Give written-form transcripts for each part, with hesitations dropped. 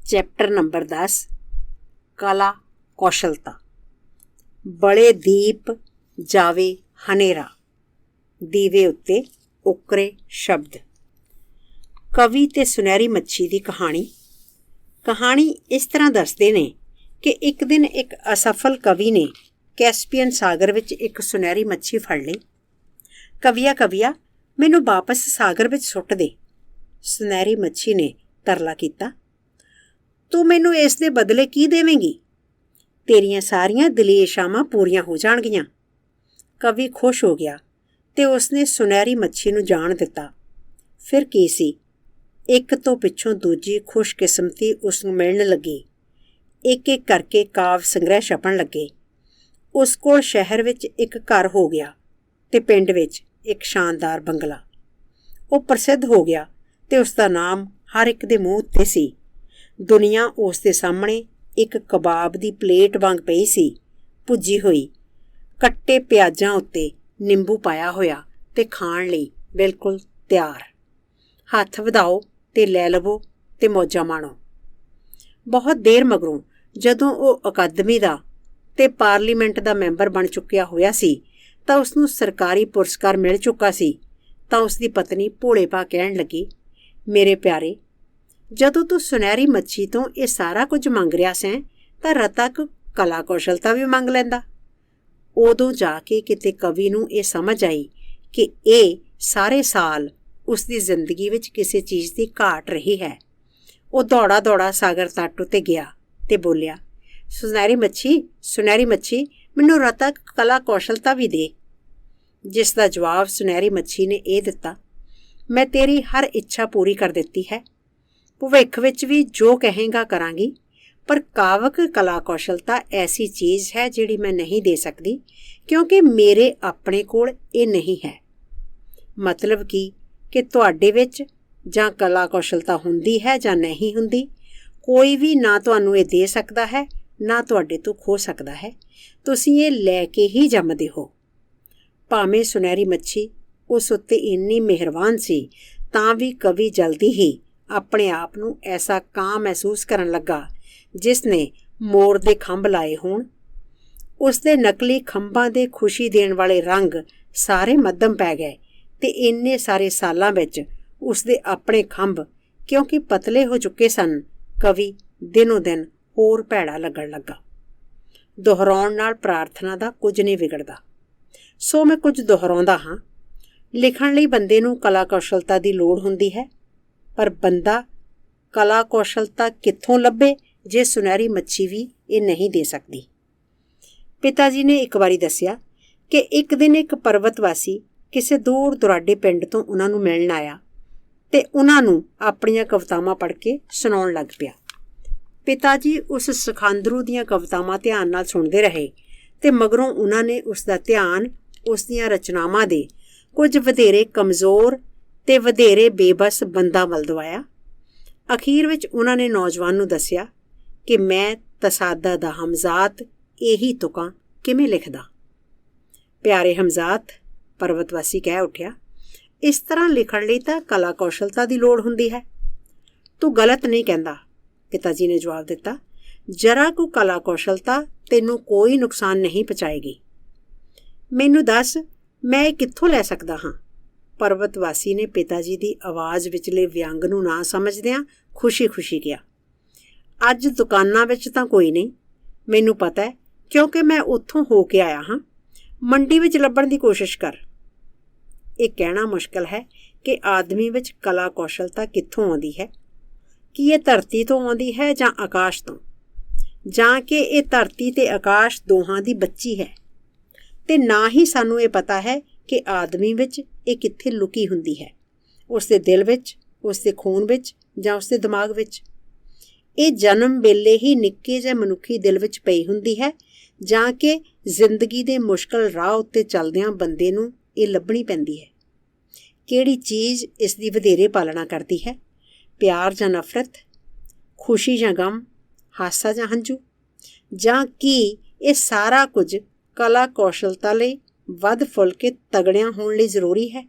Chapter number 10 ਕਲਾ ਕੌਸ਼ਲਤਾ। ਬੜੇ ਦੀਪ ਜਾਵੇ ਹਨੇਰਾ, ਦੀਵੇ ਉੱਤੇ ਉਕਰੇ ਸ਼ਬਦ। ਕਵੀ ਤੇ ਸੁਨਹਿਰੀ ਮੱਛੀ ਦੀ ਕਹਾਣੀ ਇਸ ਤਰ੍ਹਾਂ ਦੱਸਦੇ ਨੇ ਕਿ ਇੱਕ ਦਿਨ ਇੱਕ ਅਸਫਲ ਕਵੀ ਨੇ ਕੈਸਪੀਅਨ ਸਾਗਰ ਵਿੱਚ ਇੱਕ ਸੁਨਹਿਰੀ ਮੱਛੀ ਫੜ ਲਈ। ਕਵੀਆ ਮੈਨੂੰ ਵਾਪਸ ਸਾਗਰ ਵਿੱਚ ਸੁੱਟ ਦੇ। ਸੁਨਹਿਰੀ ਮੱਛੀ ਨੇ ਤਰਲਾ ਕੀਤਾ। ਤੂੰ ਮੈਨੂੰ ਇਸ ਦੇ ਬਦਲੇ ਕੀ ਦੇਵੇਂਗੀ? ਤੇਰੀਆਂ ਸਾਰੀਆਂ ਦਿਲੀਸ਼ਾਵਾਂ ਪੂਰੀਆਂ ਹੋ ਜਾਣਗੀਆਂ। ਕਵੀ ਖੁਸ਼ ਹੋ ਗਿਆ ਤੇ ਉਸਨੇ ਸੁਨਹਿਰੀ ਮੱਛੀ ਨੂੰ ਜਾਣ ਦਿੱਤਾ। ਫਿਰ ਕੀ ਸੀ, ਇੱਕ ਤੋਂ ਪਿੱਛੋਂ ਦੂਜੀ ਖੁਸ਼ਕਿਸਮਤੀ ਉਸ ਨੂੰ ਮਿਲਣ ਲੱਗੀ। ਇੱਕ ਇੱਕ ਕਰਕੇ ਕਾਵਿ ਸੰਗ੍ਰਹਿ ਛਪਣ ਲੱਗੇ। ਉਸ ਕੋਲ ਸ਼ਹਿਰ ਵਿੱਚ ਇੱਕ ਘਰ ਹੋ ਗਿਆ ਤੇ ਪਿੰਡ ਵਿੱਚ ਇੱਕ ਸ਼ਾਨਦਾਰ ਬੰਗਲਾ। ਉਹ ਪ੍ਰਸਿੱਧ ਹੋ ਗਿਆ ਤੇ ਉਸ ਦਾ ਨਾਮ ਹਰ ਇੱਕ ਦੇ ਮੂੰਹ ਉੱਤੇ ਸੀ। ਦੁਨੀਆ ਉਸ ਦੇ ਸਾਹਮਣੇ ਇੱਕ ਕਬਾਬ ਦੀ ਪਲੇਟ ਵਾਂਗ ਪਈ ਸੀ, ਭੁੱਜੀ ਹੋਈ, ਕੱਟੇ ਪਿਆਜ਼ਾਂ ਉੱਤੇ ਨਿੰਬੂ ਪਾਇਆ ਹੋਇਆ ਤੇ ਖਾਣ ਲਈ ਬਿਲਕੁਲ ਤਿਆਰ। ਹੱਥ ਵਧਾਓ ਤੇ ਲੈ ਲਵੋ ਤੇ ਮੌਜਾਂ ਮਾਣੋ। ਬਹੁਤ ਦੇਰ ਮਗਰੋਂ ਜਦੋਂ ਉਹ ਅਕਾਦਮੀ ਦਾ ਤੇ ਪਾਰਲੀਮੈਂਟ ਦਾ ਮੈਂਬਰ ਬਣ ਚੁੱਕਿਆ ਹੋਇਆ ਸੀ ਤਾਂ ਉਸਨੂੰ ਸਰਕਾਰੀ ਪੁਰਸਕਾਰ ਮਿਲ ਚੁੱਕਾ ਸੀ, ਤਾਂ ਉਸਦੀ ਪਤਨੀ ਭੋਲੇ ਭਾਅ ਕਹਿਣ ਲੱਗੀ, ਮੇਰੇ ਪਿਆਰੇ, ਜਦੋਂ ਤੂੰ ਸੁਨਹਿਰੀ ਮੱਛੀ ਤੋਂ ਇਹ ਸਾਰਾ ਕੁਝ ਮੰਗ ਰਿਹਾ ਸੈਂ ਤਾਂ ਰਤਕ ਕਲਾ ਕੌਸ਼ਲਤਾ ਵੀ ਮੰਗ ਲੈਂਦਾ। ਉਦੋਂ ਜਾ ਕੇ ਕਿਤੇ ਕਵੀ ਨੂੰ ਇਹ ਸਮਝ ਆਈ ਕਿ ਇਹ ਸਾਰੇ ਸਾਲ ਉਸਦੀ ਜ਼ਿੰਦਗੀ ਵਿੱਚ ਕਿਸੇ ਚੀਜ਼ ਦੀ ਘਾਟ ਰਹੀ ਹੈ। ਉਹ ਦੌੜਾ ਸਾਗਰ ਤੱਟ ਉੱਤੇ ਗਿਆ ਤੇ ਬੋਲਿਆ, ਸੁਨਹਿਰੀ ਮੱਛੀ, ਮੈਨੂੰ ਰਤਕ ਕਲਾ ਕੌਸ਼ਲਤਾ ਵੀ ਦੇ। ਜਿਸ ਦਾ ਜਵਾਬ ਸੁਨਹਿਰੀ ਮੱਛੀ ਨੇ ਇਹ ਦਿੱਤਾ, ਮੈਂ ਤੇਰੀ ਹਰ ਇੱਛਾ ਪੂਰੀ ਕਰ ਦਿੱਤੀ ਹੈ। ਭਵਿੱਖ ਵਿੱਚ ਵੀ ਜੋ ਕਹੇਂਗਾ ਕਰਾਂਗੀ, ਪਰ ਕਾਵਕ ਕਲਾ ਕੌਸ਼ਲਤਾ ਐਸੀ ਚੀਜ਼ ਹੈ ਜਿਹੜੀ ਮੈਂ ਨਹੀਂ ਦੇ ਸਕਦੀ, ਕਿਉਂਕਿ ਮੇਰੇ ਆਪਣੇ ਕੋਲ ਇਹ ਨਹੀਂ ਹੈ। ਮਤਲਬ ਕਿ ਤੁਹਾਡੇ ਵਿੱਚ ਜਾਂ ਕਲਾ ਕੌਸ਼ਲਤਾ ਹੁੰਦੀ ਹੈ ਜਾਂ ਨਹੀਂ ਹੁੰਦੀ, ਕੋਈ ਵੀ ਨਾ ਤੁਹਾਨੂੰ ਇਹ ਦੇ ਸਕਦਾ ਹੈ ਨਾ ਤੁਹਾਡੇ ਤੋਂ ਖੋ ਸਕਦਾ ਹੈ। ਤੁਸੀਂ ਇਹ ਲੈ ਕੇ ਹੀ ਜੰਮਦੇ ਹੋ। ਭਾਵੇਂ ਸੁਨਹਿਰੀ ਮੱਛੀ ਉਸ ਉੱਤੇ ਇੰਨੀ ਮਿਹਰਬਾਨ ਸੀ, ਤਾਂ ਵੀ ਕਵੀ ਜਲਦੀ ਹੀ ਆਪਣੇ ਆਪ ਨੂੰ ਐਸਾ ਕਾਂ ਮਹਿਸੂਸ ਕਰਨ ਲੱਗਾ ਜਿਸ ਨੇ ਮੋਰ ਦੇ ਖੰਭ ਲਾਏ ਹੋਣ। ਉਸ ਦੇ ਨਕਲੀ ਖੰਭਾਂ ਦੇ ਖੁਸ਼ੀ ਦੇਣ ਵਾਲੇ ਰੰਗ ਸਾਰੇ ਮੱਧਮ ਪੈ ਗਏ ਤੇ ਇੰਨੇ ਸਾਰੇ ਸਾਲਾਂ ਵਿੱਚ ਉਸ ਦੇ ਆਪਣੇ ਖੰਭ ਕਿਉਂਕਿ ਪਤਲੇ ਹੋ ਚੁੱਕੇ ਸਨ, ਕਵੀ ਦਿਨੋਂ ਦਿਨ ਹੋਰ ਭੈੜਾ ਲੱਗਣ ਲੱਗਾ। ਦੁਹਰਾਉਣ ਨਾਲ ਪ੍ਰਾਰਥਨਾ ਦਾ ਕੁਝ ਨਹੀਂ ਵਿਗੜਦਾ, ਸੋ ਮੈਂ ਕੁਝ ਦੁਹਰਾਉਂਦਾ ਹਾਂ। ਲਿਖਣ ਲਈ ਬੰਦੇ ਨੂੰ ਕਲਾ ਕੌਸ਼ਲਤਾ ਦੀ ਲੋੜ ਹੁੰਦੀ ਹੈ, ਪਰ ਬੰਦਾ ਕਲਾ ਕੌਸ਼ਲਤਾ ਕਿੱਥੋਂ ਲੱਭੇ ਜੇ ਸੁਨਹਿਰੀ ਮੱਛੀ ਵੀ ਇਹ ਨਹੀਂ ਦੇ ਸਕਦੀ। ਪਿਤਾ ਜੀ ਨੇ ਇੱਕ ਵਾਰੀ ਦੱਸਿਆ ਕਿ ਇੱਕ ਦਿਨ ਇੱਕ ਪਰਬਤਵਾਸੀ ਕਿਸੇ ਦੂਰ ਦੁਰਾਡੇ ਪਿੰਡ ਤੋਂ ਉਹਨਾਂ ਨੂੰ ਮਿਲਣ ਆਇਆ ਤੇ ਉਹਨਾਂ ਨੂੰ ਆਪਣੀਆਂ ਕਵਿਤਾਵਾਂ ਪੜ੍ਹ ਕੇ ਸੁਣਾਉਣ ਲੱਗ ਪਿਆ। ਪਿਤਾ ਜੀ ਉਸ ਸਖਾਂਦਰੂ ਦੀਆਂ ਕਵਿਤਾਵਾਂ ਧਿਆਨ ਨਾਲ ਸੁਣਦੇ ਰਹੇ ਤੇ ਮਗਰੋਂ ਉਹਨਾਂ ਨੇ ਉਸ ਦਾ ਧਿਆਨ ਉਸ ਦੀਆਂ ਰਚਨਾਵਾਂ ਦੇ ਕੁਝ ਵਧੇਰੇ ਕਮਜ਼ੋਰ ਤੇ ਵਧੇਰੇ ਬੇਬਸ ਬੰਦਾਂ ਵੱਲ ਦਵਾਇਆ। ਅਖੀਰ ਵਿੱਚ ਉਹਨਾਂ ਨੇ ਨੌਜਵਾਨ ਨੂੰ ਦੱਸਿਆ ਕਿ ਮੈਂ ਤਸਾਦਾ ਦਾ ਹਮਜ਼ਾਤ ਇਹੀ ਤੁਕਾਂ ਕਿਵੇਂ ਲਿਖਦਾ। ਪਿਆਰੇ ਹਮਜ਼ਾਤ, ਪਰਬਤਵਾਸੀ ਕਹਿ ਉੱਠਿਆ, ਇਸ ਤਰ੍ਹਾਂ ਲਿਖਣ ਲਈ ਤਾਂ ਕਲਾ ਕੌਸ਼ਲਤਾ ਦੀ ਲੋੜ ਹੁੰਦੀ ਹੈ। ਤੂੰ ਗਲਤ ਨਹੀਂ ਕਹਿੰਦਾ, ਪਿਤਾ ਜੀ ਨੇ ਜਵਾਬ ਦਿੱਤਾ। ਜਰਾ ਕੁ ਕਲਾ ਕੌਸ਼ਲਤਾ ਤੈਨੂੰ ਕੋਈ ਨੁਕਸਾਨ ਨਹੀਂ ਪਹੁੰਚਾਏਗੀ। ਮੈਨੂੰ ਦੱਸ, ਮੈਂ ਇਹ ਕਿੱਥੋਂ ਲੈ ਸਕਦਾ ਹਾਂ? ਪਰਬਤਵਾਸੀ ਨੇ ਪਿਤਾ ਜੀ ਦੀ ਆਵਾਜ਼ ਵਿਚਲੇ ਵਿਅੰਗ ਨੂੰ ਨਾ ਸਮਝਦਿਆਂ ਖੁਸ਼ੀ ਕਿਹਾ, ਅੱਜ ਦੁਕਾਨਾਂ ਵਿੱਚ ਤਾਂ ਕੋਈ ਨਹੀਂ, ਮੈਨੂੰ ਪਤਾ ਹੈ ਕਿਉਂਕਿ ਮੈਂ ਉੱਥੋਂ ਹੋ ਕੇ ਆਇਆ ਹਾਂ। ਮੰਡੀ ਵਿੱਚ ਲੱਭਣ ਦੀ ਕੋਸ਼ਿਸ਼ ਕਰ। ਇਹ ਕਹਿਣਾ ਮੁਸ਼ਕਲ ਹੈ ਕਿ ਆਦਮੀ ਵਿੱਚ ਕਲਾ ਕੌਸ਼ਲਤਾ ਕਿੱਥੋਂ ਆਉਂਦੀ ਹੈ। ਕੀ ਇਹ ਧਰਤੀ ਤੋਂ ਆਉਂਦੀ ਹੈ ਜਾਂ ਆਕਾਸ਼ ਤੋਂ, ਜਾਂ ਕਿ ਇਹ ਧਰਤੀ ਤੇ ਆਕਾਸ਼ ਦੋਹਾਂ ਦੀ ਬੱਚੀ ਹੈ? ਤੇ ਨਾ ਹੀ ਸਾਨੂੰ ਇਹ ਪਤਾ ਹੈ ਕਿ ਆਦਮੀ ਵਿੱਚ ਇਹ ਕਿੱਥੇ ਲੁਕੀ ਹੁੰਦੀ ਹੈ, ਉਸ ਦੇ ਦਿਲ ਵਿੱਚ, ਉਸ ਦੇ ਖੂਨ ਵਿੱਚ ਜਾਂ ਉਸ ਦੇ ਦਿਮਾਗ ਵਿੱਚ। ਇਹ ਜਨਮ ਵੇਲੇ ਹੀ ਨਿੱਕੇ ਜਿਹੇ ਮਨੁੱਖੀ ਦਿਲ ਵਿੱਚ ਪਈ ਹੁੰਦੀ ਹੈ ਜਾਂ ਕਿ ਜ਼ਿੰਦਗੀ ਦੇ ਮੁਸ਼ਕਲ ਰਾਹ ਉੱਤੇ ਚੱਲਦਿਆਂ ਬੰਦੇ ਨੂੰ ਇਹ ਲੱਭਣੀ ਪੈਂਦੀ ਹੈ? ਕਿਹੜੀ ਚੀਜ਼ ਇਸ ਦੀ ਵਧੇਰੇ ਪਾਲਣਾ ਕਰਦੀ ਹੈ? ਪਿਆਰ ਜਾਂ ਨਫ਼ਰਤ, ਖੁਸ਼ੀ ਜਾਂ ਗਮ, ਹਾਸਾ ਜਾਂ ਹੰਝੂ, ਜਾਂ ਕੀ ਇਹ ਸਾਰਾ ਕੁਝ ਕਲਾ ਕੌਸ਼ਲਤਾ ਲਈ ਵੱਧ ਫੁੱਲ ਕੇ ਤਗੜਿਆਂ ਹੋਣ ਲਈ ਜ਼ਰੂਰੀ ਹੈ?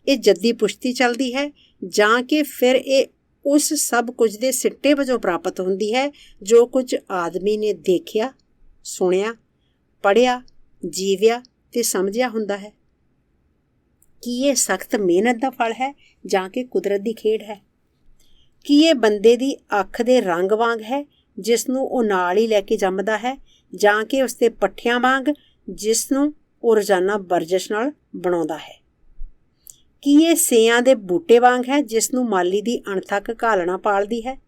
ਇਹ ਜੱਦੀ ਪੁਸ਼ਤੀ ਚੱਲਦੀ ਹੈ ਜਾਂ ਕਿ ਫਿਰ ਇਹ ਉਸ ਸਭ ਕੁਝ ਦੇ ਸਿੱਟੇ ਵਜੋਂ ਪ੍ਰਾਪਤ ਹੁੰਦੀ ਹੈ ਜੋ ਕੁਝ ਆਦਮੀ ਨੇ ਦੇਖਿਆ, ਸੁਣਿਆ, ਪੜ੍ਹਿਆ, ਜੀਵਿਆ ਤੇ ਸਮਝਿਆ ਹੁੰਦਾ ਹੈ। ਕੀ ਇਹ ਸਖਤ ਮਿਹਨਤ ਦਾ ਫਲ ਹੈ ਜਾਂ ਕਿ ਕੁਦਰਤ ਦੀ ਖੇਡ ਹੈ? ਕੀ ਇਹ ਬੰਦੇ ਦੀ ਅੱਖ ਦੇ ਰੰਗ ਵਾਂਗ ਹੈ ਜਿਸ ਨੂੰ ਉਹ ਨਾਲ ਹੀ ਲੈ ਕੇ ਜੰਮਦਾ ਹੈ, ਜਾਂ ਕਿ ਉਸਦੇ ਪੱਠਿਆਂ ਵਾਂਗ ਜਿਸ ਨੂੰ ਉਹ ਰੋਜ਼ਾਨਾ ਵਰਜਿਸ਼ ਨਾਲ ਬਣਾਉਂਦਾ ਹੈ? ਕੀ ਇਹ ਸੇਆਂ ਦੇ ਬੂਟੇ ਵਾਂਗ ਹੈ ਜਿਸ ਨੂੰ ਮਾਲੀ ਦੀ ਅਣਥੱਕ ਘਾਲਣਾ ਪਾਲਦੀ ਹੈ,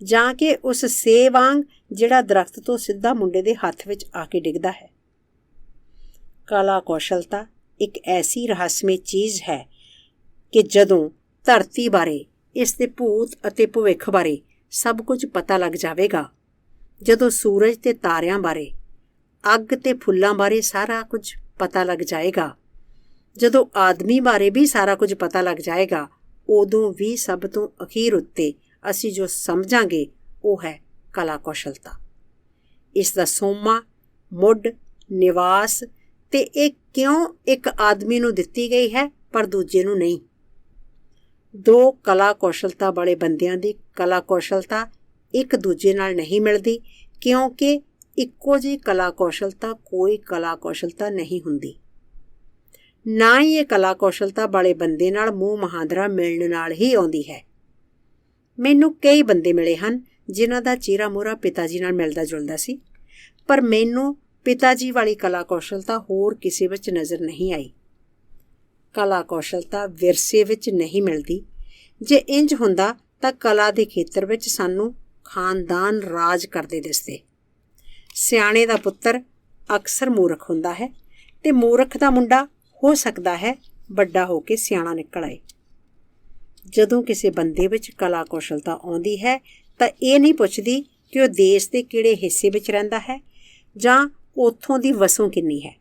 ਜਾਂ ਕਿ ਉਸ ਸੇ ਵਾਂਗ ਜਿਹੜਾ ਦਰਖਤ ਤੋਂ ਸਿੱਧਾ ਮੁੰਡੇ ਦੇ ਹੱਥ ਵਿੱਚ ਆ ਕੇ ਡਿੱਗਦਾ ਹੈ? ਕਲਾ ਕੌਸ਼ਲਤਾ ਇੱਕ ਐਸੀ ਰਹੱਸਮਈ ਚੀਜ਼ ਹੈ ਕਿ ਜਦੋਂ ਧਰਤੀ ਬਾਰੇ, ਇਸ ਦੇ ਭੂਤ ਅਤੇ ਭਵਿੱਖ ਬਾਰੇ ਸਭ ਕੁਝ ਪਤਾ ਲੱਗ ਜਾਵੇਗਾ, ਜਦੋਂ ਸੂਰਜ ਤੇ ਤਾਰਿਆਂ ਬਾਰੇ, ਅੱਗ ਤੇ ਫੁੱਲਾਂ ਬਾਰੇ ਸਾਰਾ ਕੁਝ ਪਤਾ ਲੱਗ ਜਾਏਗਾ, ਜਦੋਂ ਆਦਮੀ ਬਾਰੇ ਵੀ ਸਾਰਾ ਕੁਝ ਪਤਾ ਲੱਗ ਜਾਏਗਾ, ਉਦੋਂ ਵੀ ਸਭ ਤੋਂ ਅਖੀਰ ਉੱਤੇ ਅਸੀਂ ਜੋ ਸਮਝਾਂਗੇ ਉਹ ਹੈ ਕਲਾ ਕੌਸ਼ਲਤਾ। ਇਸ ਦਾ ਸੋਮਾ, ਮੁੱਢ, ਨਿਵਾਸ ਤੇ ਇਹ ਕਿਉਂ ਇੱਕ ਆਦਮੀ ਨੂੰ ਦਿੱਤੀ ਗਈ ਹੈ ਪਰ ਦੂਜੇ ਨੂੰ ਨਹੀਂ। ਦੋ ਕਲਾ ਕੌਸ਼ਲਤਾ ਵਾਲੇ ਬੰਦਿਆਂ ਦੀ ਕਲਾ ਕੌਸ਼ਲਤਾ ਇੱਕ ਦੂਜੇ ਨਾਲ ਨਹੀਂ ਮਿਲਦੀ, ਕਿਉਂਕਿ ਇੱਕੋ ਜਿਹੀ ਕਲਾ ਕੌਸ਼ਲਤਾ ਕੋਈ ਕਲਾ ਕੌਸ਼ਲਤਾ ਨਹੀਂ ਹੁੰਦੀ। ਨਾ ਹੀ ਇਹ ਕਲਾ ਕੌਸ਼ਲਤਾ ਵਾਲੇ ਬੰਦੇ ਨਾਲ ਮੂੰਹ ਮਹਾਂਦਰਾ ਮਿਲਣ ਨਾਲ ਹੀ ਆਉਂਦੀ ਹੈ। ਮੈਨੂੰ ਕਈ ਬੰਦੇ ਮਿਲੇ ਹਨ ਜਿਨ੍ਹਾਂ ਦਾ ਚਿਹਰਾ ਮੋਹਰਾ ਪਿਤਾ ਜੀ ਨਾਲ ਮਿਲਦਾ ਜੁਲਦਾ ਸੀ, ਪਰ ਮੈਨੂੰ ਪਿਤਾ ਜੀ ਵਾਲੀ ਕਲਾ ਕੌਸ਼ਲਤਾ ਹੋਰ ਕਿਸੇ ਵਿੱਚ ਨਜ਼ਰ ਨਹੀਂ ਆਈ। ਕਲਾ ਕੌਸ਼ਲਤਾ ਵਿਰਸੇ ਵਿੱਚ ਨਹੀਂ ਮਿਲਦੀ। ਜੇ ਇੰਜ ਹੁੰਦਾ ਤਾਂ ਕਲਾ ਦੇ ਖੇਤਰ ਵਿੱਚ ਸਾਨੂੰ ਖਾਨਦਾਨ ਰਾਜ ਕਰਦੇ ਦਿਸਦੇ। ਸਿਆਣੇ ਦਾ ਪੁੱਤਰ ਅਕਸਰ ਮੂਰਖ ਹੁੰਦਾ ਹੈ ਤੇ ਮੂਰਖ ਦਾ ਮੁੰਡਾ ਹੋ ਸਕਦਾ ਹੈ ਵੱਡਾ ਹੋ ਕੇ ਸਿਆਣਾ ਨਿਕਲ ਆਏ। ਜਦੋਂ ਕਿਸੇ ਬੰਦੇ ਵਿੱਚ ਕਲਾ ਕੌਸ਼ਲਤਾ ਆਉਂਦੀ ਹੈ ਤਾਂ ਇਹ ਨਹੀਂ ਪੁੱਛਦੀ ਕਿ ਉਹ ਦੇਸ਼ ਦੇ ਕਿਹੜੇ ਹਿੱਸੇ ਵਿੱਚ ਰਹਿੰਦਾ ਹੈ ਜਾਂ ਉੱਥੋਂ ਦੀ ਵਸੋਂ ਕਿੰਨੀ ਹੈ।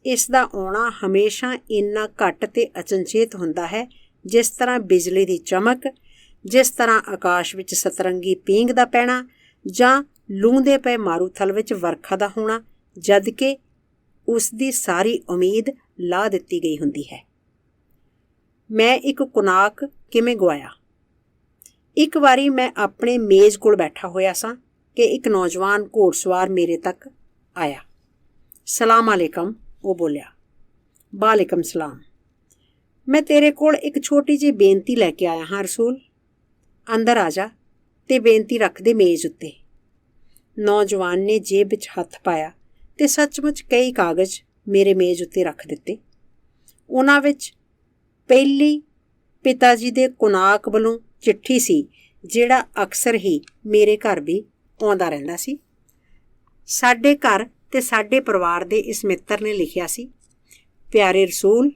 ਇਸ ਦਾ ਆਉਣਾ ਹਮੇਸ਼ਾ ਇੰਨਾ ਘੱਟ ਤੇ ਅਚਨਚੇਤ ਹੁੰਦਾ ਹੈ ਜਿਸ ਤਰ੍ਹਾਂ ਬਿਜਲੀ ਦੀ ਚਮਕ, ਜਿਸ ਤਰ੍ਹਾਂ ਆਕਾਸ਼ ਵਿੱਚ ਸਤਰੰਗੀ ਪੀਂਘ ਦਾ ਪੈਣਾ ਜਾਂ ਲੂੰਦੇ ਪਏ ਮਾਰੂਥਲ ਵਿੱਚ ਵਰਖਾ ਦਾ ਹੋਣਾ, ਜਦ ਕਿ ਉਸ ਦੀ ਸਾਰੀ ਉਮੀਦ ਲਾ ਦਿੱਤੀ ਗਈ ਹੁੰਦੀ ਹੈ। ਮੈਂ ਇੱਕ ਕੁਨਾਕ ਕਿਵੇਂ ਗਵਾਇਆ। ਇੱਕ ਵਾਰੀ ਮੈਂ ਆਪਣੇ ਮੇਜ਼ ਕੋਲ ਬੈਠਾ ਹੋਇਆ ਸਾਂ ਕਿ ਇੱਕ ਨੌਜਵਾਨ ਘੋੜਸਵਾਰ ਮੇਰੇ ਤੱਕ ਆਇਆ। ਸਲਾਮ ਅਲੈਕਮ, ਉਹ ਬੋਲਿਆ। ਵਾਲੇਕਮ ਸਲਾਮ। ਮੈਂ ਤੇਰੇ ਕੋਲ ਇੱਕ ਛੋਟੀ ਜਿਹੀ ਬੇਨਤੀ ਲੈ ਕੇ ਆਇਆ ਹਾਂ ਰਸੂਲ। ਅੰਦਰ ਆ ਜਾ ਤੇ ਬੇਨਤੀ ਰੱਖ ਦੇ ਮੇਜ਼ ਉੱਤੇ। ਨੌਜਵਾਨ ਨੇ ਜੇਬ ਵਿੱਚ ਹੱਥ ਪਾਇਆ ਤੇ ਸੱਚਮੁੱਚ ਕਈ ਕਾਗਜ਼ ਮੇਰੇ ਮੇਜ਼ ਉੱਤੇ ਰੱਖ ਦਿੱਤੇ। ਉਹਨਾਂ ਵਿੱਚ ਪਹਿਲੀ ਪਿਤਾ ਜੀ ਦੇ ਕੁਨਾਕ ਵੱਲੋਂ ਚਿੱਠੀ ਸੀ, ਜਿਹੜਾ ਅਕਸਰ ਹੀ ਮੇਰੇ ਘਰ ਵੀ ਆਉਂਦਾ ਰਹਿੰਦਾ ਸੀ। ਸਾਡੇ ਘਰ ਤੇ ਸਾਡੇ ਪਰਿਵਾਰ ਦੇ ਇਸ ਮਿੱਤਰ ਨੇ ਲਿਖਿਆ ਸੀ, ਪਿਆਰੇ ਰਸੂਲ,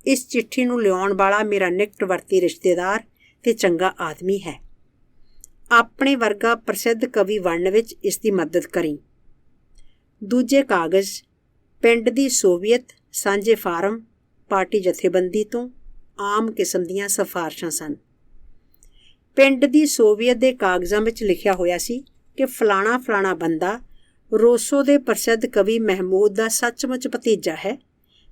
ਇਸ ਚਿੱਠੀ ਨੂੰ ਲਿਆਉਣ ਵਾਲਾ ਮੇਰਾ ਨਿਕਟਵਰਤੀ ਰਿਸ਼ਤੇਦਾਰ ਤੇ ਚੰਗਾ ਆਦਮੀ ਹੈ। ਆਪਣੇ ਵਰਗਾ ਪ੍ਰਸਿੱਧ ਕਵੀ ਬਣਨ ਵਿੱਚ ਇਸ ਦੀ ਮਦਦ ਕਰੀ। ਦੂਜੇ ਕਾਗਜ਼ ਪਿੰਡ ਦੀ ਸੋਵੀਅਤ ਸਾਂਝੇ ਫਾਰਮ ਪਾਰਟੀ ਜਥੇਬੰਦੀ ਤੋਂ ਆਮ ਕਿਸਮ ਦੀਆਂ ਸਿਫਾਰਸ਼ਾਂ ਸਨ। ਪਿੰਡ ਦੀ ਸੋਵੀਅਤ ਦੇ ਕਾਗਜ਼ਾਂ ਵਿੱਚ ਲਿਖਿਆ ਹੋਇਆ ਸੀ ਕਿ ਫਲਾਣਾ ਫਲਾਣਾ ਬੰਦਾ ਰੋਸੋ ਦੇ ਪ੍ਰਸਿੱਧ ਕਵੀ ਮਹਿਮੂਦ ਦਾ ਸੱਚਮੁੱਚ ਭਤੀਜਾ ਹੈ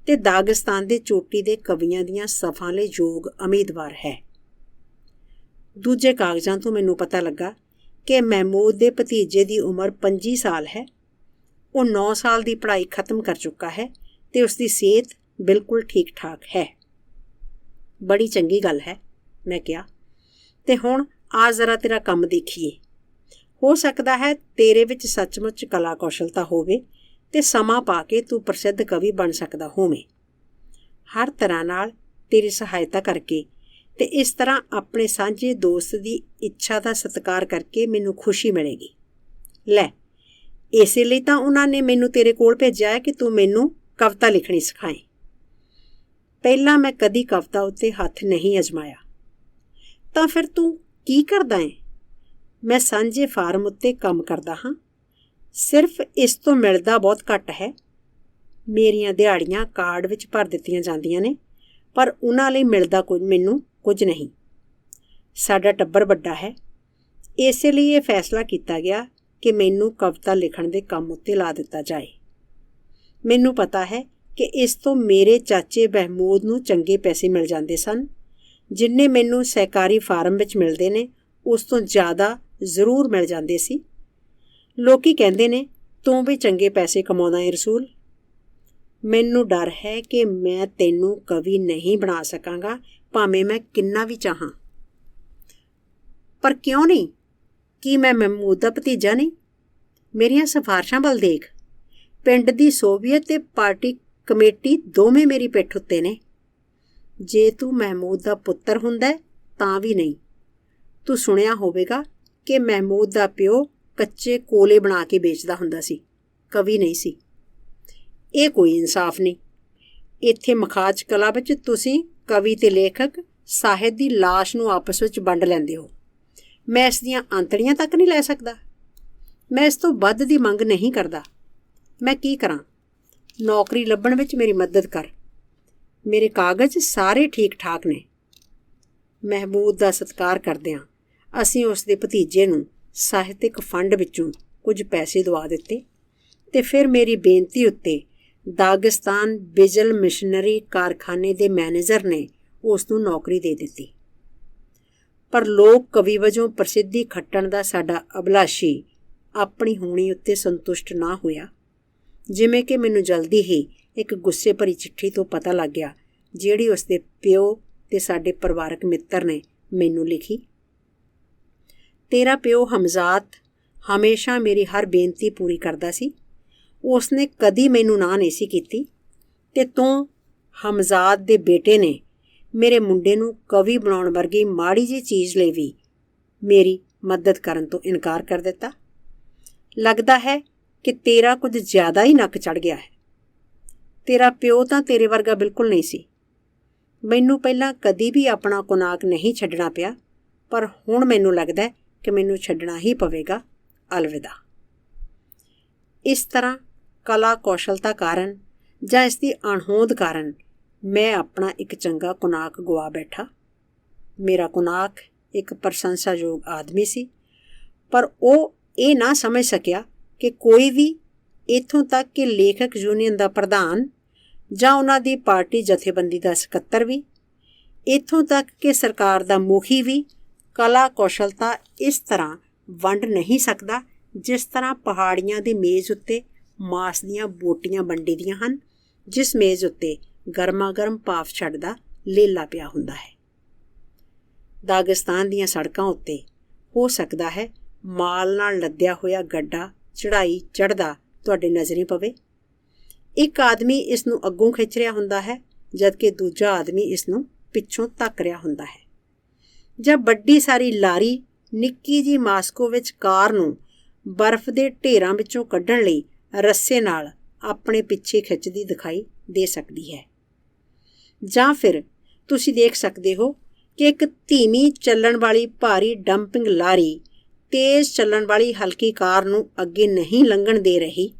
ਤੇ ਦਾਗਿਸਤਾਨ ਦੇ ਚੋਟੀ ਦੇ ਕਵੀਆਂ ਦੀਆਂ ਸਫਾਂ ਲਈ ਯੋਗ ਉਮੀਦਵਾਰ ਹੈ। ਦੂਜੇ ਕਾਗਜ਼ਾਂ ਤੋਂ ਮੈਨੂੰ ਪਤਾ ਲੱਗਾ ਕਿ ਮਹਿਮੂਦ ਦੇ ਭਤੀਜੇ ਦੀ ਉਮਰ 25 ਸਾਲ ਹੈ। ਉਹ 9 ਸਾਲ ਦੀ ਪੜ੍ਹਾਈ ਖਤਮ ਕਰ ਚੁੱਕਾ ਹੈ ਤੇ ਉਸ ਦੀ ਸਿਹਤ ਬਿਲਕੁਲ ਠੀਕ ਠਾਕ ਹੈ। ਬੜੀ ਚੰਗੀ ਗੱਲ ਹੈ, ਮੈਂ ਕਿਹਾ। ਤੇ ਹੁਣ ਆ ਜ਼ਰਾ ਤੇਰਾ ਕੰਮ ਦੇਖੀਏ। ਹੋ ਸਕਦਾ ਹੈ ਤੇਰੇ ਵਿੱਚ ਸੱਚਮੁੱਚ ਕਲਾ ਕੌਸ਼ਲਤਾ ਹੋਵੇ ਤੇ ਸਮਾਂ ਪਾ ਕੇ ਤੂੰ ਪ੍ਰਸਿੱਧ ਕਵੀ ਬਣ ਸਕਦਾ ਹੋਵੇਂ। ਹਰ ਤਰ੍ਹਾਂ ਨਾਲ ਤੇਰੀ ਸਹਾਇਤਾ ਕਰਕੇ ਤੇ ਇਸ ਤਰ੍ਹਾਂ ਆਪਣੇ ਸਾਂਝੇ ਦੋਸਤ ਦੀ ਇੱਛਾ ਦਾ ਸਤਿਕਾਰ ਕਰਕੇ ਮੈਨੂੰ ਖੁਸ਼ੀ ਮਿਲੇਗੀ। ਲੈ, ਇਸੇ ਲਈ ਤਾਂ ਉਹਨਾਂ ਨੇ ਮੈਨੂੰ ਤੇਰੇ ਕੋਲ ਭੇਜਿਆ ਹੈ ਕਿ ਤੂੰ ਮੈਨੂੰ ਕਵਿਤਾ ਲਿਖਣੀ ਸਿਖਾਏ। ਪਹਿਲਾਂ ਮੈਂ ਕਦੀ ਕਵਿਤਾ ਉੱਤੇ ਹੱਥ ਨਹੀਂ ਅਜਮਾਇਆ। ਤਾਂ ਫਿਰ ਤੂੰ ਕੀ ਕਰਦਾ ਹੈ? ਮੈਂ ਸਾਂਝੇ ਫਾਰਮ ਉੱਤੇ ਕੰਮ ਕਰਦਾ ਹਾਂ। ਸਿਰਫ ਇਸ ਤੋਂ ਮਿਲਦਾ ਬਹੁਤ ਘੱਟ ਹੈ। ਮੇਰੀਆਂ ਦਿਹਾੜੀਆਂ ਕਾਰਡ ਵਿੱਚ ਭਰ ਦਿੱਤੀਆਂ ਜਾਂਦੀਆਂ ਨੇ, ਪਰ ਉਹਨਾਂ ਲਈ ਮਿਲਦਾ ਮੈਨੂੰ ਕੁਝ ਨਹੀਂ। ਸਾਡਾ ਟੱਬਰ ਵੱਡਾ ਹੈ, ਇਸੇ ਲਈ ਇਹ ਫੈਸਲਾ ਕੀਤਾ ਗਿਆ ਕਿ ਮੈਨੂੰ ਕਵਿਤਾ ਲਿਖਣ ਦੇ ਕੰਮ ਉੱਤੇ ਲਾ ਦਿੱਤਾ ਜਾਏ। ਮੈਨੂੰ ਪਤਾ ਹੈ ਕਿ ਇਸ ਤੋਂ ਮੇਰੇ ਚਾਚੇ ਮਹਿਮੂਦ ਨੂੰ ਚੰਗੇ ਪੈਸੇ ਮਿਲ ਜਾਂਦੇ ਸਨ, ਜਿੰਨੇ ਮੈਨੂੰ ਸਹਿਕਾਰੀ ਫਾਰਮ ਵਿੱਚ ਮਿਲਦੇ ਨੇ ਉਸ ਤੋਂ ਜ਼ਿਆਦਾ ਜ਼ਰੂਰ ਮਿਲ ਜਾਂਦੇ ਸੀ। ਲੋਕੀ ਕਹਿੰਦੇ ਨੇ ਤੂੰ ਵੀ ਚੰਗੇ ਪੈਸੇ ਕਮਾਉਂਦਾ ਏ ਰਸੂਲ। ਮੈਨੂੰ ਡਰ ਹੈ ਕਿ ਮੈਂ ਤੈਨੂੰ ਕਵੀ ਨਹੀਂ ਬਣਾ ਸਕਾਂਗਾ, ਭਾਵੇਂ ਮੈਂ ਕਿੰਨਾ ਵੀ ਚਾਹਾਂ। ਪਰ ਕਿਉਂ ਨਹੀਂ? ਕੀ ਮੈਂ ਮਹਿਮੂਦ ਦਾ ਭਤੀਜਾ ਨਹੀਂ? ਮੇਰੀਆਂ ਸਿਫਾਰਸ਼ਾਂ ਵੱਲ ਦੇਖ। ਪਿੰਡ ਦੀ ਸੋਵੀਅਤ ਤੇ ਪਾਰਟੀ ਕਮੇਟੀ ਦੋਵੇਂ ਮੇਰੀ ਪਿੱਠ ਉੱਤੇ ਨੇ। ਜੇ ਤੂੰ ਮਹਿਮੂਦ ਦਾ ਪੁੱਤਰ ਹੁੰਦਾ ਤਾਂ ਵੀ ਨਹੀਂ। ਤੂੰ ਸੁਣਿਆ ਹੋਵੇਗਾ ਕਿ ਮਹਿਮੂਦ ਦਾ ਪਿਓ ਕੱਚੇ ਕੋਲੇ ਬਣਾ ਕੇ ਵੇਚਦਾ ਹੁੰਦਾ ਸੀ, ਕਵੀ ਨਹੀਂ ਸੀ। ਇਹ ਕੋਈ ਇਨਸਾਫ ਨਹੀਂ। ਇੱਥੇ ਮਖਾਜ ਕਲਾ ਵਿੱਚ ਤੁਸੀਂ ਕਵੀ ਤੇ ਲੇਖਕ ਸਾਹਿਤ ਦੀ ਲਾਸ਼ ਨੂੰ ਆਪਸ ਵਿੱਚ ਵੰਡ ਲੈਂਦੇ ਹੋ। ਮੈਂ ਇਸ ਦੀਆਂ ਆਂਤੜੀਆਂ ਤੱਕ ਨਹੀਂ ਲੈ ਸਕਦਾ। ਮੈਂ ਇਸ ਤੋਂ ਵੱਧ ਦੀ ਮੰਗ ਨਹੀਂ ਕਰਦਾ। ਮੈਂ ਕੀ ਕਰਾਂ? ਨੌਕਰੀ ਲੱਭਣ ਵਿੱਚ ਮੇਰੀ ਮਦਦ ਕਰ। ਮੇਰੇ ਕਾਗਜ਼ ਸਾਰੇ ਠੀਕ ਠਾਕ ਨੇ। ਮਹਿਮੂਦ ਦਾ ਸਤਿਕਾਰ ਕਰਦਿਆਂ ਅਸੀਂ ਉਸ ਦੇ ਭਤੀਜੇ ਨੂੰ ਸਾਹਿਤਕ ਫੰਡ ਵਿੱਚੋਂ ਕੁਝ ਪੈਸੇ ਦਵਾ ਦਿੱਤੇ ਤੇ ਫਿਰ ਮੇਰੀ ਬੇਨਤੀ ਉੱਤੇ ਦਾਗਿਸਤਾਨ ਬਿਜਲ ਮਿਸ਼ਨਰੀ ਕਾਰਖਾਨੇ ਦੇ ਮੈਨੇਜਰ ਨੇ ਉਸ ਨੂੰ ਨੌਕਰੀ ਦੇ ਦਿੱਤੀ। ਪਰ ਲੋਕ ਕਵੀ ਵਜੋਂ ਪ੍ਰਸਿੱਧੀ ਖੱਟਣ ਦਾ ਸਾਡਾ ਅਭਿਲਾਸ਼ੀ ਆਪਣੀ ਹੋਣੀ ਉੱਤੇ ਸੰਤੁਸ਼ਟ ਨਾ ਹੋਇਆ, ਜਿਵੇਂ ਕਿ ਮੈਨੂੰ ਜਲਦੀ ਹੀ ਇੱਕ ਗੁੱਸੇ ਭਰੀ ਚਿੱਠੀ ਤੋਂ ਪਤਾ ਲੱਗ ਗਿਆ, ਜਿਹੜੀ ਉਸ ਦੇ ਪਿਓ ਤੇ ਸਾਡੇ ਪਰਿਵਾਰਕ ਮਿੱਤਰ ਨੇ ਮੈਨੂੰ ਲਿਖੀ। ਤੇਰਾ ਪਿਓ ਹਮਜ਼ਾਦ ਹਮੇਸ਼ਾ ਮੇਰੀ ਹਰ ਬੇਨਤੀ ਪੂਰੀ ਕਰਦਾ ਸੀ। ਉਸਨੇ ਕਦੀ ਮੈਨੂੰ ਨਾ ਨਹੀਂ ਸੀ ਕੀਤੀ ਤੇ ਤੂੰ ਹਮਜ਼ਾਦ ਦੇ ਬੇਟੇ ਨੇ ਮੇਰੇ ਮੁੰਡੇ ਨੂੰ ਕਵੀ ਬਣਾਉਣ ਵਰਗੀ ਮਾੜੀ ਜਿਹੀ ਚੀਜ਼ ਲਈ ਵੀ ਮੇਰੀ ਮਦਦ ਕਰਨ ਤੋਂ ਇਨਕਾਰ ਕਰ ਦਿੱਤਾ। ਲੱਗਦਾ ਹੈ ਕਿ ਤੇਰਾ ਕੁਝ ਜ਼ਿਆਦਾ ਹੀ ਨੱਕ ਚੜ੍ਹ ਗਿਆ ਹੈ। ਤੇਰਾ ਪਿਓ ਤਾਂ ਤੇਰੇ ਵਰਗਾ ਬਿਲਕੁਲ ਨਹੀਂ ਸੀ। ਮੈਨੂੰ ਪਹਿਲਾਂ ਕਦੀ ਵੀ ਆਪਣਾ ਕੁਨਾਕ ਨਹੀਂ ਛੱਡਣਾ ਪਿਆ, ਪਰ ਹੁਣ ਮੈਨੂੰ ਲੱਗਦਾ ਕਿ ਮੈਨੂੰ ਛੱਡਣਾ ਹੀ ਪਵੇਗਾ। ਅਲਵਿਦਾ। ਇਸ ਤਰ੍ਹਾਂ ਕਲਾ ਕੌਸ਼ਲਤਾ ਕਾਰਨ ਜਾਂ ਇਸ ਦੀ ਅਣਹੋਂਦ ਕਾਰਨ ਮੈਂ ਆਪਣਾ ਇੱਕ ਚੰਗਾ ਕੁਨਾਕ ਗਵਾ ਬੈਠਾ। ਮੇਰਾ ਕੁਨਾਕ ਇੱਕ ਪ੍ਰਸ਼ੰਸਾਯੋਗ ਆਦਮੀ ਸੀ, ਪਰ ਉਹ ਇਹ ਨਾ ਸਮਝ ਸਕਿਆ ਕਿ ਕੋਈ ਵੀ, ਇੱਥੋਂ ਤੱਕ ਕਿ ਲੇਖਕ ਯੂਨੀਅਨ ਦਾ ਪ੍ਰਧਾਨ ਜਾਂ ਉਹਨਾਂ ਦੀ ਪਾਰਟੀ ਜਥੇਬੰਦੀ ਦਾ ਸਕੱਤਰ ਵੀ, ਇੱਥੋਂ ਤੱਕ ਕਿ ਸਰਕਾਰ ਦਾ ਮੁਖੀ ਵੀ ਕਲਾ ਕੌਸ਼ਲਤਾ ਇਸ ਤਰ੍ਹਾਂ ਵੰਡ ਨਹੀਂ ਸਕਦਾ ਜਿਸ ਤਰ੍ਹਾਂ ਪਹਾੜੀਆਂ ਦੇ ਮੇਜ਼ ਉੱਤੇ ਮਾਸ ਦੀਆਂ ਬੋਟੀਆਂ ਵੰਡੀ ਦੀਆਂ ਹਨ, ਜਿਸ ਮੇਜ਼ ਉੱਤੇ ਗਰਮਾ ਗਰਮ ਭਾਫ ਛੱਡਦਾ ਲੇਲਾ ਪਿਆ ਹੁੰਦਾ ਹੈ। ਦਾਗਿਸਤਾਨ ਦੀਆਂ ਸੜਕਾਂ ਉੱਤੇ ਹੋ ਸਕਦਾ ਹੈ ਮਾਲ ਨਾਲ ਲੱਦਿਆ ਹੋਇਆ ਗੱਡਾ ਚੜ੍ਹਾਈ ਚੜ੍ਹਦਾ ਤੁਹਾਡੇ ਨਜ਼ਰੀ ਪਵੇ। ਇੱਕ ਆਦਮੀ ਇਸ ਨੂੰ ਅੱਗੋਂ ਖਿੱਚ ਰਿਹਾ ਹੁੰਦਾ ਹੈ, ਜਦਕਿ ਦੂਜਾ ਆਦਮੀ ਇਸ ਨੂੰ ਪਿੱਛੋਂ ਧੱਕ ਰਿਹਾ ਹੁੰਦਾ ਹੈ। ਜਾਂ ਵੱਡੀ ਸਾਰੀ ਲਾਰੀ ਨਿੱਕੀ ਜਿਹੀ ਮਾਸਕੋ ਵਿੱਚ ਕਾਰ ਨੂੰ ਬਰਫ਼ ਦੇ ਢੇਰਾਂ ਵਿੱਚੋਂ ਕੱਢਣ ਲਈ ਰੱਸੇ ਨਾਲ ਆਪਣੇ ਪਿੱਛੇ ਖਿੱਚਦੀ ਦਿਖਾਈ ਦੇ ਸਕਦੀ ਹੈ। ਜਾਂ ਫਿਰ ਤੁਸੀਂ ਦੇਖ ਸਕਦੇ ਹੋ ਕਿ ਇੱਕ ਧੀਮੀ ਚੱਲਣ ਵਾਲੀ ਭਾਰੀ ਡੰਪਿੰਗ ਲਾਰੀ ਤੇਜ਼ ਚੱਲਣ ਵਾਲੀ ਹਲਕੀ ਕਾਰ ਨੂੰ ਅੱਗੇ ਨਹੀਂ ਲੰਘਣ ਦੇ ਰਹੀ।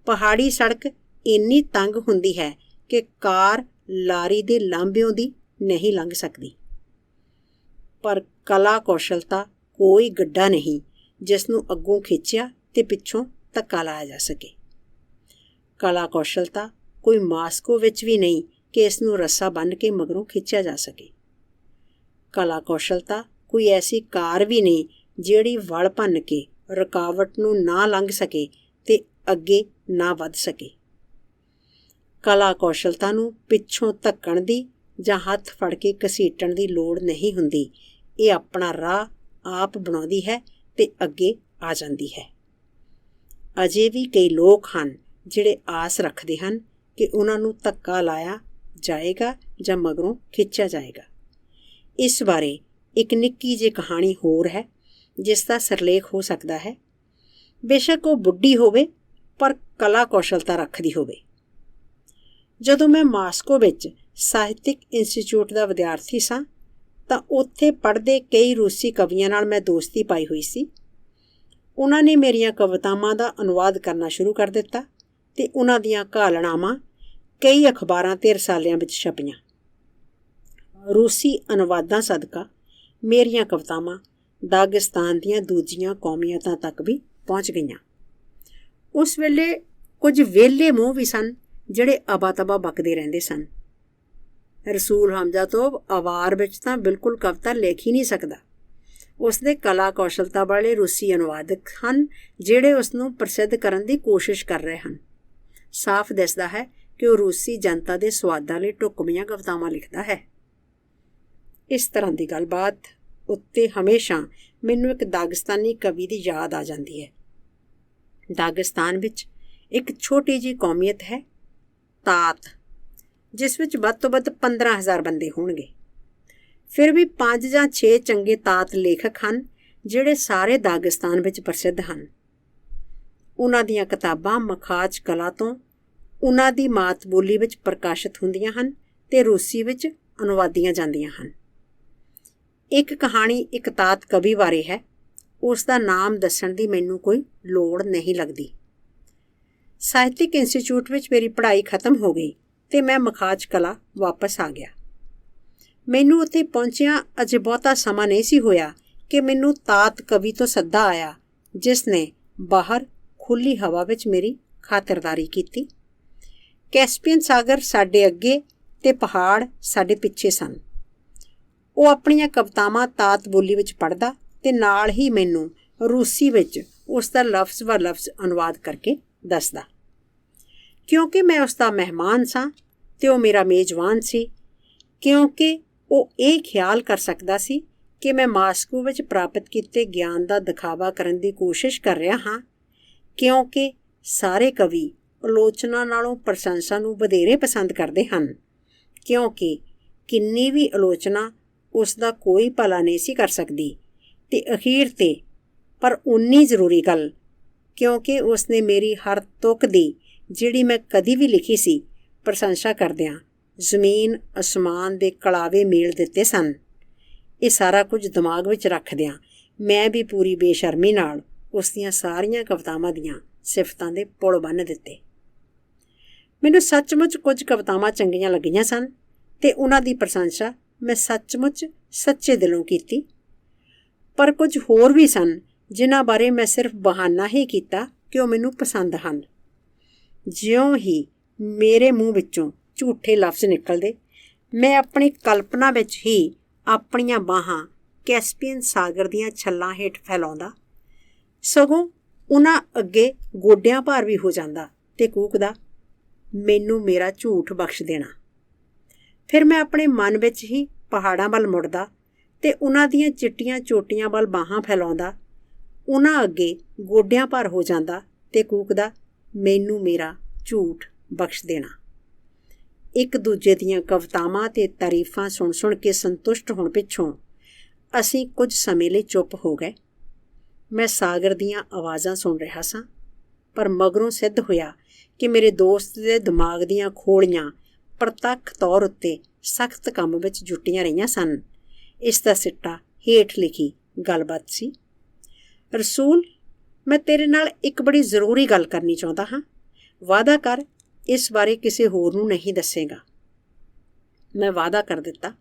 ਪਹਾੜੀ ਸੜਕ ਇੰਨੀ ਤੰਗ ਹੁੰਦੀ ਹੈ ਕਿ ਕਾਰ ਲਾਰੀ ਦੇ ਲਾਂਭਿਓਂ ਦੀ ਨਹੀਂ ਲੰਘ ਸਕਦੀ। ਪਰ ਕਲਾ ਕੌਸ਼ਲਤਾ ਕੋਈ ਗੱਡਾ ਨਹੀਂ ਜਿਸ ਨੂੰ ਅੱਗੋਂ ਖਿੱਚਿਆ ਤੇ ਪਿੱਛੋਂ ਧੱਕਾ ਲਾਇਆ ਜਾ ਸਕੇ। ਕਲਾ ਕੌਸ਼ਲਤਾ ਕੋਈ ਮਾਸਕੋ ਵਿੱਚ ਵੀ ਨਹੀਂ ਕਿ ਇਸ ਨੂੰ ਰੱਸਾ ਬੰਨ੍ਹ ਕੇ ਮਗਰੋਂ ਖਿੱਚਿਆ ਜਾ ਸਕੇ। ਕਲਾ ਕੌਸ਼ਲਤਾ ਕੋਈ ਐਸੀ ਕਾਰ ਵੀ ਨਹੀਂ ਜਿਹੜੀ ਵਲ ਭੰਨ ਕੇ ਰੁਕਾਵਟ ਨੂੰ ਨਾ ਲੰਘ ਸਕੇ ਤੇ ਅੱਗੇ ਨਾ ਵੱਧ ਸਕੇ। ਕਲਾ ਕੌਸ਼ਲਤਾ ਨੂੰ ਪਿੱਛੋਂ ਧੱਕਣ ਦੀ ਜਾਂ ਹੱਥ ਫੜ ਕੇ ਘਸੀਟਣ ਦੀ ਲੋੜ ਨਹੀਂ ਹੁੰਦੀ। ਇਹ ਆਪਣਾ ਰਾਹ ਆਪ ਬਣਾਉਂਦੀ ਹੈ ਤੇ ਅੱਗੇ ਆ ਜਾਂਦੀ ਹੈ। ਅਜੇ ਵੀ ਕਈ ਲੋਕ ਹਨ ਜਿਹੜੇ ਆਸ ਰੱਖਦੇ ਹਨ ਕਿ ਉਹਨਾਂ ਨੂੰ ਧੱਕਾ ਲਾਇਆ ਜਾਏਗਾ ਜਾਂ ਮਗਰੋਂ ਖਿੱਚਿਆ ਜਾਏਗਾ। ਇਸ ਬਾਰੇ ਇੱਕ ਨਿੱਕੀ ਜਿਹੀ ਕਹਾਣੀ ਹੋਰ ਹੈ ਜਿਸ ਦਾ ਸਿਰਲੇਖ ਹੋ ਸਕਦਾ ਹੈ। ਬੇਸ਼ੱਕ ਉਹ ਬੁੱਢੀ ਹੋਵੇ ਪਰ ਕਲਾ ਕੌਸ਼ਲਤਾ ਰੱਖਦੀ ਹੋਵੇ। ਜਦੋਂ ਮੈਂ ਮਾਸਕੋ ਵਿੱਚ ਸਾਹਿਤਕ ਇੰਸਟੀਚਿਊਟ ਦਾ ਵਿਦਿਆਰਥੀ ਸਾਂ ਤਾਂ ਉੱਥੇ ਪੜ੍ਹਦੇ ਕਈ ਰੂਸੀ ਕਵੀਆਂ ਨਾਲ ਮੈਂ ਦੋਸਤੀ ਪਾਈ ਹੋਈ ਸੀ। ਉਹਨਾਂ ਨੇ ਮੇਰੀਆਂ ਕਵਿਤਾਵਾਂ ਦਾ ਅਨੁਵਾਦ ਕਰਨਾ ਸ਼ੁਰੂ ਕਰ ਦਿੱਤਾ ਤੇ ਉਹਨਾਂ ਦੀਆਂ ਘਾਲਣਾਵਾਂ ਕਈ ਅਖਬਾਰਾਂ ਤੇ ਰਸਾਲਿਆਂ ਵਿੱਚ ਛਪੀਆਂ। ਰੂਸੀ ਅਨੁਵਾਦਾਂ ਸਦਕਾ ਮੇਰੀਆਂ ਕਵਿਤਾਵਾਂ ਦਾਗਿਸਤਾਨ ਦੀਆਂ ਦੂਜੀਆਂ ਕੌਮੀਅਤਾਂ ਤੱਕ ਵੀ ਪਹੁੰਚ ਗਈਆਂ। ਉਸ ਵੇਲੇ ਕੁਝ ਵਿਹਲੇ ਮੂੰਹ ਵੀ ਸਨ ਜਿਹੜੇ ਅਬਾ ਤਬਾ ਬਕਦੇ ਰਹਿੰਦੇ ਸਨ। ਰਸੂਲ ਹਮਜ਼ਾ ਤੋਂ ਅਵਾਰ ਵਿੱਚ ਤਾਂ ਬਿਲਕੁਲ ਕਵਿਤਾ ਲਿਖ ਹੀ ਨਹੀਂ ਸਕਦਾ। ਉਸ ਦੇ ਕਲਾ ਕੌਸ਼ਲਤਾ ਵਾਲੇ ਰੂਸੀ ਅਨੁਵਾਦਕ ਹਨ ਜਿਹੜੇ ਉਸ ਨੂੰ ਪ੍ਰਸਿੱਧ ਕਰਨ ਦੀ ਕੋਸ਼ਿਸ਼ ਕਰ ਰਹੇ ਹਨ। ਸਾਫ਼ ਦਿਸਦਾ ਹੈ ਕਿ ਉਹ ਰੂਸੀ ਜਨਤਾ ਦੇ ਸਵਾਦਾਂ ਲਈ ਢੁਕਵੀਆਂ ਕਵਿਤਾਵਾਂ ਲਿਖਦਾ ਹੈ। ਇਸ ਤਰ੍ਹਾਂ ਦੀ ਗੱਲਬਾਤ ਉੱਤੇ ਹਮੇਸ਼ਾ ਮੈਨੂੰ ਇੱਕ ਦਾਗਿਸਤਾਨੀ ਕਵੀ ਦੀ ਯਾਦ ਆ ਜਾਂਦੀ ਹੈ। ਦਾਗਿਸਤਾਨ ਵਿੱਚ ਇੱਕ ਛੋਟੀ ਜਿਹੀ ਕੌਮੀਅਤ ਹੈ, ਤਾਤ, ਜਿਸ ਵਿੱਚ ਵੱਧ ਤੋਂ ਵੱਧ 15,000 ਬੰਦੇ ਹੋਣਗੇ। ਫਿਰ ਵੀ 5 ਜਾਂ 6 ਚੰਗੇ ਤਾਤ ਲੇਖਕ ਹਨ ਜਿਹੜੇ ਸਾਰੇ ਦਾਗਿਸਤਾਨ ਵਿੱਚ ਪ੍ਰਸਿੱਧ ਹਨ। ਉਹਨਾਂ ਦੀਆਂ ਕਿਤਾਬਾਂ ਮਖਾਜ ਕਲਾ ਤੋਂ ਉਹਨਾਂ ਦੀ ਮਾਤ ਬੋਲੀ ਵਿੱਚ ਪ੍ਰਕਾਸ਼ਿਤ ਹੁੰਦੀਆਂ ਹਨ ਅਤੇ ਰੂਸੀ ਵਿੱਚ ਅਨੁਵਾਦੀਆਂ ਜਾਂਦੀਆਂ ਹਨ। ਇੱਕ ਕਹਾਣੀ ਇੱਕ ਤਾਤ ਕਵੀ ਬਾਰੇ ਹੈ। ਉਸ ਦਾ ਨਾਮ ਦੱਸਣ ਦੀ ਮੈਨੂੰ ਕੋਈ ਲੋੜ ਨਹੀਂ ਲੱਗਦੀ। ਸਾਹਿਤਕ ਇੰਸਟੀਚਿਊਟ ਵਿੱਚ ਮੇਰੀ ਪੜ੍ਹਾਈ ਖਤਮ ਹੋ ਗਈ ਅਤੇ ਮੈਂ ਮਖਾਜ ਕਲਾ ਵਾਪਸ ਆ ਗਿਆ। ਮੈਨੂੰ ਉੱਥੇ ਪਹੁੰਚਿਆਂ ਅਜੇ ਬਹੁਤਾ ਸਮਾਂ ਨਹੀਂ ਸੀ ਹੋਇਆ ਕਿ ਮੈਨੂੰ ਤਾਤ ਕਵੀ ਤੋਂ ਸੱਦਾ ਆਇਆ, ਜਿਸ ਨੇ ਬਾਹਰ ਖੁੱਲ੍ਹੀ ਹਵਾ ਵਿੱਚ ਮੇਰੀ ਖਾਤਰਦਾਰੀ ਕੀਤੀ। ਕੈਸਪੀਅਨ ਸਾਗਰ ਸਾਡੇ ਅੱਗੇ ਅਤੇ ਪਹਾੜ ਸਾਡੇ ਪਿੱਛੇ ਸਨ। ਉਹ ਆਪਣੀਆਂ ਕਵਿਤਾਵਾਂ ਤਾਤ ਬੋਲੀ ਵਿੱਚ ਪੜ੍ਹਦਾ ਅਤੇ ਨਾਲ ਹੀ ਮੈਨੂੰ ਰੂਸੀ ਵਿੱਚ ਉਸ ਦਾ ਲਫ਼ਜ਼ ਬ ਲਫ਼ਜ਼ ਅਨੁਵਾਦ ਕਰਕੇ ਦੱਸਦਾ। ਕਿਉਂਕਿ ਮੈਂ ਉਸ ਦਾ ਮਹਿਮਾਨ ਸਾਂ ਅਤੇ ਉਹ ਮੇਰਾ ਮੇਜ਼ਬਾਨ ਸੀ, ਕਿਉਂਕਿ ਉਹ ਇਹ ਖਿਆਲ ਕਰ ਸਕਦਾ ਸੀ ਕਿ ਮੈਂ ਮਾਸਕੋ ਵਿੱਚ ਪ੍ਰਾਪਤ ਕੀਤੇ ਗਿਆਨ ਦਾ ਦਿਖਾਵਾ ਕਰਨ ਦੀ ਕੋਸ਼ਿਸ਼ ਕਰ ਰਿਹਾ ਹਾਂ, ਕਿਉਂਕਿ ਸਾਰੇ ਕਵੀ ਆਲੋਚਨਾ ਨਾਲੋਂ ਪ੍ਰਸ਼ੰਸਾ ਨੂੰ ਵਧੇਰੇ ਪਸੰਦ ਕਰਦੇ ਹਨ, ਕਿਉਂਕਿ ਕਿੰਨੀ ਵੀ ਆਲੋਚਨਾ ਉਸ ਦਾ ਕੋਈ ਭਲਾ ਨਹੀਂ ਸੀ ਕਰ ਸਕਦੀ, ਅਤੇ ਅਖੀਰ 'ਤੇ ਪਰ ਉਨੀ ਜ਼ਰੂਰੀ ਗੱਲ, ਕਿਉਂਕਿ ਉਸ ਨੇ ਮੇਰੀ ਹਰ ਤੁਕ ਦੀ ਜਿਹੜੀ ਮੈਂ ਕਦੀ ਵੀ ਲਿਖੀ ਸੀ ਪ੍ਰਸ਼ੰਸਾ ਕਰਦਿਆਂ ਜ਼ਮੀਨ ਅਸਮਾਨ ਦੇ ਕਲਾਵੇ ਮੇਲ ਦਿੱਤੇ ਸਨ। ਇਹ ਸਾਰਾ ਕੁਝ ਦਿਮਾਗ ਵਿੱਚ ਰੱਖਦਿਆਂ ਮੈਂ ਵੀ ਪੂਰੀ ਬੇਸ਼ਰਮੀ ਨਾਲ ਉਸ ਦੀਆਂ ਸਾਰੀਆਂ ਕਵਿਤਾਵਾਂ ਦੀਆਂ ਸਿਫਤਾਂ ਦੇ ਪੁਲ ਬੰਨ੍ਹ ਦਿੱਤੇ। ਮੈਨੂੰ ਸੱਚਮੁੱਚ ਕੁਝ ਕਵਿਤਾਵਾਂ ਚੰਗੀਆਂ ਲੱਗੀਆਂ ਸਨ ਅਤੇ ਉਹਨਾਂ ਦੀ ਪ੍ਰਸ਼ੰਸਾ ਮੈਂ ਸੱਚਮੁੱਚ ਸੱਚੇ ਦਿਲੋਂ ਕੀਤੀ, ਪਰ ਕੁਝ ਹੋਰ ਵੀ ਸਨ ਜਿਨ੍ਹਾਂ ਬਾਰੇ ਮੈਂ ਸਿਰਫ ਬਹਾਨਾ ਹੀ ਕੀਤਾ ਕਿ ਉਹ ਮੈਨੂੰ ਪਸੰਦ ਹਨ। ਜਿਉਂ ਹੀ ਮੇਰੇ ਮੂੰਹ ਵਿੱਚੋਂ ਝੂਠੇ ਲਫ਼ਜ਼ ਨਿਕਲਦੇ, ਮੈਂ ਆਪਣੀ ਕਲਪਨਾ ਵਿੱਚ ਹੀ ਆਪਣੀਆਂ ਬਾਹਾਂ ਕੈਸਪੀਅਨ ਸਾਗਰ ਦੀਆਂ ਛੱਲਾਂ ਹੇਠ ਫੈਲਾਉਂਦਾ, ਸਗੋਂ ਉਹਨਾਂ ਅੱਗੇ ਗੋਡਿਆਂ ਭਾਰ ਵੀ ਹੋ ਜਾਂਦਾ ਅਤੇ ਕੂਕਦਾ, ਮੈਨੂੰ ਮੇਰਾ ਝੂਠ ਬਖਸ਼ ਦੇਣਾ। ਫਿਰ ਮੈਂ ਆਪਣੇ ਮਨ ਵਿੱਚ ਹੀ ਪਹਾੜਾਂ ਵੱਲ ਮੁੜਦਾ ਅਤੇ ਉਹਨਾਂ ਦੀਆਂ ਚਿੱਟੀਆਂ ਚੋਟੀਆਂ ਵੱਲ ਬਾਹਾਂ ਫੈਲਾਉਂਦਾ, ਉਹਨਾਂ ਅੱਗੇ ਗੋਡਿਆਂ ਭਾਰ ਹੋ ਜਾਂਦਾ ਅਤੇ ਕੂਕਦਾ, ਮੈਨੂੰ ਮੇਰਾ ਝੂਠ ਬਖਸ਼ ਦੇਣਾ। ਇੱਕ ਦੂਜੇ ਦੀਆਂ ਕਵਿਤਾਵਾਂ ਅਤੇ ਤਾਰੀਫਾਂ ਸੁਣ ਸੁਣ ਕੇ ਸੰਤੁਸ਼ਟ ਹੋਣ ਪਿੱਛੋਂ ਅਸੀਂ ਕੁਝ ਸਮੇਂ ਲਈ ਚੁੱਪ ਹੋ ਗਏ। ਮੈਂ ਸਾਗਰ ਦੀਆਂ ਆਵਾਜ਼ਾਂ ਸੁਣ ਰਿਹਾ ਸਾਂ, ਪਰ ਮਗਰੋਂ ਸਿੱਧ ਹੋਇਆ ਕਿ ਮੇਰੇ ਦੋਸਤ ਦੇ ਦਿਮਾਗ ਦੀਆਂ ਖੋਲੀਆਂ ਪ੍ਰਤੱਖ ਤੌਰ ਉੱਤੇ ਸਖਤ ਕੰਮ ਵਿੱਚ ਜੁਟੀਆਂ ਰਹੀਆਂ ਸਨ। ਇਸ ਦਾ ਸਿੱਟਾ ਹੇਠ ਲਿਖੀ ਗੱਲਬਾਤ ਸੀ। ਰਸੂਲ, ਮੈਂ ਤੇਰੇ ਨਾਲ ਇੱਕ ਬੜੀ ਜ਼ਰੂਰੀ ਗੱਲ ਕਰਨੀ ਚਾਹੁੰਦਾ ਹਾਂ। ਵਾਅਦਾ ਕਰ ਇਸ ਬਾਰੇ ਕਿਸੇ ਹੋਰ ਨੂੰ ਨਹੀਂ ਦੱਸੇਗਾ। ਮੈਂ ਵਾਅਦਾ ਕਰ ਦਿੱਤਾ।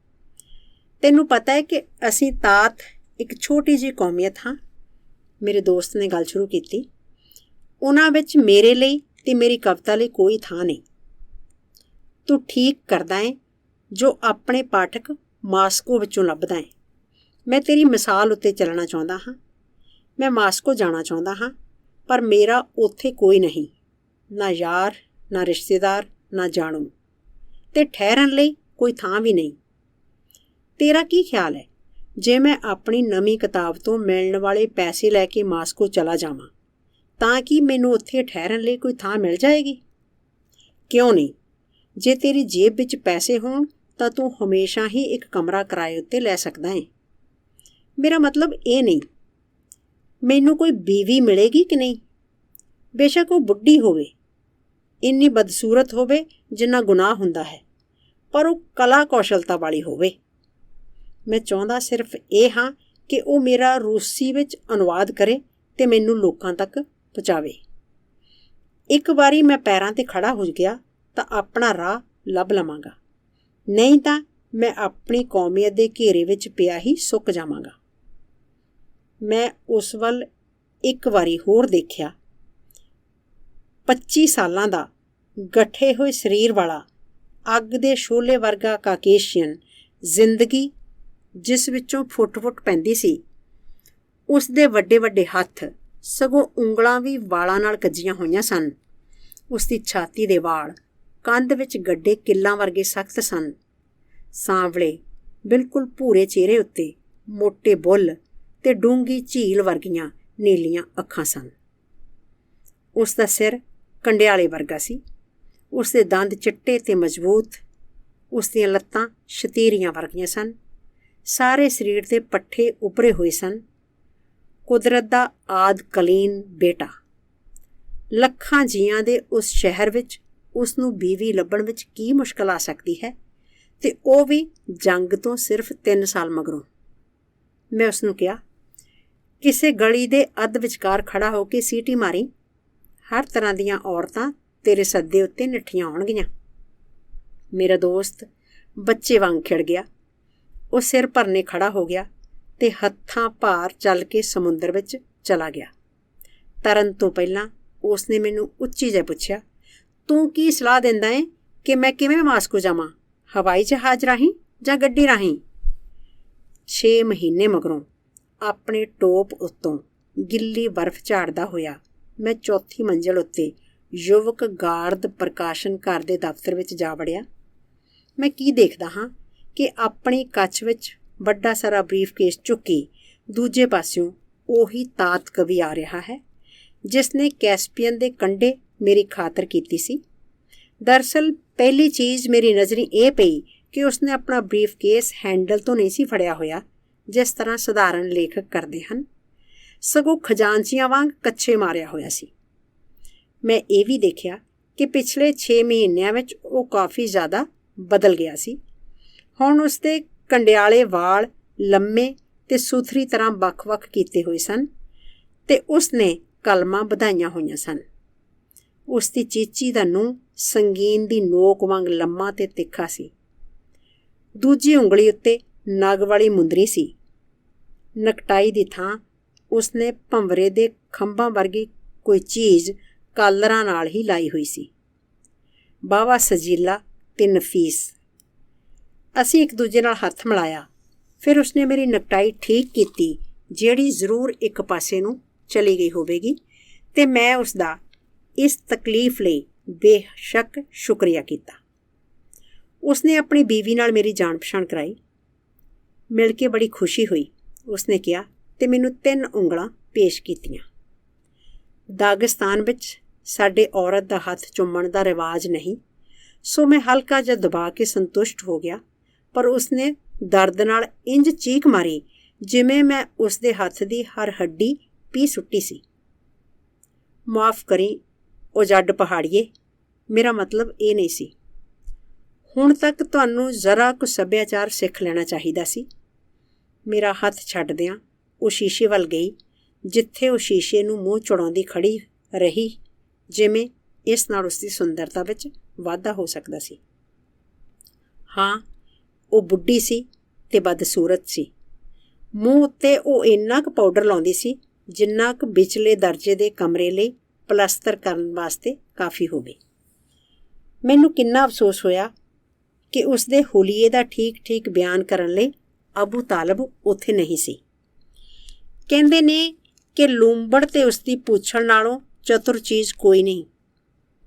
ਤੈਨੂੰ ਪਤਾ ਹੈ ਕਿ ਅਸੀਂ ਤਾਤ ਇੱਕ ਛੋਟੀ ਜਿਹੀ ਕੌਮੀਅਤ ਹਾਂ। ਮੇਰੇ ਦੋਸਤ ਨੇ ਗੱਲ ਸ਼ੁਰੂ ਕੀਤੀ। ਉਹਨਾਂ ਵਿੱਚ ਮੇਰੇ ਲਈ ਅਤੇ ਮੇਰੀ ਕਵਿਤਾ ਲਈ ਕੋਈ ਥਾਂ ਨਹੀਂ। ਤੂੰ ਠੀਕ ਕਰਦਾ ਹੈ ਜੋ ਆਪਣੇ ਪਾਠਕ ਮਾਸਕੋ ਵਿੱਚੋਂ ਲੱਭਦਾ ਹੈ। ਮੈਂ ਤੇਰੀ ਮਿਸਾਲ ਉੱਤੇ ਚੱਲਣਾ ਚਾਹੁੰਦਾ ਹਾਂ। ਮੈਂ ਮਾਸਕੋ ਜਾਣਾ ਚਾਹੁੰਦਾ ਹਾਂ, ਪਰ ਮੇਰਾ ਉੱਥੇ ਕੋਈ ਨਹੀਂ, ਨਾ ਯਾਰ, ਨਾ ਰਿਸ਼ਤੇਦਾਰ, ਨਾ ਜਾਣੂ, ਅਤੇ ਠਹਿਰਨ ਲਈ ਕੋਈ ਥਾਂ ਵੀ ਨਹੀਂ। ਤੇਰਾ ਕੀ ਖਿਆਲ ਹੈ ਜੇ ਮੈਂ ਆਪਣੀ ਨਵੀਂ ਕਿਤਾਬ ਤੋਂ ਮਿਲਣ ਵਾਲੇ ਪੈਸੇ ਲੈ ਕੇ ਮਾਸਕੋ ਚਲਾ ਜਾਵਾਂ ਤਾਂ ਕਿ ਮੈਨੂੰ ਉੱਥੇ ਠਹਿਰਨ ਲਈ ਕੋਈ ਥਾਂ ਮਿਲ ਜਾਏਗੀ? ਕਿਉਂ ਨਹੀਂ? ਜੇ ਤੇਰੀ ਜੇਬ ਵਿੱਚ ਪੈਸੇ ਹੋਣ ਤਾਂ ਤੂੰ ਹਮੇਸ਼ਾ ਹੀ ਇੱਕ ਕਮਰਾ ਕਿਰਾਏ ਉੱਤੇ ਲੈ ਸਕਦਾ ਹੈ। ਮੇਰਾ ਮਤਲਬ ਇਹ ਨਹੀਂ ਮੈਨੂੰ ਕੋਈ ਬੀਵੀ ਮਿਲੇਗੀ ਕਿ ਨਹੀਂ। ਬੇਸ਼ੱਕ ਉਹ ਬੁੱਢੀ ਹੋਵੇ, ਇੰਨੀ ਬਦਸੂਰਤ ਹੋਵੇ ਜਿੰਨਾ ਗੁਨਾਹ ਹੁੰਦਾ ਹੈ, ਪਰ ਉਹ ਕਲਾ ਕੌਸ਼ਲਤਾ ਵਾਲੀ ਹੋਵੇ। ਮੈਂ ਚਾਹੁੰਦਾ ਸਿਰਫ ਇਹ ਹਾਂ ਕਿ ਉਹ ਮੇਰਾ ਰੂਸੀ ਵਿੱਚ ਅਨੁਵਾਦ ਕਰੇ ਅਤੇ ਮੈਨੂੰ ਲੋਕਾਂ ਤੱਕ ਪਹੁੰਚਾਵੇ। ਇੱਕ ਵਾਰੀ ਮੈਂ ਪੈਰਾਂ 'ਤੇ ਖੜ੍ਹਾ ਹੋ ਗਿਆ ਤਾਂ ਆਪਣਾ ਰਾਹ ਲੱਭ ਲਵਾਂਗਾ, ਨਹੀਂ ਤਾਂ ਮੈਂ ਆਪਣੀ ਕੌਮੀਅਤ ਦੇ ਘੇਰੇ ਵਿੱਚ ਪਿਆ ਹੀ ਸੁੱਕ ਜਾਵਾਂਗਾ। ਮੈਂ ਉਸ ਵੱਲ ਇੱਕ ਵਾਰੀ ਹੋਰ ਦੇਖਿਆ। 25 ਸਾਲਾਂ ਦਾ ਗੱਠੇ ਹੋਏ ਸਰੀਰ ਵਾਲਾ ਅੱਗ ਦੇ ਸ਼ੋਲੇ ਵਰਗਾ ਕਾਕੇਸ਼ੀਅਨ ਜ਼ਿੰਦਗੀ ਜਿਸ ਵਿੱਚੋਂ ਫੁੱਟ-ਫੁੱਟ ਪੈਂਦੀ ਸੀ। ਉਸ ਦੇ ਵੱਡੇ-ਵੱਡੇ ਹੱਥ ਸਗੋਂ ਉਂਗਲਾਂ ਵੀ ਵਾਲਾਂ ਨਾਲ ਕੱਜੀਆਂ ਹੋਈਆਂ ਸਨ। ਉਸ ਦੀ ਛਾਤੀ ਦੇ ਵਾਲ ਕੰਧ ਵਿੱਚ ਗੱਡੇ ਕਿੱਲਾਂ ਵਰਗੇ ਸਖਤ ਸਨ। ਸਾਂਵਲੇ ਬਿਲਕੁਲ ਭੂਰੇ ਚਿਹਰੇ ਉੱਤੇ ਮੋਟੇ ਬੁੱਲ੍ਹ ਤੇ ਡੂੰਘੀ ਝੀਲ ਵਰਗੀਆਂ ਨੀਲੀਆਂ ਅੱਖਾਂ ਸਨ। ਉਸ ਦਾ ਸਿਰ ਕੰਡਿਆਲੇ ਵਰਗਾ ਸੀ। ਉਸ ਦੇ ਦੰਦ ਚਿੱਟੇ ਤੇ ਮਜ਼ਬੂਤ। ਉਸ ਦੀਆਂ ਲੱਤਾਂ ਸ਼ਤੀਰੀਆਂ ਵਰਗੀਆਂ ਸਨ। ਸਾਰੇ ਸਰੀਰ ਦੇ ਪੱਠੇ ਉੱਭਰੇ ਹੋਏ ਸਨ। ਕੁਦਰਤ ਦਾ ਆਦਕਲੀਨ ਬੇਟਾ। ਲੱਖਾਂ ਜੀਆਂ ਦੇ ਉਸ ਸ਼ਹਿਰ ਵਿੱਚ ਉਸ ਨੂੰ ਬੀਵੀ ਲੱਭਣ ਵਿੱਚ ਕੀ ਮੁਸ਼ਕਲ ਆ ਸਕਦੀ ਹੈ, ਤੇ ਉਹ ਵੀ ਜੰਗ ਤੋਂ ਸਿਰਫ 3 ਸਾਲ ਮਗਰੋਂ। ਮੈਂ ਉਸ ਨੂੰ ਕਿਹਾ, ਕਿਸੇ ਗਲੀ ਦੇ ਅੱਧ ਵਿਚਕਾਰ ਖੜਾ ਹੋ ਕੇ ਸੀਟੀ ਮਾਰੀ। ਹਰ ਤਰ੍ਹਾਂ ਦੀਆਂ ਔਰਤਾਂ ਤੇਰੇ ਸੱਦੇ ਉੱਤੇ ਨੱਠੀਆਂ ਆਉਣਗੀਆਂ। ਮੇਰਾ ਦੋਸਤ ਬੱਚੇ ਵਾਂਗ ਖਿੜ ਗਿਆ। ਉਹ ਸਿਰ ਭਰਨੇ ਖੜਾ ਹੋ ਗਿਆ ਤੇ ਹੱਥਾਂ ਭਾਰ ਚੱਲ ਕੇ ਸਮੁੰਦਰ ਵਿੱਚ ਚਲਾ ਗਿਆ। ਤਰਨ ਤੋਂ ਪਹਿਲਾਂ ਉਸਨੇ ਮੈਨੂੰ ਉੱਚੀ ਜਿਹਾ ਪੁੱਛਿਆ, ਤੂੰ ਕੀ ਸਲਾਹ ਦਿੰਦਾ ਏ ਕਿ ਮੈਂ ਕਿਵੇਂ ਮਾਸਕੋ ਜਾਵਾਂ, ਹਵਾਈ ਜਹਾਜ਼ ਰਾਹੀਂ ਜਾਂ ਗੱਡੀ ਰਾਹੀਂ? 6 ਮਹੀਨੇ ਮਗਰੋਂ ਆਪਣੇ ਟੋਪ ਉੱਤੋਂ ਗਿੱਲੀ ਬਰਫ਼ ਝਾੜਦਾ ਹੋਇਆ ਮੈਂ ਚੌਥੀ ਮੰਜ਼ਲ ਉੱਤੇ ਯੁਵਕ ਗਾਰਦ ਪ੍ਰਕਾਸ਼ਨ ਘਰ ਦੇ ਦਫ਼ਤਰ ਵਿੱਚ ਜਾ ਵੜਿਆ। ਮੈਂ ਕੀ ਦੇਖਦਾ ਹਾਂ ਕਿ ਆਪਣੀ ਕੱਛ ਵਿੱਚ ਵੱਡਾ ਸਾਰਾ ਬਰੀਫਕੇਸ ਚੁੱਕੀ ਦੂਜੇ ਪਾਸਿਓਂ ਉਹੀ ਤਾਤ ਕਵੀ ਆ ਰਿਹਾ ਹੈ ਜਿਸ ਨੇ ਕੈਸਪੀਅਨ ਦੇ ਕੰਢੇ ਮੇਰੀ ਖਾਤਰ ਕੀਤੀ ਸੀ। ਦਰਅਸਲ ਪਹਿਲੀ ਚੀਜ਼ ਮੇਰੀ ਨਜ਼ਰੀ ਇਹ ਪਈ ਕਿ ਉਸਨੇ ਆਪਣਾ ਬਰੀਫਕੇਸ ਹੈਂਡਲ ਤੋਂ ਨਹੀਂ ਸੀ ਫੜਿਆ ਹੋਇਆ ਜਿਸ ਤਰ੍ਹਾਂ ਸਧਾਰਨ ਲੇਖਕ ਕਰਦੇ ਹਨ, ਸਗੋਂ ਖਜ਼ਾਨਚੀਆਂ ਵਾਂਗ ਕੱਛੇ ਮਾਰਿਆ ਹੋਇਆ ਸੀ। ਮੈਂ ਇਹ ਵੀ ਦੇਖਿਆ ਕਿ ਪਿਛਲੇ 6 ਮਹੀਨਿਆਂ ਵਿੱਚ ਉਹ ਕਾਫੀ ਜ਼ਿਆਦਾ ਬਦਲ ਗਿਆ ਸੀ। ਹੁਣ ਉਸਦੇ ਕੰਡਿਆਲੇ ਵਾਲ ਲੰਮੇ ਤੇ ਸੁਥਰੀ ਤਰ੍ਹਾਂ ਵੱਖ-ਵੱਖ ਕੀਤੇ ਹੋਏ ਸਨ ਤੇ ਉਸਨੇ ਕਲਮਾਂ ਵਧਾਈਆਂ ਹੋਈਆਂ ਸਨ। ਉਸ ਦੀ ਚੀਚੀ ਦਾ ਨੂੰਹ ਸੰਗੀਨ ਦੀ ਨੋਕ ਵਾਂਗ ਲੰਮਾ ਤੇ ਤਿੱਖਾ ਸੀ। ਦੂਜੀ ਉਂਗਲੀ ਉੱਤੇ ਨਗ ਵਾਲੀ ਮੁੰਦਰੀ ਸੀ। ਨਕਟਾਈ ਦੀ ਥਾਂ ਉਸਨੇ ਭੰਵਰੇ ਦੇ ਖੰਭਾਂ ਵਰਗੀ ਕੋਈ ਚੀਜ਼ ਕਾਲਰਾਂ ਨਾਲ ਹੀ ਲਾਈ ਹੋਈ ਸੀ। ਬਾਵਾ ਸਜੀਲਾ ਤੇ ਨਫੀਸ। ਅਸੀਂ ਇੱਕ ਦੂਜੇ ਨਾਲ ਹੱਥ ਮਿਲਾਇਆ। ਫਿਰ ਉਸਨੇ ਮੇਰੀ ਨਕਟਾਈ ਠੀਕ ਕੀਤੀ ਜਿਹੜੀ ਜ਼ਰੂਰ ਇੱਕ ਪਾਸੇ ਨੂੰ ਚਲੀ ਗਈ ਹੋਵੇਗੀ, ਤੇ ਮੈਂ ਉਸਦਾ ਇਸ ਤਕਲੀਫ ਲਈ ਬੇਸ਼ੱਕ ਸ਼ੁਕਰੀਆ ਕੀਤਾ। ਉਸਨੇ ਆਪਣੀ ਬੀਵੀ ਨਾਲ ਮੇਰੀ ਜਾਣ ਪਛਾਣ ਕਰਾਈ। ਮਿਲ ਕੇ ਬੜੀ ਖੁਸ਼ੀ ਹੋਈ, ਉਸਨੇ ਕਿਹਾ, ਤੇ ਮੈਨੂੰ 3 ਉਂਗਲਾਂ ਪੇਸ਼ ਕੀਤੀਆਂ। ਦਾਗਿਸਤਾਨ ਵਿੱਚ ਸਾਡੇ ਔਰਤ ਦਾ ਹੱਥ ਚੁੰਮਣ ਦਾ ਰਿਵਾਜ ਨਹੀਂ, ਸੋ ਮੈਂ ਹਲਕਾ ਜਿਹਾ ਦਬਾ ਕੇ ਸੰਤੁਸ਼ਟ ਹੋ ਗਿਆ, ਪਰ ਉਸਨੇ ਦਰਦ ਨਾਲ ਇੰਜ ਚੀਕ ਮਾਰੀ ਜਿਵੇਂ ਮੈਂ ਉਸਦੇ ਹੱਥ ਦੀ ਹਰ ਹੱਡੀ ਪੀ ਸੁੱਟੀ ਸੀ। ਮੁਆਫ਼ ਕਰੀ ਉਹ ਜੱਡ ਪਹਾੜੀਏ, ਮੇਰਾ ਮਤਲਬ ਇਹ ਨਹੀਂ ਸੀ। ਹੁਣ ਤੱਕ ਤੁਹਾਨੂੰ ਜ਼ਰਾ ਕੁ ਸੱਭਿਆਚਾਰ ਸਿੱਖ ਲੈਣਾ ਚਾਹੀਦਾ ਸੀ। ਮੇਰਾ ਹੱਥ ਛੱਡਦਿਆਂ ਉਹ ਸ਼ੀਸ਼ੇ ਵੱਲ ਗਈ, ਜਿੱਥੇ ਉਹ ਸ਼ੀਸ਼ੇ ਨੂੰ ਮੂੰਹ ਚੜਾਉਂਦੀ ਖੜੀ ਰਹੀ, ਜਿਵੇਂ ਇਸ ਨਾਲ ਉਸਦੀ ਸੁੰਦਰਤਾ ਵਿੱਚ ਵਾਧਾ ਹੋ ਸਕਦਾ ਸੀ। ਹਾਂ, ਉਹ ਬੁੱਢੀ ਸੀ ਤੇ ਬਦਸੂਰਤ ਸੀ। ਮੂੰਹ ਉੱਤੇ ਉਹ ਇੰਨਾ ਕੁ ਪਾਊਡਰ ਲਾਉਂਦੀ ਸੀ ਜਿੰਨਾ ਕੁ ਵਿਚਲੇ ਦਰਜੇ ਦੇ ਕਮਰੇ ਲਈ ਪਲਸਤਰ ਕਰਨ ਵਾਸਤੇ ਕਾਫੀ ਹੋਵੇ। ਮੈਨੂੰ ਕਿੰਨਾ ਅਫਸੋਸ ਹੋਇਆ ਕਿ ਉਸਦੇ ਹੁਲੀਏ ਦਾ ਠੀਕ-ਠੀਕ ਬਿਆਨ ਕਰਨ ਲਈ ਅਬੂ ਤਾਲਬ ਉੱਥੇ ਨਹੀਂ ਸੀ। ਕਹਿੰਦੇ ਨੇ ਕਿ ਲੂੰਬੜ ਤੇ ਉਸਦੀ ਪੂਛਲ ਨਾਲੋਂ ਚਤੁਰ ਚੀਜ਼ ਕੋਈ ਨਹੀਂ।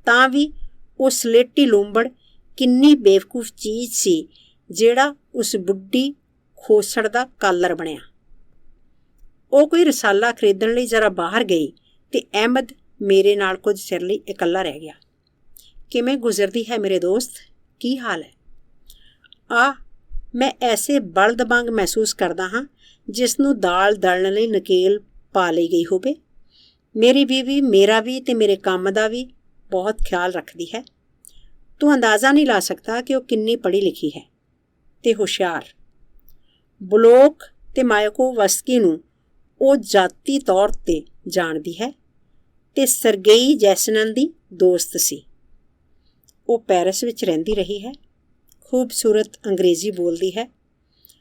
ਤਾਂ ਵੀ ਉਹ ਸਲੇਟੀ ਲੂੰਬੜ ਕਿੰਨੀ ਬੇਵਕੂਫ ਚੀਜ਼ ਸੀ ਜਿਹੜਾ ਉਸ ਬੁੱਢੀ ਖੋਸੜ ਦਾ ਕਾਲਰ ਬਣਿਆ। ਉਹ ਕੋਈ ਰਸਾਲਾ ਖਰੀਦਣ ਲਈ ਜ਼ਰਾ ਬਾਹਰ ਗਈ ਤੇ ਅਹਿਮਦ ਮੇਰੇ ਨਾਲ ਕੁਝ ਚਿਰ ਲਈ ਇਕੱਲਾ ਰਹਿ ਗਿਆ। ਕਿਵੇਂ ਗੁਜ਼ਰਦੀ ਹੈ ਮੇਰੇ ਦੋਸਤ, ਕੀ ਹਾਲ ਹੈ? ਮੈਂ ਐਸੇ ਬਲਦ ਵਾਂਗ ਮਹਿਸੂਸ ਕਰਦਾ ਹਾਂ ਜਿਸ ਨੂੰ ਦਾਲ ਦਲਣ ਲਈ ਨਕੇਲ ਪਾ ਲਈ ਗਈ ਹੋਵੇ। ਮੇਰੀ ਬੀਵੀ ਮੇਰਾ ਵੀ ਤੇ ਮੇਰੇ ਕੰਮ ਦਾ ਵੀ ਬਹੁਤ ਖਿਆਲ ਰੱਖਦੀ ਹੈ। ਤੂੰ ਅੰਦਾਜ਼ਾ ਨਹੀਂ ਲਾ ਸਕਦਾ ਕਿ ਉਹ ਕਿੰਨੀ ਪੜ੍ਹੀ ਲਿਖੀ ਹੈ ਤੇ ਹੁਸ਼ਿਆਰ। ਬਲੋਕ ਤੇ ਮਾਇਕੋਵਸਕੀ ਨੂੰ ਉਹ ਜਾਤੀ ਤੌਰ 'ਤੇ ਜਾਣਦੀ ਹੈ ਤੇ ਸਰਗੇਈ ਜੈਸਨਨ ਦੀ ਦੋਸਤ ਸੀ। ਉਹ ਪੈਰਿਸ ਵਿੱਚ ਰਹਿੰਦੀ ਰਹੀ ਹੈ। ਖੂਬਸੂਰਤ ਅੰਗਰੇਜ਼ੀ ਬੋਲਦੀ ਹੈ।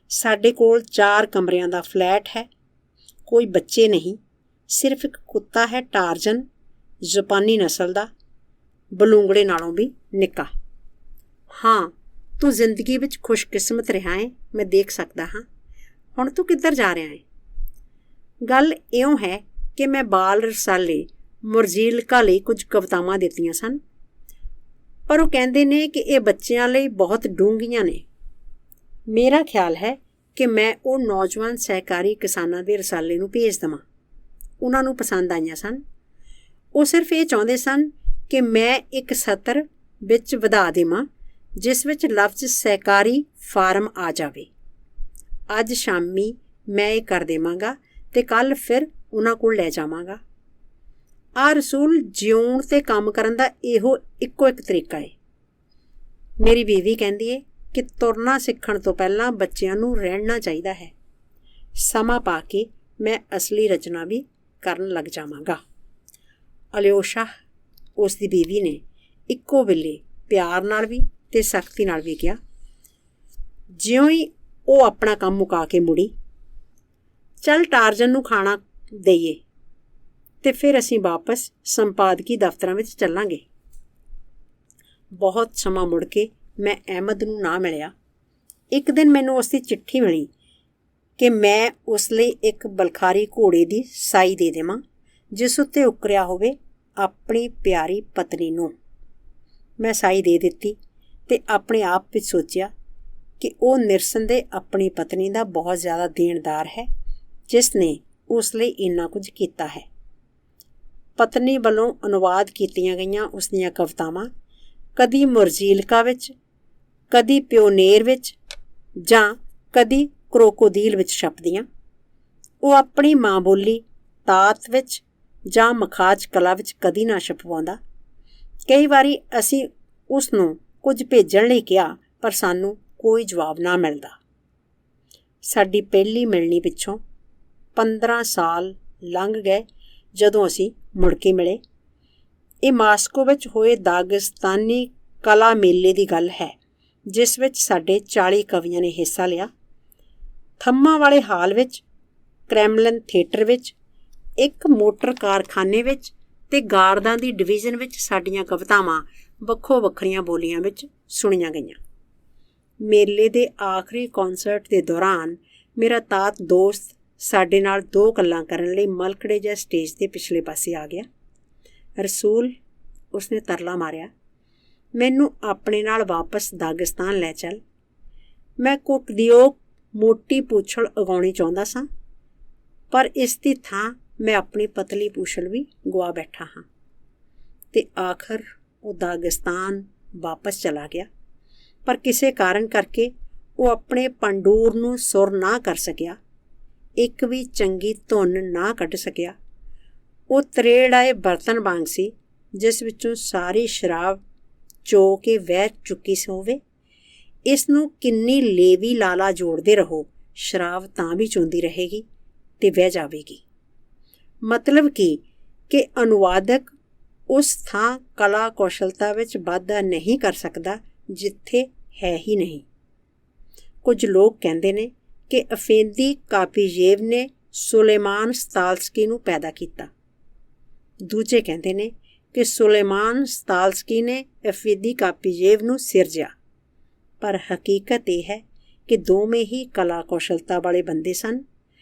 ਸਾਡੇ ਕੋਲ 4 ਕਮਰਿਆਂ ਦਾ ਫਲੈਟ ਹੈ। ਕੋਈ ਬੱਚੇ ਨਹੀਂ, ਸਿਰਫ ਇੱਕ ਕੁੱਤਾ ਹੈ ਟਾਰਜਨ, ਜਾਪਾਨੀ ਨਸਲ ਦਾ, ਬਲੂੰਗੜੇ ਨਾਲੋਂ ਵੀ ਨਿੱਕਾ। ਹਾਂ, ਤੂੰ ਜ਼ਿੰਦਗੀ ਵਿੱਚ ਖੁਸ਼ਕਿਸਮਤ ਰਿਹਾ ਹੈ, ਮੈਂ ਦੇਖ ਸਕਦਾ ਹਾਂ। ਹੁਣ ਤੂੰ ਕਿੱਧਰ ਜਾ ਰਿਹਾ ਹੈ? ਗੱਲ ਇਉਂ ਹੈ ਕਿ ਮੈਂ ਬਾਲ ਰਸਾਲੇ ਮੁਰਜ਼ੀਲਕਾ ਲਈ ਕੁਝ ਕਵਿਤਾਵਾਂ ਦਿੱਤੀਆਂ ਸਨ, ਪਰ ਉਹ ਕਹਿੰਦੇ ਨੇ ਕਿ ਇਹ ਬੱਚਿਆਂ ਲਈ ਬਹੁਤ ਡੂੰਘੀਆਂ ਨੇ। ਮੇਰਾ ਖਿਆਲ ਹੈ ਕਿ ਮੈਂ ਉਹ ਨੌਜਵਾਨ ਸਹਿਕਾਰੀ ਕਿਸਾਨਾਂ ਦੇ ਰਸਾਲੇ ਨੂੰ ਭੇਜ ਦੇਵਾਂ। ਉਹਨਾਂ ਨੂੰ ਪਸੰਦ ਆਈਆਂ ਸਨ। ਉਹ ਸਿਰਫ ਇਹ ਚਾਹੁੰਦੇ ਸਨ ਕਿ ਮੈਂ ਇੱਕ ਸਤਰ ਵਿੱਚ ਵਧਾ ਦੇਵਾਂ ਜਿਸ ਵਿੱਚ ਲਫ਼ਜ਼ ਸਹਿਕਾਰੀ ਫਾਰਮ ਆ ਜਾਵੇ। ਅੱਜ ਸ਼ਾਮੀ ਮੈਂ ਇਹ ਕਰ ਦੇਵਾਂਗਾ ਅਤੇ ਕੱਲ੍ਹ ਫਿਰ ਉਹਨਾਂ ਕੋਲ ਲੈ ਜਾਵਾਂਗਾ। ਆਹ ਰਸੂਲ ਜਿਉਣ ਅਤੇ ਕੰਮ ਕਰਨ ਦਾ ਇਹੋ ਇੱਕੋ ਇੱਕ ਤਰੀਕਾ ਹੈ। ਮੇਰੀ ਬੀਵੀ ਕਹਿੰਦੀ ਹੈ ਕਿ ਤੁਰਨਾ ਸਿੱਖਣ ਤੋਂ ਪਹਿਲਾਂ ਬੱਚਿਆਂ ਨੂੰ ਰਹਿਣਾ ਚਾਹੀਦਾ ਹੈ। ਸਮਾਂ ਪਾ ਕੇ ਮੈਂ ਅਸਲੀ ਰਚਨਾ ਵੀ ਕਰਨ ਲੱਗ ਜਾਵਾਂਗਾ। ਅਲਿਓਸ਼ਾ, ਉਸ ਦੀ ਬੀਵੀ ਨੇ ਇੱਕੋ ਵੇਲੇ ਪਿਆਰ ਨਾਲ ਵੀ ਅਤੇ ਸਖਤੀ ਨਾਲ ਵੀ ਕਿਹਾ। ਜਿਉਂ ਹੀ ਉਹ ਆਪਣਾ ਕੰਮ ਮੁਕਾ ਕੇ ਮੁੜੀ, ਚੱਲ ਟਾਰਜਨ ਨੂੰ ਖਾਣਾ ਦੇਈਏ ਅਤੇ ਫਿਰ ਅਸੀਂ ਵਾਪਸ ਸੰਪਾਦਕੀ ਦਫ਼ਤਰਾਂ ਵਿੱਚ ਚੱਲਾਂਗੇ। ਬਹੁਤ ਸਮਾਂ ਮੁੜ ਕੇ ਮੈਂ ਅਹਿਮਦ ਨੂੰ ਨਾ ਮਿਲਿਆ। ਇੱਕ ਦਿਨ ਮੈਨੂੰ ਉਸ ਦੀ ਚਿੱਠੀ ਮਿਲੀ ਕਿ ਮੈਂ ਉਸ ਲਈ ਇੱਕ ਬਲਖਾਰੀ ਘੋੜੇ ਦੀ ਸਾਈ ਦੇ ਦੇਵਾਂ ਜਿਸ ਉੱਤੇ ਉਕਰਿਆ ਹੋਵੇ ਆਪਣੀ ਪਿਆਰੀ ਪਤਨੀ ਨੂੰ। ਮੈਂ ਸਾਈ ਦੇ ਦਿੱਤੀ ਅਤੇ ਆਪਣੇ ਆਪ ਵਿੱਚ ਸੋਚਿਆ ਕਿ ਉਹ ਨਿਰਸੰਦੇਹ ਆਪਣੀ ਪਤਨੀ ਦਾ ਬਹੁਤ ਜ਼ਿਆਦਾ ਦੇਣਦਾਰ ਹੈ ਜਿਸ ਨੇ ਉਸ ਲਈ ਇੰਨਾ ਕੁਝ ਕੀਤਾ ਹੈ। ਪਤਨੀ ਵੱਲੋਂ ਅਨੁਵਾਦ ਕੀਤੀਆਂ ਗਈਆਂ ਉਸ ਦੀਆਂ ਕਵਿਤਾਵਾਂ ਕਦੀ ਮੁਰਜ਼ੀਲਕਾ ਵਿੱਚ, ਕਦੀ ਪਿਓਨੇਰ ਵਿੱਚ ਜਾਂ ਕਦੀ ਕਰੋਕੋਦੀਲ ਵਿੱਚ ਛਪਦੀਆਂ। ਉਹ ਆਪਣੀ ਮਾਂ ਬੋਲੀ ਤਾਤ ਵਿੱਚ ਜਾਂ ਮਖਾਜ ਕਲਾ ਵਿੱਚ ਕਦੀ ਨਾ ਛਪਵਾਉਂਦਾ। ਕਈ ਵਾਰੀ ਅਸੀਂ ਉਸ ਨੂੰ ਕੁਝ ਭੇਜਣ ਲਈ ਕਿਹਾ ਪਰ ਸਾਨੂੰ ਕੋਈ ਜਵਾਬ ਨਾ ਮਿਲਦਾ। ਸਾਡੀ ਪਹਿਲੀ ਮਿਲਣੀ ਪਿੱਛੋਂ 15 ਸਾਲ ਲੰਘ ਗਏ ਜਦੋਂ ਅਸੀਂ ਮੁੜ ਕੇ ਮਿਲੇ। ਇਹ ਮਾਸਕੋ ਵਿੱਚ ਹੋਏ ਦਾਗਿਸਤਾਨੀ ਕਲਾ ਮੇਲੇ ਦੀ ਗੱਲ ਹੈ ਜਿਸ ਵਿੱਚ ਸਾਡੇ 40 ਕਵੀਆਂ ਨੇ ਹਿੱਸਾ ਲਿਆ। ਥੰਮਾਂ ਵਾਲੇ ਹਾਲ ਵਿੱਚ, ਕ੍ਰੈਮਲਿਨ ਥੀਏਟਰ ਵਿੱਚ, ਇੱਕ ਮੋਟਰ ਕਾਰਖਾਨੇ ਵਿੱਚ ਅਤੇ ਗਾਰਦਾਂ ਦੀ ਡਿਵੀਜ਼ਨ ਵਿੱਚ ਸਾਡੀਆਂ ਕਵਿਤਾਵਾਂ ਵੱਖੋ ਵੱਖਰੀਆਂ ਬੋਲੀਆਂ ਵਿੱਚ ਸੁਣੀਆਂ ਗਈਆਂ। ਮੇਲੇ ਦੇ ਆਖਰੀ ਕੌਂਸਰਟ ਦੇ ਦੌਰਾਨ ਮੇਰਾ ਤਾਤ ਦੋਸਤ ਸਾਡੇ ਨਾਲ 2 ਗੱਲਾਂ ਕਰਨ ਲਈ ਮਲਕੜੇ ਜਿਹੇ ਸਟੇਜ ਦੇ ਪਿਛਲੇ ਪਾਸੇ ਆ ਗਿਆ। ਰਸੂਲ, ਉਸਨੇ ਤਰਲਾ ਮਾਰਿਆ, ਮੈਨੂੰ ਆਪਣੇ ਨਾਲ ਵਾਪਸ ਦਾਗਿਸਤਾਨ ਲੈ ਚੱਲ। ਮੈਂ ਕੁੱਟਦਿਓ ਮੋਟੀ ਪੂਛਲ ਉਗਾਉਣੀ ਚਾਹੁੰਦਾ ਸਾਂ, ਪਰ ਇਸ ਦੀ ਥਾਂ ਮੈਂ ਆਪਣੀ ਪਤਲੀ ਪੂਛਲ ਵੀ ਗੁਆ ਬੈਠਾ ਹਾਂ। ਅਤੇ ਆਖਰ ਉਹ ਦਾਗਿਸਤਾਨ ਵਾਪਸ ਚਲਾ ਗਿਆ, ਪਰ ਕਿਸੇ ਕਾਰਨ ਕਰਕੇ ਉਹ ਆਪਣੇ ਪੰਡੂਰ ਨੂੰ ਸੁਰ ਨਾ ਕਰ ਸਕਿਆ, ਇੱਕ ਵੀ ਚੰਗੀ ਧੁਨ ਨਾ ਕੱਢ ਸਕਿਆ। ਉਹ ਤਰੇੜ ਆਏ ਬਰਤਨ ਵਾਂਗ ਸੀ ਜਿਸ ਵਿੱਚੋਂ ਸਾਰੀ ਸ਼ਰਾਬ ਚੋ ਕੇ ਵਹਿ ਚੁੱਕੀ ਹੋਵੇ। ਇਸ ਨੂੰ ਕਿੰਨੀ ਲੇਵੀ ਲਾਲਾ ਜੋੜਦੇ ਰਹੋ, ਸ਼ਰਾਬ ਤਾਂ ਵੀ ਚੋਂਦੀ ਰਹੇਗੀ ਅਤੇ ਵਹਿ ਜਾਵੇਗੀ। ਮਤਲਬ ਕਿ ਅਨੁਵਾਦਕ ਉਸ ਥਾਂ ਕਲਾ ਕੌਸ਼ਲਤਾ ਵਿੱਚ ਵਾਧਾ ਨਹੀਂ ਕਰ ਸਕਦਾ ਜਿੱਥੇ ਹੈ ਹੀ ਨਹੀਂ। ਕੁਝ ਲੋਕ ਕਹਿੰਦੇ ਨੇ ਕਿ ਅਫੇਂਦੀ ਕਾਪੀਯੇਵ ਨੇ ਸੁਲੇਮਾਨ ਸਤਾਲਸਕੀ ਨੂੰ ਪੈਦਾ ਕੀਤਾ। ਦੂਜੇ ਕਹਿੰਦੇ ਨੇ ਕਿ ਸੁਲੇਮਾਨ ਸਤਾਲਸਕੀ ਨੇ ਅਫੇਦੀ ਕਾਪੀਯੇਵ ਨੂੰ ਸਿਰਜਿਆ। ਪਰ ਹਕੀਕਤ ਇਹ ਹੈ ਕਿ ਦੋਵੇਂ ਹੀ ਕਲਾ ਕੌਸ਼ਲਤਾ ਵਾਲੇ ਬੰਦੇ ਸਨ।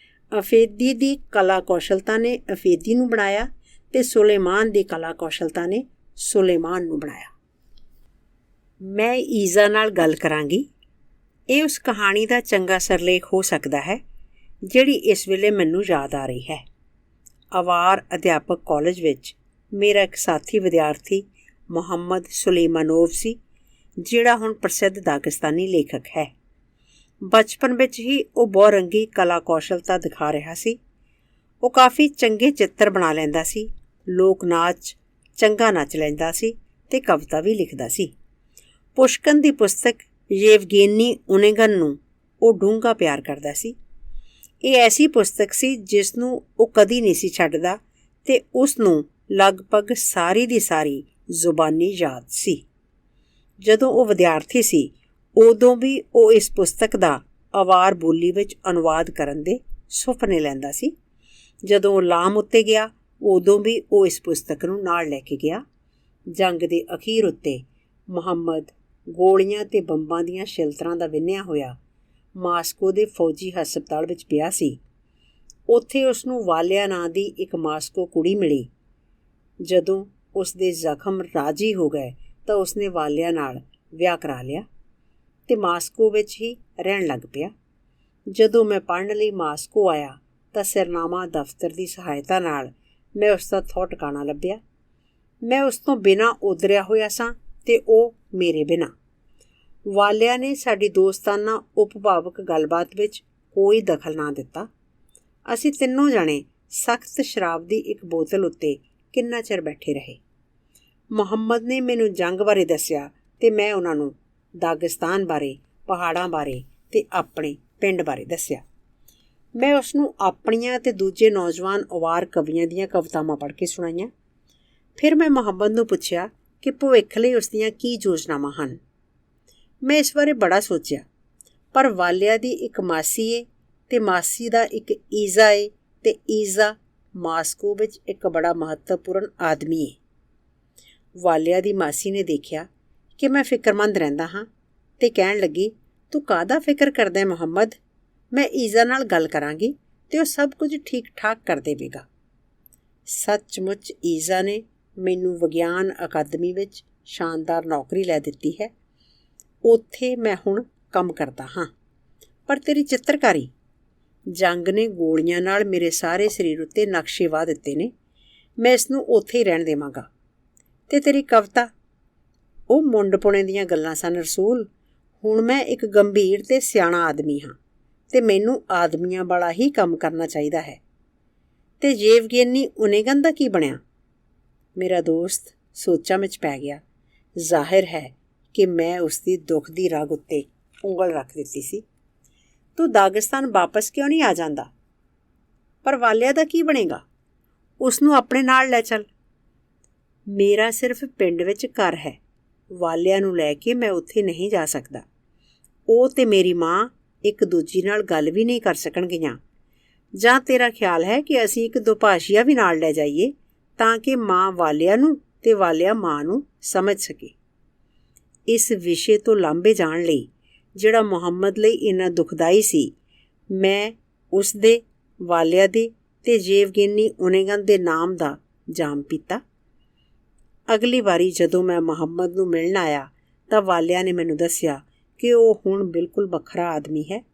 ਅਫੇਦੀ ਦੀ ਕਲਾ ਕੌਸ਼ਲਤਾ ਨੇ ਅਫੇਦੀ ਨੂੰ ਬਣਾਇਆ ਅਤੇ ਸੁਲੇਮਾਨ ਦੀ ਕਲਾ ਕੌਸ਼ਲਤਾ ਨੇ ਸੁਲੇਮਾਨ ਨੂੰ ਬਣਾਇਆ। ਮੈਂ ਈਜ਼ਾ ਨਾਲ ਗੱਲ ਕਰਾਂਗੀ। ਇਹ ਉਸ ਕਹਾਣੀ ਦਾ ਚੰਗਾ ਸਿਰਲੇਖ ਹੋ ਸਕਦਾ ਹੈ ਜਿਹੜੀ ਇਸ ਵੇਲੇ ਮੈਨੂੰ ਯਾਦ ਆ ਰਹੀ ਹੈ। ਅਵਾਰ ਅਧਿਆਪਕ ਕਾਲਜ ਵਿੱਚ ਮੇਰਾ ਇੱਕ ਸਾਥੀ ਵਿਦਿਆਰਥੀ ਮੁਹੰਮਦ ਸੁਲੇਮਾਨੋਵ ਸੀ ਜਿਹੜਾ ਹੁਣ ਪ੍ਰਸਿੱਧ ਦਾਗਿਸਤਾਨੀ ਲੇਖਕ ਹੈ। ਬਚਪਨ ਵਿੱਚ ਹੀ ਉਹ ਬਹੁਰੰਗੀ ਕਲਾ ਕੌਸ਼ਲਤਾ ਦਿਖਾ ਰਿਹਾ ਸੀ। ਉਹ ਕਾਫੀ ਚੰਗੇ ਚਿੱਤਰ ਬਣਾ ਲੈਂਦਾ ਸੀ, ਲੋਕ ਨਾਚ ਚੰਗਾ ਨੱਚ ਲੈਂਦਾ ਸੀ ਅਤੇ ਕਵਿਤਾ ਵੀ ਲਿਖਦਾ ਸੀ। ਪੁਸ਼ਕਨ ਦੀ ਪੁਸਤਕ ਯੇਵਗੇਨੀ ਓਨੇਗਨ ਨੂੰ ਉਹ ਡੂੰਘਾ ਪਿਆਰ ਕਰਦਾ ਸੀ। ਇਹ ਐਸੀ ਪੁਸਤਕ ਸੀ ਜਿਸ ਨੂੰ ਉਹ ਕਦੀ ਨਹੀਂ ਸੀ ਛੱਡਦਾ ਅਤੇ ਉਸ ਨੂੰ ਲਗਭਗ ਸਾਰੀ ਦੀ ਸਾਰੀ ਜ਼ੁਬਾਨੀ ਯਾਦ ਸੀ। ਜਦੋਂ ਉਹ ਵਿਦਿਆਰਥੀ ਸੀ ਉਦੋਂ ਵੀ ਉਹ ਇਸ ਪੁਸਤਕ ਦਾ ਅਵਾਰ ਬੋਲੀ ਵਿੱਚ ਅਨੁਵਾਦ ਕਰਨ ਦੇ ਸੁਪਨੇ ਲੈਂਦਾ ਸੀ। ਜਦੋਂ ਉਹ ਲਾਮ ਉੱਤੇ ਗਿਆ ਉਦੋਂ ਵੀ ਉਹ ਇਸ ਪੁਸਤਕ ਨੂੰ ਨਾਲ ਲੈ ਕੇ ਗਿਆ। ਜੰਗ ਦੇ ਅਖੀਰ ਉੱਤੇ ਮੁਹੰਮਦ ਗੋਲੀਆਂ ਤੇ ਬੰਬਾਂ ਦੀਆਂ ਸ਼ਿਲਤਰਾਂ ਦਾ ਵਿੰਨਿਆ ਹੋਇਆ ਮਾਸਕੋ ਦੇ ਫੌਜੀ ਹਸਪਤਾਲ ਵਿੱਚ ਪਿਆ ਸੀ। ਉੱਥੇ ਉਸਨੂੰ ਵਾਲਿਆ ਨਾਂ ਦੀ ਇੱਕ ਮਾਸਕੋ ਕੁੜੀ ਮਿਲੀ। ਜਦੋਂ ਉਸਦੇ ਜ਼ਖਮ ਰਾਜੀ ਹੋ ਗਏ ਤਾਂ ਉਸਨੇ ਵਾਲਿਆ ਨਾਲ ਵਿਆਹ ਕਰਾ ਲਿਆ ਤੇ ਮਾਸਕੋ ਵਿੱਚ ਹੀ ਰਹਿਣ ਲੱਗ ਪਿਆ। ਜਦੋਂ ਮੈਂ ਪੜ੍ਹਨ ਲਈ ਮਾਸਕੋ ਆਇਆ ਤਾਂ ਸਿਰਨਾਮਾ ਦਫ਼ਤਰ ਦੀ ਸਹਾਇਤਾ ਨਾਲ ਮੈਂ ਉਸ ਦਾ ਥਹੁ ਟਿਕਾਣਾ ਲੱਭਿਆ। ਮੈਂ ਉਸ ਤੋਂ ਬਿਨਾਂ ਉਧਰਿਆ ਹੋਇਆ ਸਾਂ ਤੇ ਉਹ ਮੇਰੇ ਬਿਨਾਂ। ਵਾਲਿਆ ਨੇ ਸਾਡੀ ਦੋਸਤਾਨਾ ਉਪਭਾਵਕ ਗੱਲਬਾਤ ਵਿੱਚ ਕੋਈ ਦਖਲ ਨਾ ਦਿੱਤਾ। ਅਸੀਂ ਤਿੰਨੋਂ ਜਣੇ ਸਖਤ ਸ਼ਰਾਬ ਦੀ ਇੱਕ ਬੋਤਲ ਉੱਤੇ ਕਿੰਨਾ ਚਿਰ ਬੈਠੇ ਰਹੇ। ਮੁਹੰਮਦ ਨੇ ਮੈਨੂੰ ਜੰਗ ਬਾਰੇ ਦੱਸਿਆ ਤੇ ਮੈਂ ਉਹਨਾਂ ਨੂੰ ਦਾਗਿਸਤਾਨ ਬਾਰੇ, ਪਹਾੜਾਂ ਬਾਰੇ ਤੇ ਆਪਣੇ ਪਿੰਡ ਬਾਰੇ ਦੱਸਿਆ। ਮੈਂ ਉਸਨੂੰ ਆਪਣੀਆਂ ਤੇ ਦੂਜੇ ਨੌਜਵਾਨ ਅਵਾਰ ਕਵੀਆਂ ਦੀਆਂ ਕਵਿਤਾਵਾਂ ਪੜ੍ਹ ਕੇ ਸੁਣਾਈਆਂ। ਫਿਰ ਮੈਂ ਮੁਹੰਮਦ ਨੂੰ ਪੁੱਛਿਆ ਕਿ ਭਵਿੱਖ ਲਈ ਉਸਦੀਆਂ ਕੀ ਯੋਜਨਾਵਾਂ ਹਨ। ਮੈਂ ਇਸ ਬਾਰੇ ਬੜਾ ਸੋਚਿਆ, ਪਰ ਵਾਲਿਆ ਦੀ ਇੱਕ ਮਾਸੀ ਏ ਤੇ ਮਾਸੀ ਦਾ ਇੱਕ ਈਜ਼ਾ ਏ ਤੇ ਈਜ਼ਾ ਮਾਸਕੋ ਵਿੱਚ ਇੱਕ ਬੜਾ ਮਹੱਤਵਪੂਰਨ ਆਦਮੀ ਏ। ਵਾਲਿਆ ਦੀ ਮਾਸੀ ਨੇ ਦੇਖਿਆ ਕਿ ਮੈਂ ਫਿਕਰਮੰਦ ਰਹਿੰਦਾ ਹਾਂ ਤੇ ਕਹਿਣ ਲੱਗੀ, ਤੂੰ ਕਾਹਦਾ ਫਿਕਰ ਕਰਦਾ ਮੁਹੰਮਦ? ਮੈਂ ਈਜ਼ਾ ਨਾਲ ਗੱਲ ਕਰਾਂਗੀ ਤੇ ਉਹ ਸਭ ਕੁਝ ਠੀਕ ਠਾਕ ਕਰ ਦੇਵੇਗਾ। ਸੱਚਮੁੱਚ ਈਜ਼ਾ ਨੇ ਮੈਨੂੰ ਵਿਗਿਆਨ ਅਕਾਦਮੀ ਵਿੱਚ ਸ਼ਾਨਦਾਰ ਨੌਕਰੀ ਲੈ ਦਿੱਤੀ ਹੈ। ਉੱਥੇ ਮੈਂ ਹੁਣ ਕੰਮ ਕਰਦਾ ਹਾਂ। ਪਰ ਤੇਰੀ ਚਿੱਤਰਕਾਰੀ, ਜੰਗ ਨੇ ਗੋਲੀਆਂ ਨਾਲ ਮੇਰੇ ਸਾਰੇ ਸਰੀਰ ਉੱਤੇ ਨਕਸ਼ੇ ਵਾਹ ਦਿੱਤੇ ਨੇ। ਮੈਂ ਇਸ ਨੂੰ ਉੱਥੇ ਹੀ ਰਹਿਣ ਦੇਵਾਂਗਾ। ਤੇ ਤੇਰੀ ਕਵਿਤਾ, ਉਹ ਮੁੰਡ ਪੁਣੇ ਦੀਆਂ ਗੱਲਾਂ ਸਨ ਰਸੂਲ। ਹੁਣ ਮੈਂ ਇੱਕ ਗੰਭੀਰ ਤੇ ਸਿਆਣਾ ਆਦਮੀ ਹਾਂ ਤੇ ਮੈਨੂੰ ਆਦਮੀਆਂ ਵਾਲਾ ਹੀ ਕੰਮ ਕਰਨਾ ਚਾਹੀਦਾ ਹੈ। ਤੇ ਯੇਵਗੇਨੀ ਓਨੇਗਨ ਦਾ ਕੀ ਬਣਿਆ? ਮੇਰਾ ਦੋਸਤ ਸੋਚਾਂ ਵਿੱਚ ਪੈ ਗਿਆ। ਜ਼ਾਹਿਰ ਹੈ ਕਿ ਮੈਂ ਉਸਦੀ ਦੁੱਖ ਦੀ ਰਗ ਉੱਤੇ ਉਂਗਲ ਰੱਖ ਦਿੱਤੀ ਸੀ। ਤੂੰ ਦਾਗਿਸਤਾਨ ਵਾਪਸ ਕਿਉਂ ਨਹੀਂ ਆ ਜਾਂਦਾ? ਪਰ ਵਾਲਿਆ ਦਾ ਕੀ ਬਣੇਗਾ? ਉਸਨੂੰ ਆਪਣੇ ਨਾਲ ਲੈ ਚੱਲ। ਮੇਰਾ ਸਿਰਫ ਪਿੰਡ ਵਿੱਚ ਘਰ ਹੈ। ਵਾਲਿਆ ਨੂੰ ਲੈ ਕੇ ਮੈਂ ਉੱਥੇ ਨਹੀਂ ਜਾ ਸਕਦਾ। ਉਹ ਤੇ ਮੇਰੀ ਮਾਂ ਇੱਕ ਦੂਜੀ ਨਾਲ ਗੱਲ ਵੀ ਨਹੀਂ ਕਰ ਸਕਣਗੀਆਂ। ਜਾਂ ਤੇਰਾ ਖਿਆਲ ਹੈ ਕਿ ਅਸੀਂ ਇੱਕ ਦੁਭਾਸ਼ੀਆ ਵੀ ਨਾਲ ਲੈ ਜਾਈਏ ਤਾਂ ਕਿ ਮਾਂ ਵਾਲਿਆ ਨੂੰ ਤੇ ਵਾਲਿਆ ਮਾਂ ਨੂੰ ਸਮਝ ਸਕੇ। ਇਸ ਵਿਸ਼ੇ ਤੋਂ ਲਾਂਭੇ ਜਾਣ ਲਈ ਜਿਹੜਾ ਮੁਹੰਮਦ ਲਈ ਇੰਨਾ ਦੁਖਦਾਈ ਸੀ, ਮੈਂ ਉਸ ਦੇ, ਵਾਲਿਆ ਦੇ ਤੇ ਯੇਵਗੇਨੀ ਓਨੇਗਨ ਦੇ ਨਾਮ ਦਾ ਜਾਮ ਪੀਤਾ। ਅਗਲੀ ਵਾਰੀ ਜਦੋਂ ਮੈਂ ਮੁਹੰਮਦ ਨੂੰ ਮਿਲਣ ਆਇਆ ਤਾਂ ਵਾਲਿਆ ਨੇ ਮੈਨੂੰ ਦੱਸਿਆ ਕਿ ਉਹ ਹੁਣ ਬਿਲਕੁਲ ਵੱਖਰਾ ਆਦਮੀ ਹੈ।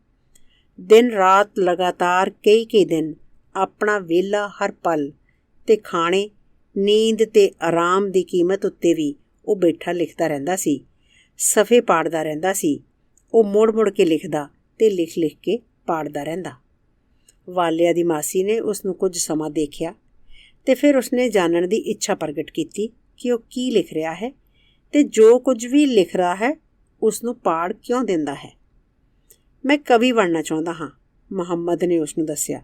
ਦਿਨ ਰਾਤ ਲਗਾਤਾਰ ਕਈ ਦਿਨ ਆਪਣਾ ਵਿਹਲਾ ਹਰ ਪਲ ਤੇ ਖਾਣੇ, ਨੀਂਦ ਤੇ ਆਰਾਮ ਦੀ ਕੀਮਤ ਉੱਤੇ ਵੀ ਉਹ ਬੈਠਾ ਲਿਖਦਾ ਰਹਿੰਦਾ ਸੀ। ਸਫ਼ੇ ਪਾੜਦਾ ਰਹਿੰਦਾ ਸੀ। ਉਹ ਮੁੜ ਕੇ ਲਿਖਦਾ ਤੇ ਲਿਖ ਕੇ ਪਾੜਦਾ ਰਹਿੰਦਾ। ਵਾਲਿਆ ਦੀ ਮਾਸੀ ਨੇ ਉਸ ਨੂੰ ਕੁਝ ਸਮਾਂ ਦੇਖਿਆ ਤੇ ਫਿਰ ਉਸਨੇ ਜਾਣਨ ਦੀ ਇੱਛਾ ਪ੍ਰਗਟ ਕੀਤੀ ਕਿ ਉਹ ਕੀ ਲਿਖ ਰਿਹਾ ਹੈ ਤੇ ਜੋ ਕੁਝ ਵੀ ਲਿਖ ਰਿਹਾ ਹੈ ਉਸ ਨੂੰ ਪਾੜ ਕਿਉਂ ਦਿੰਦਾ ਹੈ। ਮੈਂ ਕਵੀ ਬਣਨਾ ਚਾਹੁੰਦਾ ਹਾਂ, ਮੁਹੰਮਦ ਨੇ ਉਸ ਨੂੰ ਦੱਸਿਆ।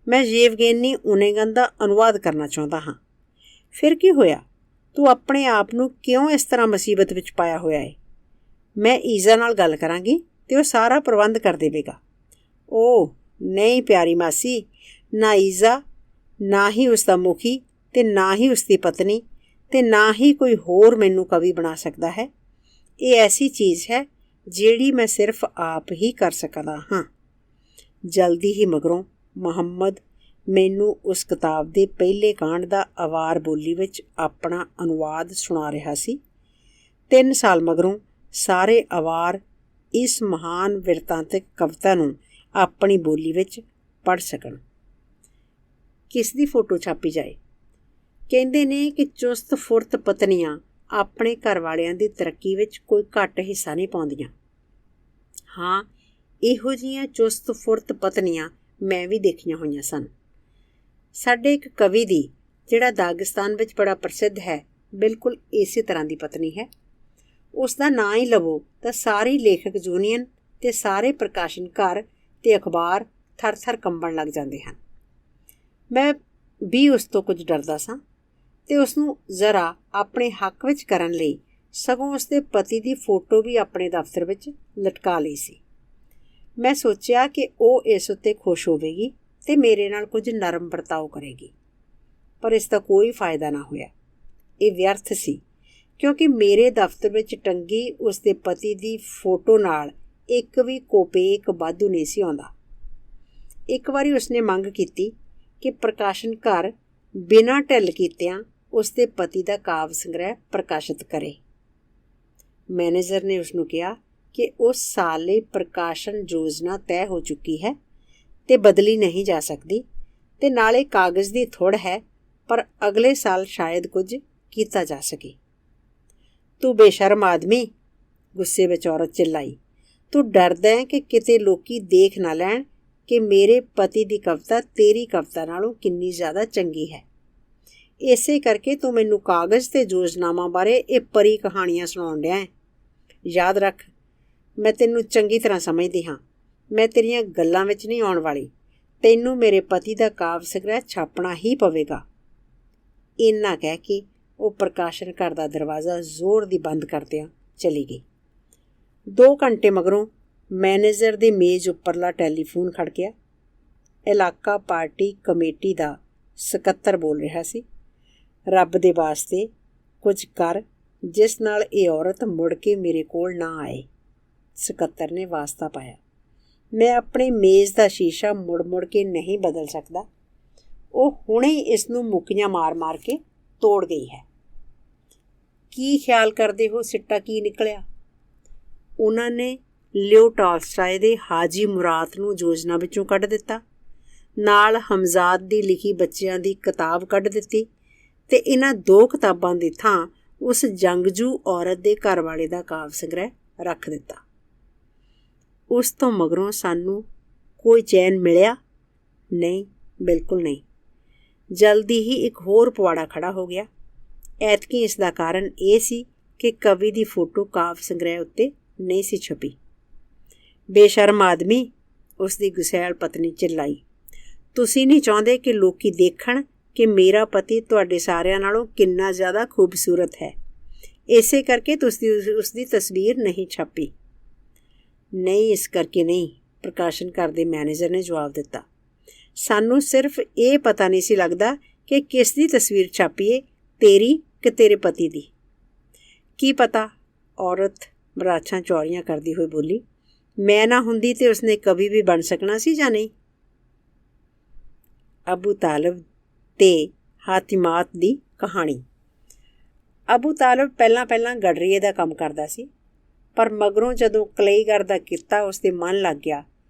ਮੈਂ ਯੇਵਗੇਨੀ ਓਨੇਗਨ ਦਾ ਅਨੁਵਾਦ ਕਰਨਾ ਚਾਹੁੰਦਾ ਹਾਂ। ਫਿਰ ਕੀ ਹੋਇਆ? ਤੂੰ ਆਪਣੇ ਆਪ ਨੂੰ ਕਿਉਂ ਇਸ ਤਰ੍ਹਾਂ ਮੁਸੀਬਤ ਵਿੱਚ ਪਾਇਆ ਹੋਇਆ ਹੈ? ਮੈਂ ਈਜ਼ਾ ਨਾਲ ਗੱਲ ਕਰਾਂਗੀ ਤੇ ਉਹ ਸਾਰਾ ਪ੍ਰਬੰਧ ਕਰ ਦੇਵੇਗਾ। ਓਹ ਨਹੀਂ ਪਿਆਰੀ ਮਾਸੀ, ਨਾ ਈਜ਼ਾ, ਨਾ ਹੀ ਉਸ ਦਾ ਮੁਖੀ ਤੇ ਨਾ ਹੀ ਉਸ ਦੀ ਪਤਨੀ ਤੇ ਨਾ ਹੀ ਕੋਈ ਹੋਰ ਮੈਨੂੰ ਕਵੀ ਬਣਾ ਸਕਦਾ ਹੈ। ਇਹ ਐਸੀ ਚੀਜ਼ ਹੈ ਜਿਹੜੀ ਮੈਂ ਸਿਰਫ ਆਪ ਹੀ ਕਰ ਸਕਦਾ ਹਾਂ। ਜਲਦੀ ਹੀ ਮਗਰੋਂ ਮੁਹੰਮਦ ਮੈਨੂੰ ਉਸ ਕਿਤਾਬ ਦੇ ਪਹਿਲੇ ਕਾਂਡ ਦਾ ਅਵਾਰ ਬੋਲੀ ਵਿੱਚ ਆਪਣਾ ਅਨੁਵਾਦ ਸੁਣਾ ਰਿਹਾ ਸੀ। 3 ਸਾਲ ਮਗਰੋਂ ਸਾਰੇ ਅਵਾਰ ਇਸ ਮਹਾਨ ਬਿਰਤਾਂਤਿਕ ਕਵਿਤਾ ਨੂੰ ਆਪਣੀ ਬੋਲੀ ਵਿੱਚ ਪੜ੍ਹ ਸਕਣ। ਕਿਸ ਦੀ ਫੋਟੋ ਛਾਪੀ ਜਾਏ? ਕਹਿੰਦੇ ਨੇ ਕਿ ਚੁਸਤ ਫੁਰਤ ਪਤਨੀਆਂ ਆਪਣੇ ਘਰ ਵਾਲਿਆਂ ਦੀ ਤਰੱਕੀ ਵਿੱਚ ਕੋਈ ਘੱਟ ਹਿੱਸਾ ਨਹੀਂ ਪਾਉਂਦੀਆਂ। ਹਾਂ, ਇਹੋ ਜਿਹੀਆਂ ਚੁਸਤ ਫੁਰਤ ਪਤਨੀਆਂ ਮੈਂ ਵੀ ਦੇਖੀਆਂ ਹੋਈਆਂ ਸਨ। ਸਾਡੇ ਇੱਕ ਕਵੀ ਦੀ, ਜਿਹੜਾ ਦਾਗਿਸਤਾਨ ਵਿੱਚ ਬੜਾ ਪ੍ਰਸਿੱਧ ਹੈ, ਬਿਲਕੁਲ ਇਸੇ ਤਰ੍ਹਾਂ ਦੀ ਪਤਨੀ ਹੈ। ਉਸ ਦਾ ਨਾਂ ਹੀ ਲਵੋ ਤਾਂ ਸਾਰੀ ਲੇਖਕ ਯੂਨੀਅਨ ਤੇ ਸਾਰੇ ਪ੍ਰਕਾਸ਼ਨ ਘਰ ਤੇ ਅਖਬਾਰ ਥਰ ਕੰਬਣ ਲੱਗ ਜਾਂਦੇ ਹਨ। ਮੈਂ ਵੀ ਉਸ ਤੋਂ ਕੁਝ ਡਰਦਾ ਸਾਂ ਤੇ ਉਸਨੂੰ ਜ਼ਰਾ ਆਪਣੇ ਹੱਕ ਵਿੱਚ ਕਰਨ ਲਈ ਸਗੋਂ ਉਸਦੇ ਪਤੀ ਦੀ ਫੋਟੋ ਵੀ ਆਪਣੇ ਦਫ਼ਤਰ ਵਿੱਚ ਲਟਕਾ ਲਈ ਸੀ। ਮੈਂ ਸੋਚਿਆ ਕਿ ਉਹ ਇਸ ਉੱਤੇ ਖੁਸ਼ ਹੋਵੇਗੀ ਤੇ ਮੇਰੇ ਨਾਲ ਕੁਝ ਨਰਮ ਵਰਤਾਓ ਕਰੇਗੀ, ਪਰ ਇਸ ਦਾ ਕੋਈ ਫਾਇਦਾ ਨਾ ਹੋਇਆ। ਇਹ ਵਿਅਰਥ ਸੀ ਕਿਉਂਕਿ ਮੇਰੇ ਦਫ਼ਤਰ ਵਿੱਚ ਟੰਗੀ ਉਸ ਦੇ ਪਤੀ ਦੀ ਫੋਟੋ ਨਾਲ ਇੱਕ ਵੀ ਕੋਪੇਕ ਵਾਧੂ ਨਹੀਂ ਸੀ ਆਉਂਦਾ। ਇੱਕ ਵਾਰੀ ਉਸਨੇ ਮੰਗ ਕੀਤੀ ਕਿ ਪ੍ਰਕਾਸ਼ਨ ਘਰ ਬਿਨਾਂ ਢਿੱਲ ਕੀਤਿਆਂ ਉਸ ਦੇ ਪਤੀ ਦਾ ਕਾਵਿ ਸੰਗ੍ਰਹਿ ਪ੍ਰਕਾਸ਼ਿਤ ਕਰੇ। ਮੈਨੇਜਰ ਨੇ ਉਸਨੂੰ ਕਿਹਾ ਕਿ ਉਸ ਸਾਲ ਲਈ ਪ੍ਰਕਾਸ਼ਨ ਯੋਜਨਾ ਤੈਅ ਹੋ ਚੁੱਕੀ ਹੈ ਤੇ ਬਦਲੀ ਨਹੀਂ ਜਾ ਸਕਦੀ, ਤੇ ਨਾਲੇ ਕਾਗਜ਼ ਦੀ ਥੁੜ ਹੈ, ਪਰ ਅਗਲੇ ਸਾਲ ਸ਼ਾਇਦ ਕੁਝ ਕੀਤਾ ਜਾ ਸਕੇ। ਤੂੰ ਬੇਸ਼ਰਮ ਆਦਮੀ, ਗੁੱਸੇ ਵਿੱਚ ਔਰਤ ਚਿল্ਲਾਈ, ਤੂੰ ਡਰਦਾ ਹੈ ਕਿ ਕਿਤੇ ਲੋਕੀ ਦੇਖ ਨਾ ਲੈਣ ਕਿ ਮੇਰੇ ਪਤੀ ਦੀ ਕਵਿਤਾ ਤੇਰੀ ਕਵਿਤਾ ਨਾਲੋਂ ਕਿੰਨੀ ਜ਼ਿਆਦਾ ਚੰਗੀ ਹੈ। ਇਸੇ ਕਰਕੇ ਤੂੰ ਮੈਨੂੰ ਕਾਗਜ਼ ਤੇ ਯੋਜਨਾਵਾਂ ਬਾਰੇ ਇਹ ਪਰੀ ਕਹਾਣੀਆਂ ਸੁਣਾਉਣ ਡਿਆ ਹੈ। ਯਾਦ ਰੱਖ, ਮੈਂ ਤੈਨੂੰ ਚੰਗੀ ਤਰ੍ਹਾਂ ਸਮਝਦੀ ਹਾਂ। ਮੈਂ ਤੇਰੀਆਂ ਗੱਲਾਂ ਵਿੱਚ ਨਹੀਂ ਆਉਣ ਵਾਲੀ। ਤੈਨੂੰ ਮੇਰੇ ਪਤੀ ਦਾ ਕਾਵਿ ਸੰਗ੍ਰਹਿ ਛਾਪਣਾ ਹੀ ਪਵੇਗਾ। ਇੰਨਾ ਕਹਿ ਕੇ ਉਹ ਪ੍ਰਕਾਸ਼ਨ ਘਰ ਦਾ ਦਰਵਾਜ਼ਾ ਜ਼ੋਰ ਦੀ ਬੰਦ ਕਰਦਿਆਂ ਚਲੀ ਗਈ। 2 ਘੰਟੇ ਮਗਰੋਂ ਮੈਨੇਜਰ ਦੇ ਮੇਜ਼ ਉੱਪਰਲਾ ਟੈਲੀਫੋਨ ਖੜਕਿਆ। ਇਲਾਕਾ ਪਾਰਟੀ ਕਮੇਟੀ ਦਾ ਸਕੱਤਰ ਬੋਲ ਰਿਹਾ ਸੀ। ਰੱਬ ਦੇ ਵਾਸਤੇ ਕੁਝ ਕਰ ਜਿਸ ਨਾਲ ਇਹ ਔਰਤ ਮੁੜ ਕੇ ਮੇਰੇ ਕੋਲ ਨਾ ਆਏ। ਸਕੱਤਰ ਨੇ ਵਾਸਤਾ ਪਾਇਆ। ਮੈਂ ਆਪਣੇ ਮੇਜ਼ ਦਾ ਸ਼ੀਸ਼ਾ ਮੁੜ ਕੇ ਨਹੀਂ ਬਦਲ ਸਕਦਾ। ਉਹ ਹੁਣੇ ਹੀ ਇਸ ਨੂੰ ਮੁੱਕੀਆਂ ਮਾਰ ਕੇ ਤੋੜ ਗਈ ਹੈ। ਕੀ ਖਿਆਲ ਕਰਦੇ ਹੋ ਸਿੱਟਾ ਕੀ ਨਿਕਲਿਆ? ਉਹਨਾਂ ਨੇ ਲਿਓ ਟਾਲਸਟਾਏ ਦੇ ਹਾਜੀ ਮੁਰਾਦ ਨੂੰ ਯੋਜਨਾ ਵਿੱਚੋਂ ਕੱਢ ਦਿੱਤਾ, ਨਾਲ ਹਮਜ਼ਾਦ ਦੀ ਲਿਖੀ ਬੱਚਿਆਂ ਦੀ ਕਿਤਾਬ ਕੱਢ ਦਿੱਤੀ, ਤੇ ਇਹਨਾਂ 2 ਕਿਤਾਬਾਂ ਦੀ ਥਾਂ ਉਸ ਜੰਗਜੂ ਔਰਤ ਦੇ ਘਰ ਵਾਲੇ ਦਾ ਕਾਵਿ ਸੰਗ੍ਰਹਿ ਰੱਖ ਦਿੱਤਾ। ਉਸ ਤੋਂ ਮਗਰੋਂ ਸਾਨੂੰ ਕੋਈ ਚੈਨ ਮਿਲਿਆ ਨਹੀਂ, ਬਿਲਕੁਲ ਨਹੀਂ। ਜਲਦੀ ਹੀ ਇੱਕ ਹੋਰ ਪੁਆੜਾ ਖੜਾ ਹੋ ਗਿਆ। ਐਤਕੀ ਇਸ ਦਾ ਕਾਰਨ ਇਹ ਸੀ ਕਿ ਕਵੀ ਦੀ ਫੋਟੋ ਕਾਵਿ ਸੰਗ੍ਰਹਿ ਉੱਤੇ ਨਹੀਂ ਸੀ ਛਪੀ। ਬੇਸ਼ਰਮ ਆਦਮੀ, ਉਸ ਦੀ ਗੁਸੈਲ ਪਤਨੀ ਚਿল্ਲਾਈ, ਤੁਸੀਂ ਨਹੀਂ ਚਾਹੁੰਦੇ ਕਿ ਲੋਕੀ ਦੇਖਣ ਕਿ ਮੇਰਾ ਪਤੀ ਤੁਹਾਡੇ ਸਾਰਿਆਂ ਨਾਲੋਂ ਕਿੰਨਾ ਜ਼ਿਆਦਾ ਖੂਬਸੂਰਤ ਹੈ। ਇਸੇ ਕਰਕੇ ਤੁਸੀਂ ਉਸ ਦੀ ਤਸਵੀਰ ਨਹੀਂ ਛਾਪੀ। ਨਹੀਂ, ਇਸ ਕਰਕੇ ਨਹੀਂ, ਪ੍ਰਕਾਸ਼ਨ ਘਰ ਦੇ ਮੈਨੇਜਰ ਨੇ ਜਵਾਬ ਦਿੱਤਾ। ਸਾਨੂੰ ਸਿਰਫ ਇਹ ਪਤਾ ਨਹੀਂ ਸੀ ਲੱਗਦਾ ਕਿ ਕਿਸ ਦੀ ਤਸਵੀਰ ਛਾਪੀਏ, ਤੇਰੀ ਕਿ ਤੇਰੇ ਪਤੀ ਦੀ। ਕੀ ਪਤਾ, ਔਰਤ ਬਰਾਛਾਂ ਚੌੜੀਆਂ ਕਰਦੀ ਹੋਈ ਬੋਲੀ। ਮੈਂ ਨਾ ਹੁੰਦੀ ਤੇ ਉਸਨੇ ਕਵੀ ਵੀ ਬਣ ਸਕਣਾ ਸੀ ਜਾਂ ਨਹੀਂ? ਅਬੂ ਤਾਲਬ ਤੇ ਹਾਤਿਮਾਤ ਦੀ ਕਹਾਣੀ। ਅਬੂ ਤਾਲਬ ਪਹਿਲਾਂ ਗਡਰੀਏ ਦਾ ਕੰਮ ਕਰਦਾ ਸੀ, ਪਰ ਮਗਰੋਂ ਜਦੋਂ ਕਲਈਗਰ ਦਾ ਕਿੱਤਾ ਉਸ ਦੇ ਮਨ ਲੱਗ ਗਿਆ,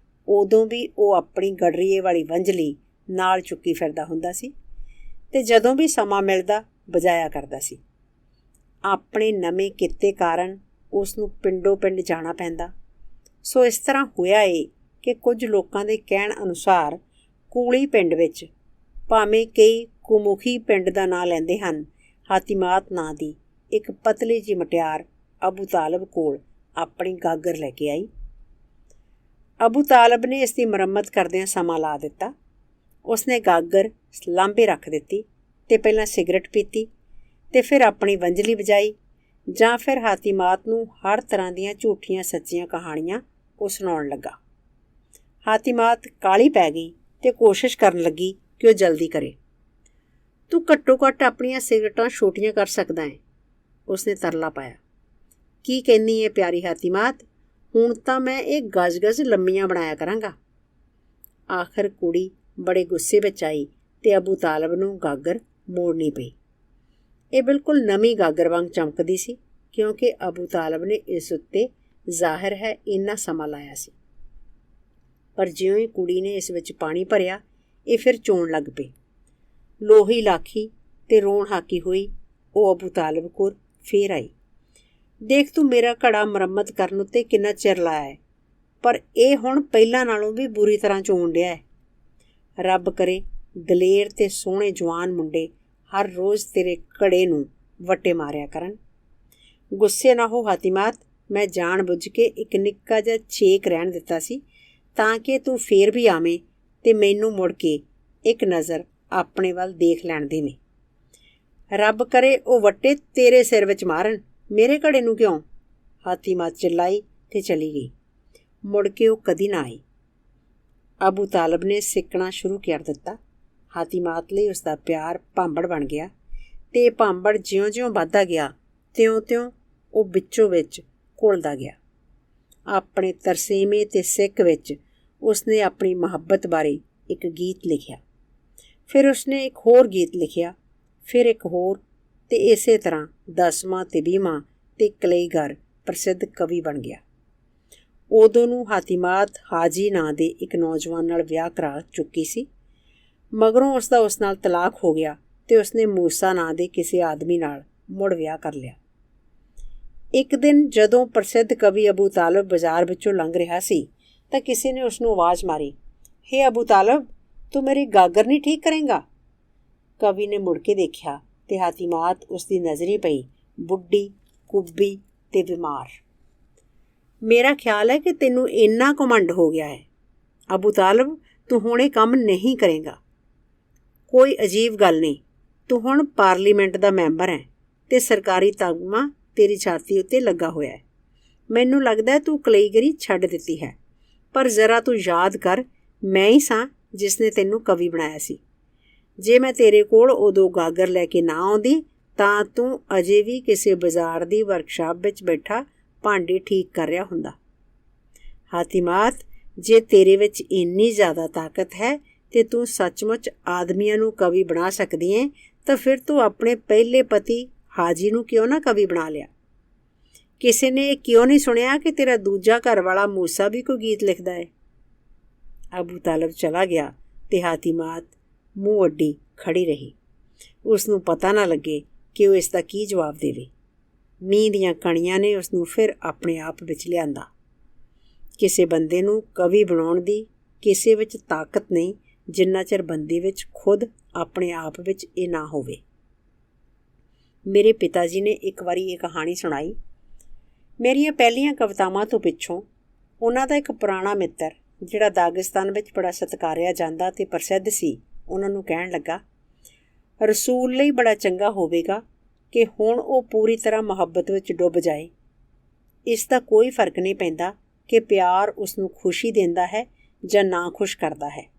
ਉਦੋਂ ਵੀ ਉਹ ਆਪਣੀ ਗਡਰੀਏ ਵਾਲੀ ਵੰਝਲੀ ਨਾਲ ਚੁੱਕੀ ਫਿਰਦਾ ਹੁੰਦਾ ਸੀ ਤੇ ਜਦੋਂ ਵੀ ਸਮਾਂ ਮਿਲਦਾ ਵਜਾਇਆ ਕਰਦਾ ਸੀ। ਆਪਣੇ ਨਵੇਂ ਕਿੱਤੇ ਕਾਰਨ ਉਸ ਨੂੰ ਪਿੰਡੋਂ ਪਿੰਡ ਜਾਣਾ ਪੈਂਦਾ। ਸੋ ਇਸ ਤਰ੍ਹਾਂ ਹੋਇਆ ਏ ਕਿ ਕੁਝ ਲੋਕਾਂ ਦੇ ਕਹਿਣ ਅਨੁਸਾਰ ਕੂਲੀ ਪਿੰਡ ਵਿੱਚ, ਭਾਵੇਂ ਕਈ ਕੁਮੁਖੀ ਪਿੰਡ ਦਾ ਨਾਂ ਲੈਂਦੇ ਹਨ, ਹਾਤਿਮਾਤ ਨਾਂ ਦੀ ਇੱਕ ਪਤਲੀ ਜਿਹੀ ਮੁਟਿਆਰ ਅਬੂ ਤਾਲਬ ਕੋਲ ਆਪਣੀ ਗਾਗਰ ਲੈ ਕੇ ਆਈ। ਅਬੂ ਤਾਲਬ ਨੇ ਇਸ ਦੀ ਮੁਰੰਮਤ ਕਰਦਿਆਂ ਸਮਾਂ ਲਾ ਦਿੱਤਾ। ਉਸਨੇ ਗਾਗਰ ਲਾਂਭੇ ਰੱਖ ਦਿੱਤੀ ਤੇ ਪਹਿਲਾਂ ਸਿਗਰਟ ਪੀਤੀ ਤੇ ਫਿਰ ਆਪਣੀ ਵੰਝਲੀ ਵਜਾਈ, ਜਾਂ ਫਿਰ ਹਾਤਿਮਾਤ ਨੂੰ ਹਰ ਤਰ੍ਹਾਂ ਦੀਆਂ ਝੂਠੀਆਂ ਸੱਚੀਆਂ ਕਹਾਣੀਆਂ ਉਹ ਸੁਣਾਉਣ ਲੱਗਾ। ਹਾਤਿਮਾਤ ਕਾਹਲੀ ਪੈ ਗਈ ਤੇ ਕੋਸ਼ਿਸ਼ ਕਰਨ ਲੱਗੀ ਕਿ ਉਹ ਜਲਦੀ ਕਰੇ। ਤੂੰ ਘੱਟੋ ਘੱਟ ਆਪਣੀਆਂ ਸਿਗਰਟਾਂ ਛੋਟੀਆਂ ਕਰ ਸਕਦਾ ਹੈ, ਉਸਨੇ ਤਰਲਾ ਪਾਇਆ। ਕੀ ਕਹਿੰਦੀ ਹੈ ਪਿਆਰੀ ਹਾਤਿਮਾਤ, ਹੁਣ ਤਾਂ ਮੈਂ ਇਹ ਗਜ਼ ਲੰਮੀਆਂ ਬਣਾਇਆ ਕਰਾਂਗਾ। ਆਖਰ ਕੁੜੀ ਬੜੇ ਗੁੱਸੇ ਵਿੱਚ ਆਈ ਤੇ ਅਬੂ ਤਾਲਬ ਨੂੰ ਗਾਗਰ ਮੋੜਨੀ ਪਈ। ਇਹ ਬਿਲਕੁਲ ਨਵੀਂ ਗਾਗਰ ਵਾਂਗ ਚਮਕਦੀ ਸੀ, ਕਿਉਂਕਿ ਅਬੂ ਤਾਲਬ ਨੇ ਇਸ ਉੱਤੇ ਜ਼ਾਹਿਰ ਹੈ ਇੰਨਾ ਸਮਾਂ ਲਾਇਆ ਸੀ। ਪਰ ਜਿਉਂ ਹੀ ਕੁੜੀ ਨੇ ਇਸ ਵਿੱਚ ਪਾਣੀ ਭਰਿਆ, ਇਹ ਫਿਰ ਚੋਣ ਲੱਗ ਪਈ। ਲੋਹੀ ਲਾਖੀ ਤੇ ਰੋਣ ਹਾਕੀ ਹੋਈ ਉਹ ਅਬੂ ਤਾਲਬ ਕੋਲ ਫੇਰ ਆਈ। ਦੇਖ, ਤੂੰ ਮੇਰਾ ਘੜਾ ਮੁਰੰਮਤ ਕਰਨ ਉੱਤੇ ਕਿੰਨਾ ਚਿਰ ਲਾਇਆ ਹੈ, ਪਰ ਇਹ ਹੁਣ ਪਹਿਲਾਂ ਨਾਲੋਂ ਵੀ ਬੁਰੀ ਤਰ੍ਹਾਂ ਚੋਣ ਡਿਆ ਹੈ। ਰੱਬ ਕਰੇ ਦਲੇਰ ਤੇ ਸੋਹਣੇ ਜਵਾਨ ਮੁੰਡੇ ਹਰ ਰੋਜ਼ ਤੇਰੇ ਘੜੇ ਨੂੰ ਵੱਟੇ ਮਾਰਿਆ ਕਰਨ। ਗੁੱਸੇ ਨਾ ਹੋ ਹਾਤਿਮਾਤ, ਮੈਂ ਜਾਣ ਬੁੱਝ ਕੇ ਇੱਕ ਨਿੱਕਾ ਜਿਹਾ ਛੇਕ ਰਹਿਣ ਦਿੱਤਾ ਸੀ ਤਾਂ ਕਿ ਤੂੰ ਫੇਰ ਵੀ ਆਵੇਂ ਤੇ ਮੈਨੂੰ ਮੁੜ ਕੇ ਇੱਕ ਨਜ਼ਰ ਆਪਣੇ ਵੱਲ ਦੇਖ ਲੈਣ ਦੇਵੇਂ। ਰੱਬ ਕਰੇ ਉਹ ਵੱਟੇ ਤੇਰੇ ਸਿਰ ਵਿੱਚ ਮਾਰਨ, ਮੇਰੇ ਘੜੇ ਨੂੰ ਕਿਉਂ? ਹਾਤਿਮਾਤ ਚਿল্ਲਾਈ ਤੇ ਚਲੀ ਗਈ। ਮੁੜ ਕੇ ਉਹ ਕਦੀ ਨਾ ਆਈ। ਅਬੂ ਤਾਲਬ ਨੇ ਸਿੱਕਣਾ ਸ਼ੁਰੂ ਕਰ ਦਿੱਤਾ। ਹਾਤਿਮਾਤ ਲਈ ਉਸਦਾ ਪਿਆਰ ਭਾਂਬੜ ਬਣ ਗਿਆ ਤੇ ਭਾਂਬੜ ਜਿਉਂ-ਜਿਉਂ ਵੱਧਦਾ ਗਿਆ ਤਿਉਂ-ਤਿਉਂ ਉਹ ਵਿੱਚੋਂ ਵਿੱਚ ਘੁਲਦਾ ਗਿਆ। ਆਪਣੇ ਤਰਸੇਵੇਂ ਤੇ ਸਿੱਕ ਵਿੱਚ ਉਸਨੇ ਆਪਣੀ ਮੁਹੱਬਤ ਬਾਰੇ ਇੱਕ ਗੀਤ ਲਿਖਿਆ। ਫਿਰ ਉਸਨੇ ਇੱਕ ਹੋਰ ਗੀਤ ਲਿਖਿਆ, ਫਿਰ ਇੱਕ ਹੋਰ, ਤੇ ਇਸੇ ਤਰ੍ਹਾਂ 10ਵਾਂ ਤੇ 20ਵਾਂ ਤੇ ਕਲੇਗਰ ਪ੍ਰਸਿੱਧ ਕਵੀ ਬਣ ਗਿਆ। ਉਦੋਂ ਨੂੰ ਹਾਤਿਮਾਤ ਹਾਜੀ ਨਾਂ ਦੇ ਇੱਕ ਨੌਜਵਾਨ ਨਾਲ ਵਿਆਹ ਕਰਾ ਚੁੱਕੀ ਸੀ। ਮਗਰੋਂ ਉਸਦਾ ਉਸ ਨਾਲ ਤਲਾਕ ਹੋ ਗਿਆ ਤੇ ਉਸਨੇ ਮੂਸਾ ਨਾਂ ਦੇ ਕਿਸੇ ਆਦਮੀ ਨਾਲ ਮੁੜ ਵਿਆਹ ਕਰ ਲਿਆ। ਇੱਕ ਦਿਨ ਜਦੋਂ ਪ੍ਰਸਿੱਧ ਕਵੀ ਅਬੂ ਤਾਲਬ ਬਾਜ਼ਾਰ ਵਿੱਚੋਂ ਲੰਘ ਰਿਹਾ ਸੀ ਤਾਂ ਕਿਸੇ ਨੇ ਉਸਨੂੰ ਆਵਾਜ਼ ਮਾਰੀ, ਹੇ ਅਬੂ ਤਾਲਬ, ਤੂੰ ਮੇਰੀ ਗਾਗਰ ਨਹੀਂ ਠੀਕ ਕਰੇਂਗਾ? ਕਵੀ ਨੇ ਮੁੜ ਕੇ ਦੇਖਿਆ ਤੇ ਹਾਤਿਮਾਤ ਉਸਦੀ ਨਜ਼ਰੀ ਪਈ, ਬੁੱਢੀ, ਕੁੱਬੀ ਤੇ ਬਿਮਾਰ। ਮੇਰਾ ਖਿਆਲ ਹੈ ਕਿ ਤੈਨੂੰ ਇੰਨਾ ਘਮੰਡ ਹੋ ਗਿਆ ਹੈ ਅਬੂ ਤਾਲਬ, ਤੂੰ ਹੁਣ ਇਹ ਕੰਮ ਨਹੀਂ ਕਰੇਂਗਾ। ਕੋਈ ਅਜੀਬ ਗੱਲ ਨਹੀਂ, ਤੂੰ ਹੁਣ ਪਾਰਲੀਮੈਂਟ ਦਾ ਮੈਂਬਰ ਹੈ ਤੇ ਸਰਕਾਰੀ ਤਗਮਾ ਤੇਰੀ ਛਾਤੀ ਉੱਤੇ ਲੱਗਾ ਹੋਇਆ ਹੈ। ਮੈਨੂੰ ਲੱਗਦਾ ਤੂੰ ਕਲੇਗਰੀ ਛੱਡ ਦਿੱਤੀ ਹੈ, ਪਰ ਜ਼ਰਾ ਤੂੰ ਯਾਦ ਕਰ, ਮੈਂ ਹੀ ਸਾਂ ਜਿਸ ਨੇ ਤੈਨੂੰ ਕਵੀ ਬਣਾਇਆ ਸੀ। ਜੇ ਮੈਂ ਤੇਰੇ ਕੋਲ ਉਦੋਂ ਗਾਗਰ ਲੈ ਕੇ ਨਾ ਆਉਂਦੀ ਤਾਂ ਤੂੰ ਅਜੇ ਵੀ ਕਿਸੇ ਬਾਜ਼ਾਰ ਦੀ ਵਰਕਸ਼ਾਪ ਵਿੱਚ ਬੈਠਾ ਭਾਂਡੇ ਠੀਕ ਕਰ ਰਿਹਾ ਹੁੰਦਾ। ਹਾਤਿਮਾਤ, ਜੇ ਤੇਰੇ ਵਿੱਚ ਇੰਨੀ ਜ਼ਿਆਦਾ ਤਾਕਤ ਹੈ ਤੇ ਤੂੰ ਸੱਚਮੁੱਚ ਆਦਮੀਆਂ ਨੂੰ ਕਵੀ ਬਣਾ ਸਕਦੀ ਹੈ ਤਾਂ ਫਿਰ ਤੂੰ ਆਪਣੇ ਪਹਿਲੇ ਪਤੀ ਹਾਜੀ ਨੂੰ ਕਿਉਂ ਨਾ ਕਵੀ ਬਣਾ ਲਿਆ? ਕਿਸੇ ਨੇ ਇਹ ਕਿਉਂ ਨਹੀਂ ਸੁਣਿਆ ਕਿ ਤੇਰਾ ਦੂਜਾ ਘਰ ਵਾਲਾ ਮੂਸਾ ਵੀ ਕੋਈ ਗੀਤ ਲਿਖਦਾ ਹੈ? ਅਬੂ ਤਾਲਬ ਚਲਾ ਗਿਆ ਤੇ ਹਾਤਿਮਾਤ ਮੂੰਹ ਅੱਡੀ ਖੜੀ ਰਹੀ। ਉਸਨੂੰ ਪਤਾ ਨਾ ਲੱਗੇ ਕਿ ਉਹ ਇਸ ਦਾ ਕੀ ਜਵਾਬ ਦੇਵੇ। ਮੀਂਹ ਦੀਆਂ ਕਣੀਆਂ ਨੇ ਉਸਨੂੰ ਫਿਰ ਆਪਣੇ ਆਪ ਵਿੱਚ ਲਿਆਂਦਾ। ਕਿਸੇ ਬੰਦੇ ਨੂੰ ਕਵੀ ਬਣਾਉਣ ਦੀ ਕਿਸੇ ਵਿੱਚ ਤਾਕਤ ਨਹੀਂ ਜਿੰਨਾ ਚਿਰ ਬੰਦੇ ਵਿੱਚ ਖੁਦ ਆਪਣੇ ਆਪ ਵਿੱਚ ਇਹ ਨਾ ਹੋਵੇ। ਮੇਰੇ ਪਿਤਾ ਜੀ ਨੇ ਇੱਕ ਵਾਰੀ ਇਹ ਕਹਾਣੀ ਸੁਣਾਈ। ਮੇਰੀਆਂ ਪਹਿਲੀਆਂ ਕਵਿਤਾਵਾਂ ਤੋਂ ਪਿੱਛੋਂ ਉਹਨਾਂ ਦਾ ਇੱਕ ਪੁਰਾਣਾ ਮਿੱਤਰ ਜਿਹੜਾ ਦਾਗਿਸਤਾਨ ਵਿੱਚ ਬੜਾ ਸਤਿਕਾਰਿਆ ਜਾਂਦਾ ਅਤੇ ਪ੍ਰਸਿੱਧ ਸੀ, ਉਹਨਾਂ ਨੂੰ ਕਹਿਣ ਲੱਗਾ, ਰਸੂਲ ਲਈ ਬੜਾ ਚੰਗਾ ਹੋਵੇਗਾ ਕਿ ਹੁਣ ਉਹ ਪੂਰੀ ਤਰ੍ਹਾਂ ਮੁਹੱਬਤ ਵਿੱਚ ਡੁੱਬ ਜਾਏ। ਇਸ ਦਾ ਕੋਈ ਫਰਕ ਨਹੀਂ ਪੈਂਦਾ ਕਿ ਪਿਆਰ ਉਸਨੂੰ ਖੁਸ਼ੀ ਦਿੰਦਾ ਹੈ ਜਾਂ ਨਾ ਖੁਸ਼ ਕਰਦਾ ਹੈ।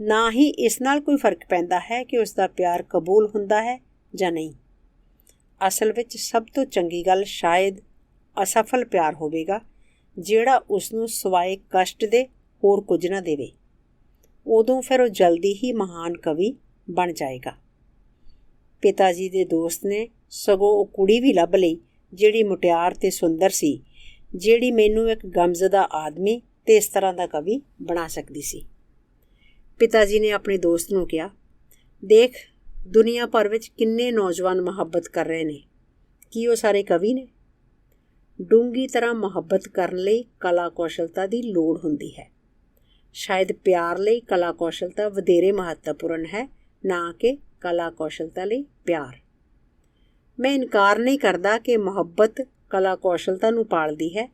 ਨਾ ਹੀ ਇਸ ਨਾਲ ਕੋਈ ਫਰਕ ਪੈਂਦਾ ਹੈ ਕਿ ਉਸਦਾ ਪਿਆਰ ਕਬੂਲ ਹੁੰਦਾ ਹੈ ਜਾਂ ਨਹੀਂ। ਅਸਲ ਵਿੱਚ ਸਭ ਤੋਂ ਚੰਗੀ ਗੱਲ ਸ਼ਾਇਦ ਅਸਫਲ ਪਿਆਰ ਹੋਵੇਗਾ, ਜਿਹੜਾ ਉਸਨੂੰ ਸਿਵਾਏ ਕਸ਼ਟ ਦੇ ਹੋਰ ਕੁਝ ਨਾ ਦੇਵੇ। ਉਦੋਂ ਫਿਰ ਉਹ ਜਲਦੀ ਹੀ ਮਹਾਨ ਕਵੀ ਬਣ ਜਾਏਗਾ। ਪਿਤਾ ਜੀ ਦੇ ਦੋਸਤ ਨੇ ਸਗੋਂ ਉਹ ਕੁੜੀ ਵੀ ਲੱਭ ਲਈ ਜਿਹੜੀ ਮੁਟਿਆਰ ਤੇ ਸੁੰਦਰ ਸੀ, ਜਿਹੜੀ ਮੈਨੂੰ ਇੱਕ ਗਮਜ਼ਦਾ ਆਦਮੀ ਤੇ ਇਸ ਤਰ੍ਹਾਂ ਦਾ ਕਵੀ ਬਣਾ ਸਕਦੀ ਸੀ। ਪਿਤਾ ਜੀ ਨੇ ਆਪਣੇ ਦੋਸਤ ਨੂੰ ਕਿਹਾ, ਦੇਖ, ਦੁਨੀਆ ਭਰ ਵਿੱਚ ਕਿੰਨੇ ਨੌਜਵਾਨ ਮੁਹੱਬਤ ਕਰ ਰਹੇ ਨੇ, ਕੀ ਉਹ ਸਾਰੇ ਕਵੀ ਨੇ? ਡੂੰਘੀ ਤਰ੍ਹਾਂ ਮੁਹੱਬਤ ਕਰਨ ਲਈ ਕਲਾ ਕੌਸ਼ਲਤਾ ਦੀ ਲੋੜ ਹੁੰਦੀ ਹੈ। ਸ਼ਾਇਦ ਪਿਆਰ ਲਈ ਕਲਾ ਕੌਸ਼ਲਤਾ ਵਧੇਰੇ ਮਹੱਤਵਪੂਰਨ ਹੈ, ਨਾ ਕਿ ਕਲਾ ਕੌਸ਼ਲਤਾ ਲਈ ਪਿਆਰ। ਮੈਂ ਇਨਕਾਰ ਨਹੀਂ ਕਰਦਾ ਕਿ ਮੁਹੱਬਤ ਕਲਾ ਕੌਸ਼ਲਤਾ ਨੂੰ ਪਾਲਦੀ ਹੈ,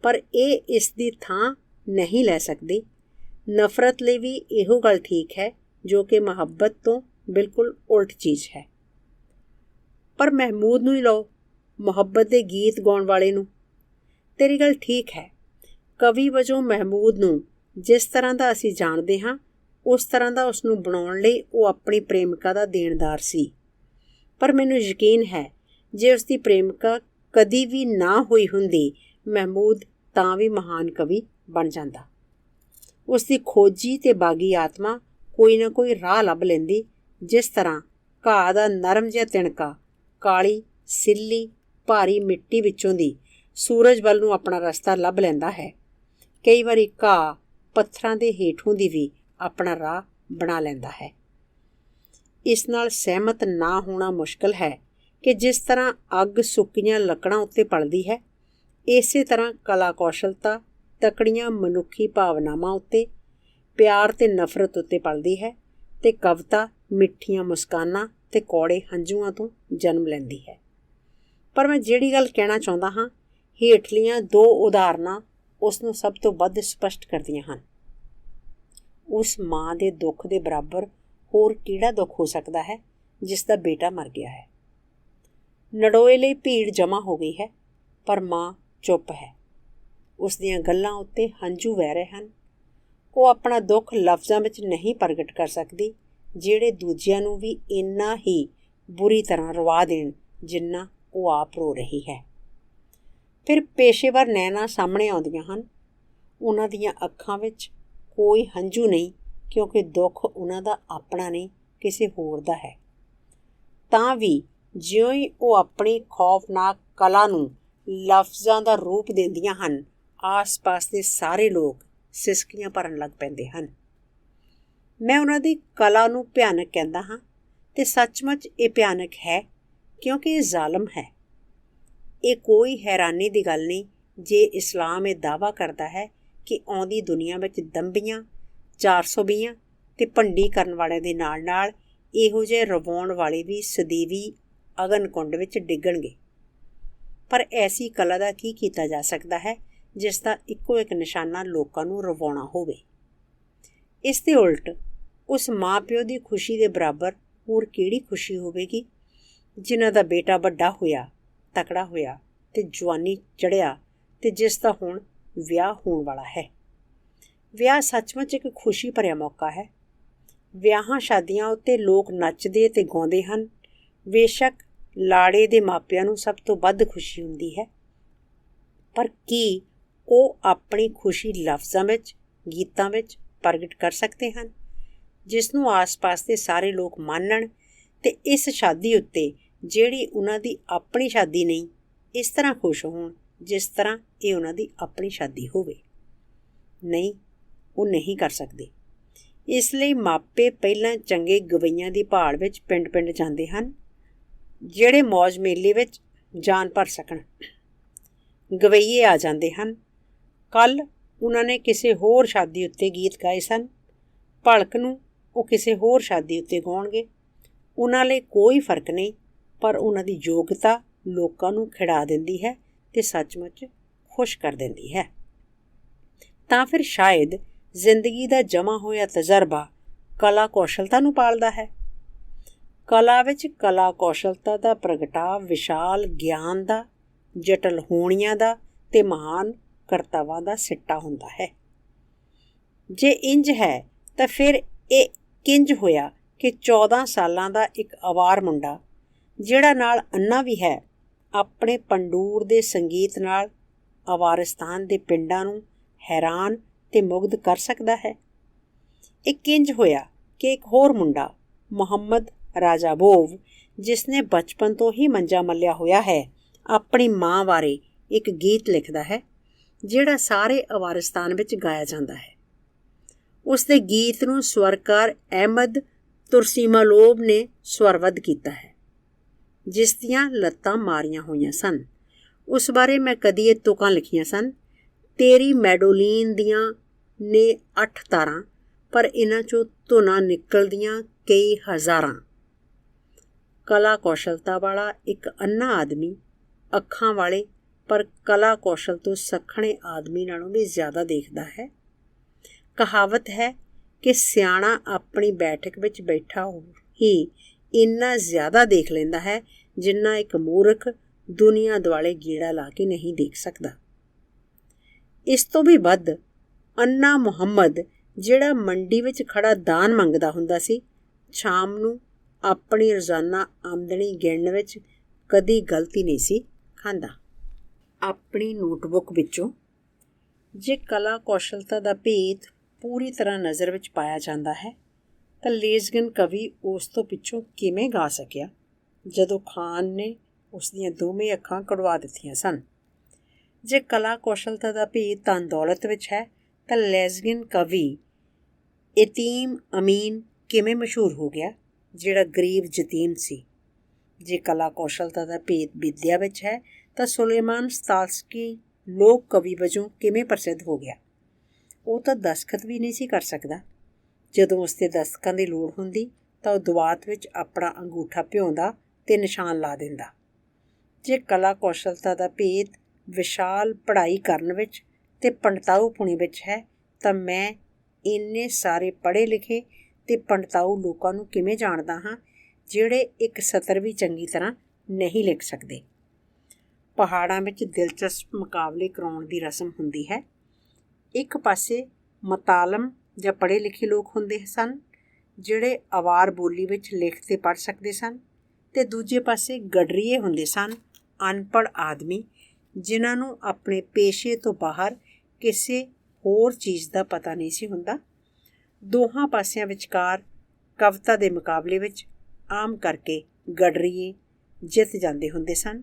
ਪਰ ਇਹ ਇਸ ਦੀ ਥਾਂ ਨਹੀਂ ਲੈ ਸਕਦੀ। ਨਫ਼ਰਤ ਲਈ ਵੀ ਇਹੋ ਗੱਲ ਠੀਕ ਹੈ ਜੋ ਕਿ ਮੁਹੱਬਤ ਤੋਂ ਬਿਲਕੁਲ ਉਲਟ ਚੀਜ਼ ਹੈ। ਪਰ ਮਹਿਮੂਦ ਨੂੰ ਹੀ ਲਓ, ਮੁਹੱਬਤ ਦੇ ਗੀਤ ਗਾਉਣ ਵਾਲੇ ਨੂੰ। ਤੇਰੀ ਗੱਲ ਠੀਕ ਹੈ, ਕਵੀ ਵਜੋਂ ਮਹਿਮੂਦ ਨੂੰ ਜਿਸ ਤਰ੍ਹਾਂ ਦਾ ਅਸੀਂ ਜਾਣਦੇ ਹਾਂ ਉਸ ਤਰ੍ਹਾਂ ਦਾ ਉਸਨੂੰ ਬਣਾਉਣ ਲਈ ਉਹ ਆਪਣੀ ਪ੍ਰੇਮਿਕਾ ਦਾ ਦੇਣਦਾਰ ਸੀ। ਪਰ ਮੈਨੂੰ ਯਕੀਨ ਹੈ ਜੇ ਉਸਦੀ ਪ੍ਰੇਮਿਕਾ ਕਦੀ ਵੀ ਨਾ ਹੋਈ ਹੁੰਦੀ, ਮਹਿਮੂਦ ਤਾਂ ਵੀ ਮਹਾਨ ਕਵੀ ਬਣ ਜਾਂਦਾ। ਉਸਦੀ ਖੋਜੀ ਤੇ ਬਾਗੀ ਆਤਮਾ ਕੋਈ ਨਾ ਕੋਈ ਰਾਹ ਲੱਭ ਲੈਂਦੀ, ਜਿਸ ਤਰ੍ਹਾਂ ਘਾਹ ਦਾ ਨਰਮ ਜਿਹਾ ਤਿਣਕਾ ਕਾਲੀ ਸਿੱਲੀ ਭਾਰੀ ਮਿੱਟੀ ਵਿੱਚੋਂ ਦੀ ਸੂਰਜ ਵੱਲ ਨੂੰ ਆਪਣਾ ਰਸਤਾ ਲੱਭ ਲੈਂਦਾ ਹੈ। ਕਈ ਵਾਰੀ ਘਾਹ ਪੱਥਰਾਂ ਦੇ ਹੇਠੋਂ ਦੀ ਵੀ ਆਪਣਾ ਰਾਹ ਬਣਾ ਲੈਂਦਾ ਹੈ। ਇਸ ਨਾਲ ਸਹਿਮਤ ਨਾ ਹੋਣਾ ਮੁਸ਼ਕਲ ਹੈ ਕਿ ਜਿਸ ਤਰ੍ਹਾਂ ਅੱਗ ਸੁੱਕੀਆਂ ਲੱਕੜਾਂ ਉੱਤੇ ਪਲਦੀ ਹੈ, ਇਸੇ ਤਰ੍ਹਾਂ ਕਲਾ ਕੌਸ਼ਲਤਾ ਤਕੜੀਆਂ ਮਨੁੱਖੀ ਭਾਵਨਾਵਾਂ ਉੱਤੇ, ਪਿਆਰ ਤੇ ਨਫ਼ਰਤ ਉੱਤੇ ਪਲਦੀ ਹੈ ਤੇ ਕਵਿਤਾ ਮਿੱਠੀਆਂ ਮੁਸਕਾਨਾਂ ਤੇ ਕੌੜੇ ਹੰਝੂਆਂ ਤੋਂ ਜਨਮ ਲੈਂਦੀ ਹੈ। ਪਰ ਮੈਂ ਜਿਹੜੀ ਗੱਲ ਕਹਿਣਾ ਚਾਹੁੰਦਾ ਹਾਂ, ਹੇਠਲੀਆਂ ਦੋ ਉਦਾਹਰਨਾਂ ਉਸ ਨੂੰ ਸਭ ਤੋਂ ਵੱਧ ਸਪਸ਼ਟ ਕਰਦੀਆਂ ਹਨ। ਉਸ ਮਾਂ ਦੇ ਦੁੱਖ ਦੇ ਬਰਾਬਰ ਹੋਰ ਕਿਹੜਾ ਦੁੱਖ ਹੋ ਸਕਦਾ ਹੈ ਜਿਸ ਦਾ ਬੇਟਾ ਮਰ ਗਿਆ ਹੈ। ਨਡੋਏ ਲਈ ਭੀੜ ਜਮ੍ਹਾਂ ਹੋ ਗਈ ਹੈ, ਪਰ ਮਾਂ ਚੁੱਪ ਹੈ। ਉਸ ਦੀਆਂ ਗੱਲਾਂ ਉੱਤੇ ਹੰਝੂ ਵਹਿ ਰਹੇ ਹਨ। ਉਹ ਆਪਣਾ ਦੁੱਖ ਲਫ਼ਜ਼ਾਂ ਵਿੱਚ ਨਹੀਂ ਪ੍ਰਗਟ ਕਰ ਸਕਦੀ, ਜਿਹੜੇ ਦੂਜਿਆਂ ਨੂੰ ਵੀ ਇੰਨਾ ਹੀ ਬੁਰੀ ਤਰ੍ਹਾਂ ਰਵਾ ਦੇਣ ਜਿੰਨਾ ਉਹ ਆਪ ਰੋ ਰਹੀ ਹੈ। ਫਿਰ ਪੇਸ਼ੇਵਰ ਨੈਣਾ ਸਾਹਮਣੇ ਆਉਂਦੀਆਂ ਹਨ। ਉਹਨਾਂ ਦੀਆਂ ਅੱਖਾਂ ਵਿੱਚ ਕੋਈ ਹੰਝੂ ਨਹੀਂ, ਕਿਉਂਕਿ ਦੁੱਖ ਉਹਨਾਂ ਦਾ ਆਪਣਾ ਨਹੀਂ, ਕਿਸੇ ਹੋਰ ਦਾ ਹੈ। ਤਾਂ ਵੀ ਜਿਉਂ ਹੀ ਉਹ ਆਪਣੀ ਖੌਫਨਾਕ ਕਲਾ ਨੂੰ ਲਫ਼ਜ਼ਾਂ ਦਾ ਰੂਪ ਦਿੰਦੀਆਂ ਹਨ, ਆਸ-ਪਾਸ ਦੇ ਸਾਰੇ ਲੋਕ ਸਿਸਕੀਆਂ ਭਰਨ ਲੱਗ ਪੈਂਦੇ ਹਨ। ਮੈਂ ਉਹਨਾਂ ਦੀ ਕਲਾ ਨੂੰ ਭਿਆਨਕ ਕਹਿੰਦਾ ਹਾਂ, ਅਤੇ ਸੱਚਮੁੱਚ ਇਹ ਭਿਆਨਕ ਹੈ, ਕਿਉਂਕਿ ਇਹ ਜ਼ਾਲਮ ਹੈ। ਇਹ ਕੋਈ ਹੈਰਾਨੀ ਦੀ ਗੱਲ ਨਹੀਂ ਜੇ ਇਸਲਾਮ ਇਹ ਦਾਅਵਾ ਕਰਦਾ ਹੈ ਕਿ ਆਉਂਦੀ ਦੁਨੀਆ ਵਿੱਚ ਦੰਭੀਆਂ, 420 ਅਤੇ ਭੰਡੀ ਕਰਨ ਵਾਲਿਆਂ ਦੇ ਨਾਲ ਨਾਲ ਇਹੋ ਜਿਹੇ ਰਵਾਉਣ ਵਾਲੇ ਵੀ ਸਦੀਵੀ ਅਗਨ ਕੁੰਡ ਵਿੱਚ ਡਿੱਗਣਗੇ। ਪਰ ਐਸੀ ਕਲਾ ਦਾ ਕੀ ਕੀਤਾ ਜਾ ਸਕਦਾ ਹੈ ਜਿਸ ਦਾ ਇੱਕੋ ਇੱਕ ਨਿਸ਼ਾਨਾ ਲੋਕਾਂ ਨੂੰ ਰਵਾਉਣਾ ਹੋਵੇ। ਇਸ ਦੇ ਉਲਟ ਉਸ ਮਾਂ ਪਿਓ ਦੀ ਖੁਸ਼ੀ ਦੇ ਬਰਾਬਰ ਹੋਰ ਕਿਹੜੀ ਖੁਸ਼ੀ ਹੋਵੇਗੀ ਜਿਨ੍ਹਾਂ ਦਾ ਬੇਟਾ ਵੱਡਾ ਹੋਇਆ, ਤਕੜਾ ਹੋਇਆ ਅਤੇ ਜਵਾਨੀ ਚੜ੍ਹਿਆ, ਅਤੇ ਜਿਸ ਦਾ ਹੁਣ ਵਿਆਹ ਹੋਣ ਵਾਲਾ ਹੈ। ਵਿਆਹ ਸੱਚਮੁੱਚ ਇੱਕ ਖੁਸ਼ੀ ਭਰਿਆ ਮੌਕਾ ਹੈ। ਵਿਆਹਾਂ ਸ਼ਾਦੀਆਂ ਉੱਤੇ ਲੋਕ ਨੱਚਦੇ ਅਤੇ ਗਾਉਂਦੇ ਹਨ। ਬੇਸ਼ੱਕ ਲਾੜੇ ਦੇ ਮਾਪਿਆਂ ਨੂੰ ਸਭ ਤੋਂ ਵੱਧ ਖੁਸ਼ੀ ਹੁੰਦੀ ਹੈ, ਪਰ ਕੀ ਉਹ ਆਪਣੀ ਖੁਸ਼ੀ ਲਫ਼ਜ਼ਾਂ ਵਿੱਚ, ਗੀਤਾਂ ਵਿੱਚ ਪ੍ਰਗਟ ਕਰ ਸਕਦੇ ਹਨ, ਜਿਸ ਨੂੰ ਆਸ-ਪਾਸ ਦੇ ਸਾਰੇ ਲੋਕ ਮੰਨਣ ਅਤੇ ਇਸ ਸ਼ਾਦੀ ਉੱਤੇ, ਜਿਹੜੀ ਉਹਨਾਂ ਦੀ ਆਪਣੀ ਸ਼ਾਦੀ ਨਹੀਂ, ਇਸ ਤਰ੍ਹਾਂ ਖੁਸ਼ ਹੋਣ ਜਿਸ ਤਰ੍ਹਾਂ ਇਹ ਉਹਨਾਂ ਦੀ ਆਪਣੀ ਸ਼ਾਦੀ ਹੋਵੇ? ਨਹੀਂ, ਉਹ ਨਹੀਂ ਕਰ ਸਕਦੇ। ਇਸ ਲਈ ਮਾਪੇ ਪਹਿਲਾਂ ਚੰਗੇ ਗਵਈਆਂ ਦੀ ਭਾਲ ਵਿੱਚ ਪਿੰਡ-ਪਿੰਡ ਜਾਂਦੇ ਹਨ, ਜਿਹੜੇ ਮੌਜ ਮੇਲੇ ਵਿੱਚ ਜਾਨ ਭਰ ਸਕਣ। ਗਵਈਏ ਆ ਜਾਂਦੇ ਹਨ। ਕੱਲ੍ਹ ਉਹਨਾਂ ਨੇ ਕਿਸੇ ਹੋਰ ਸ਼ਾਦੀ ਉੱਤੇ ਗੀਤ ਗਾਏ ਸਨ, ਭਲਕ ਨੂੰ ਉਹ ਕਿਸੇ ਹੋਰ ਸ਼ਾਦੀ ਉੱਤੇ ਗਾਉਣਗੇ। ਉਹਨਾਂ ਲਈ ਕੋਈ ਫਰਕ ਨਹੀਂ, ਪਰ ਉਹਨਾਂ ਦੀ ਯੋਗਤਾ ਲੋਕਾਂ ਨੂੰ ਖਿੜਾ ਦਿੰਦੀ ਹੈ ਅਤੇ ਸੱਚਮੁੱਚ ਖੁਸ਼ ਕਰ ਦਿੰਦੀ ਹੈ। ਤਾਂ ਫਿਰ ਸ਼ਾਇਦ ਜ਼ਿੰਦਗੀ ਦਾ ਜਮ੍ਹਾਂ ਹੋਇਆ ਤਜਰਬਾ ਕਲਾ ਕੌਸ਼ਲਤਾ ਨੂੰ ਪਾਲਦਾ ਹੈ। ਕਲਾ ਵਿੱਚ ਕਲਾ ਕੌਸ਼ਲਤਾ ਦਾ ਪ੍ਰਗਟਾਅ ਵਿਸ਼ਾਲ ਗਿਆਨ ਦਾ, ਜਟਲ ਹੋਣੀਆਂ ਦਾ ਅਤੇ ਮਹਾਨ ਕਰਤੱਵਾਂ ਦਾ ਸਿੱਟਾ ਹੁੰਦਾ ਹੈ। ਜੇ ਇੰਜ ਹੈ ਤਾਂ ਫਿਰ ਇਹ ਕਿੰਜ ਹੋਇਆ ਕਿ 14 ਸਾਲਾਂ ਦਾ ਇੱਕ ਅਵਾਰ ਮੁੰਡਾ, ਜਿਹੜਾ ਨਾਲ ਅੰਨਾ ਵੀ ਹੈ, ਆਪਣੇ ਪੰਡੂਰ ਦੇ ਸੰਗੀਤ ਨਾਲ ਅਵਾਰਿਸਤਾਨ ਦੇ ਪਿੰਡਾਂ ਨੂੰ ਹੈਰਾਨ ਅਤੇ ਮੁਗਧ ਕਰ ਸਕਦਾ ਹੈ? ਇਹ ਕਿੰਜ ਹੋਇਆ ਕਿ ਇੱਕ ਹੋਰ ਮੁੰਡਾ, ਮੁਹੰਮਦ ਰਾਜਾਬੋਵ, ਜਿਸ ਨੇ ਬਚਪਨ ਤੋਂ ਹੀ ਮੰਜਾ ਮੱਲਿਆ ਹੋਇਆ ਹੈ, ਆਪਣੀ ਮਾਂ ਬਾਰੇ ਇੱਕ ਗੀਤ ਲਿਖਦਾ ਹੈ, ਜਿਹੜਾ ਸਾਰੇ ਅਵਾਰਿਸਤਾਨ ਵਿੱਚ ਗਾਇਆ ਜਾਂਦਾ ਹੈ। ਉਸ ਦੇ ਗੀਤ ਨੂੰ ਸਵਰਕਾਰ ਅਹਿਮਦ ਤੁਰਸੀਮਾਲੋਵ ਨੇ ਸਵਰਬੱਧ ਕੀਤਾ ਹੈ, ਜਿਸ ਦੀਆਂ ਲੱਤਾਂ ਮਾਰੀਆਂ ਹੋਈਆਂ ਸਨ। ਉਸ ਬਾਰੇ ਮੈਂ ਕਦੀ ਇਹ ਤੁਕਾਂ ਲਿਖੀਆਂ ਸਨ, ਤੇਰੀ ਮੈਡੋਲੀਨ ਦੀਆਂ ਨੇ 8 ਤਾਰਾਂ, ਪਰ ਇਹਨਾਂ 'ਚੋਂ ਧੁਨਾਂ ਨਿਕਲਦੀਆਂ ਕਈ ਹਜ਼ਾਰਾਂ। ਕਲਾ ਕੌਸ਼ਲਤਾ ਵਾਲਾ ਇੱਕ ਅੰਨਾ ਆਦਮੀ ਅੱਖਾਂ ਵਾਲੇ ਪਰ ਕਲਾ ਕੌਸ਼ਲ ਤੋਂ ਸੱਖਣੇ ਆਦਮੀ ਨਾਲੋਂ ਵੀ ਜ਼ਿਆਦਾ ਦੇਖਦਾ ਹੈ। ਕਹਾਵਤ ਹੈ ਕਿ ਸਿਆਣਾ ਆਪਣੀ ਬੈਠਕ ਵਿੱਚ ਬੈਠਾ ਹੀ ਇੰਨਾ ਜ਼ਿਆਦਾ ਦੇਖ ਲੈਂਦਾ ਹੈ ਜਿੰਨਾ ਇੱਕ ਮੂਰਖ ਦੁਨੀਆ ਦੁਆਲੇ ਗੇੜਾ ਲਾ ਕੇ ਨਹੀਂ ਦੇਖ ਸਕਦਾ। ਇਸ ਤੋਂ ਵੀ ਵੱਧ ਅੰਨਾ ਮੁਹੰਮਦ, ਜਿਹੜਾ ਮੰਡੀ ਵਿੱਚ ਖੜਾ ਦਾਨ ਮੰਗਦਾ ਹੁੰਦਾ ਸੀ, ਸ਼ਾਮ ਨੂੰ ਆਪਣੀ ਰੋਜ਼ਾਨਾ ਆਮਦਨੀ ਗਿਣਨ ਵਿੱਚ ਕਦੀ ਗਲਤੀ ਨਹੀਂ ਸੀ ਖਾਂਦਾ। ਆਪਣੀ ਨੋਟਬੁੱਕ ਵਿੱਚੋਂ ਜੇ ਕਲਾ ਕੌਸ਼ਲਤਾ ਦਾ ਭੇਦ ਪੂਰੀ ਤਰ੍ਹਾਂ ਨਜ਼ਰ ਵਿੱਚ ਪਾਇਆ ਜਾਂਦਾ ਹੈ ਤਾਂ ਲੇਜ਼ਗਨ ਕਵੀ ਉਸ ਤੋਂ ਪਿੱਛੋਂ ਕਿਵੇਂ ਗਾ ਸਕਿਆ ਜਦੋਂ ਖਾਨ ਨੇ ਉਸ ਦੀਆਂ ਦੋਵੇਂ ਅੱਖਾਂ ਕਢਵਾ ਦਿੱਤੀਆਂ ਸਨ? ਜੇ ਕਲਾ ਕੌਸ਼ਲਤਾ ਦਾ ਭੇਦ ਧਨ ਦੌਲਤ ਵਿੱਚ ਹੈ ਤਾਂ ਲੇਜ਼ਗਨ ਕਵੀ ਯਤੀਮ ਅਮੀਨ ਕਿਵੇਂ ਮਸ਼ਹੂਰ ਹੋ ਗਿਆ, ਜਿਹੜਾ ਗਰੀਬ ਯਤੀਮ ਸੀ? ਜੇ ਕਲਾ ਕੌਸ਼ਲਤਾ ਦਾ ਭੇਦ ਵਿੱਦਿਆ ਵਿੱਚ ਹੈ ਤਾਂ ਸੁਲੇਮਾਨ ਸਤਾਲਸਕੀ ਲੋਕ ਕਵੀ ਵਜੋਂ ਕਿਵੇਂ ਪ੍ਰਸਿੱਧ ਹੋ ਗਿਆ? ਉਹ ਤਾਂ ਦਸਤਖਤ ਵੀ ਨਹੀਂ ਸੀ ਕਰ ਸਕਦਾ। ਜਦੋਂ ਉਸ ਦੇ ਦਸਤਕਾਂ ਦੀ ਲੋੜ ਹੁੰਦੀ ਤਾਂ ਉਹ ਦੁਆਤ ਵਿੱਚ ਆਪਣਾ ਅੰਗੂਠਾ ਭਿਉਂਦਾ ਅਤੇ ਨਿਸ਼ਾਨ ਲਾ ਦਿੰਦਾ। ਜੇ ਕਲਾ ਕੌਸ਼ਲਤਾ ਦਾ ਭੇਦ ਵਿਸ਼ਾਲ ਪੜ੍ਹਾਈ ਕਰਨ ਵਿੱਚ ਅਤੇ ਪੰਡਤਾਊਪੁਣੀ ਵਿੱਚ ਹੈ ਤਾਂ ਮੈਂ ਇੰਨੇ ਸਾਰੇ ਪੜ੍ਹੇ ਲਿਖੇ ਅਤੇ ਪੰਡਤਾਊ ਲੋਕਾਂ ਨੂੰ ਕਿਵੇਂ ਜਾਣਦਾ ਹਾਂ, ਜਿਹੜੇ ਇੱਕ ਸਤਰ ਵੀ ਚੰਗੀ ਤਰ੍ਹਾਂ ਨਹੀਂ ਲਿਖ ਸਕਦੇ। ਪਹਾੜਾਂ ਵਿੱਚ ਦਿਲਚਸਪ ਮੁਕਾਬਲੇ ਕਰਾਉਣ ਦੀ ਰਸਮ ਹੁੰਦੀ ਹੈ। ਇੱਕ ਪਾਸੇ ਮਤਾਲਮ ਜਾਂ ਪੜ੍ਹੇ ਲਿਖੇ ਲੋਕ ਹੁੰਦੇ ਸਨ, ਜਿਹੜੇ ਅਵਾਰ ਬੋਲੀ ਵਿੱਚ ਲਿਖ ਅਤੇ ਪੜ੍ਹ ਸਕਦੇ ਸਨ, ਅਤੇ ਦੂਜੇ ਪਾਸੇ ਗਡਰੀਏ ਹੁੰਦੇ ਸਨ, ਅਨਪੜ੍ਹ ਆਦਮੀ ਜਿਨ੍ਹਾਂ ਨੂੰ ਆਪਣੇ ਪੇਸ਼ੇ ਤੋਂ ਬਾਹਰ ਕਿਸੇ ਹੋਰ ਚੀਜ਼ ਦਾ ਪਤਾ ਨਹੀਂ ਸੀ ਹੁੰਦਾ। ਦੋਹਾਂ ਪਾਸਿਆਂ ਵਿਚਕਾਰ ਕਵਿਤਾ ਦੇ ਮੁਕਾਬਲੇ ਵਿੱਚ ਆਮ ਕਰਕੇ ਗਡਰੀਏ ਜਿੱਤ ਜਾਂਦੇ ਹੁੰਦੇ ਸਨ।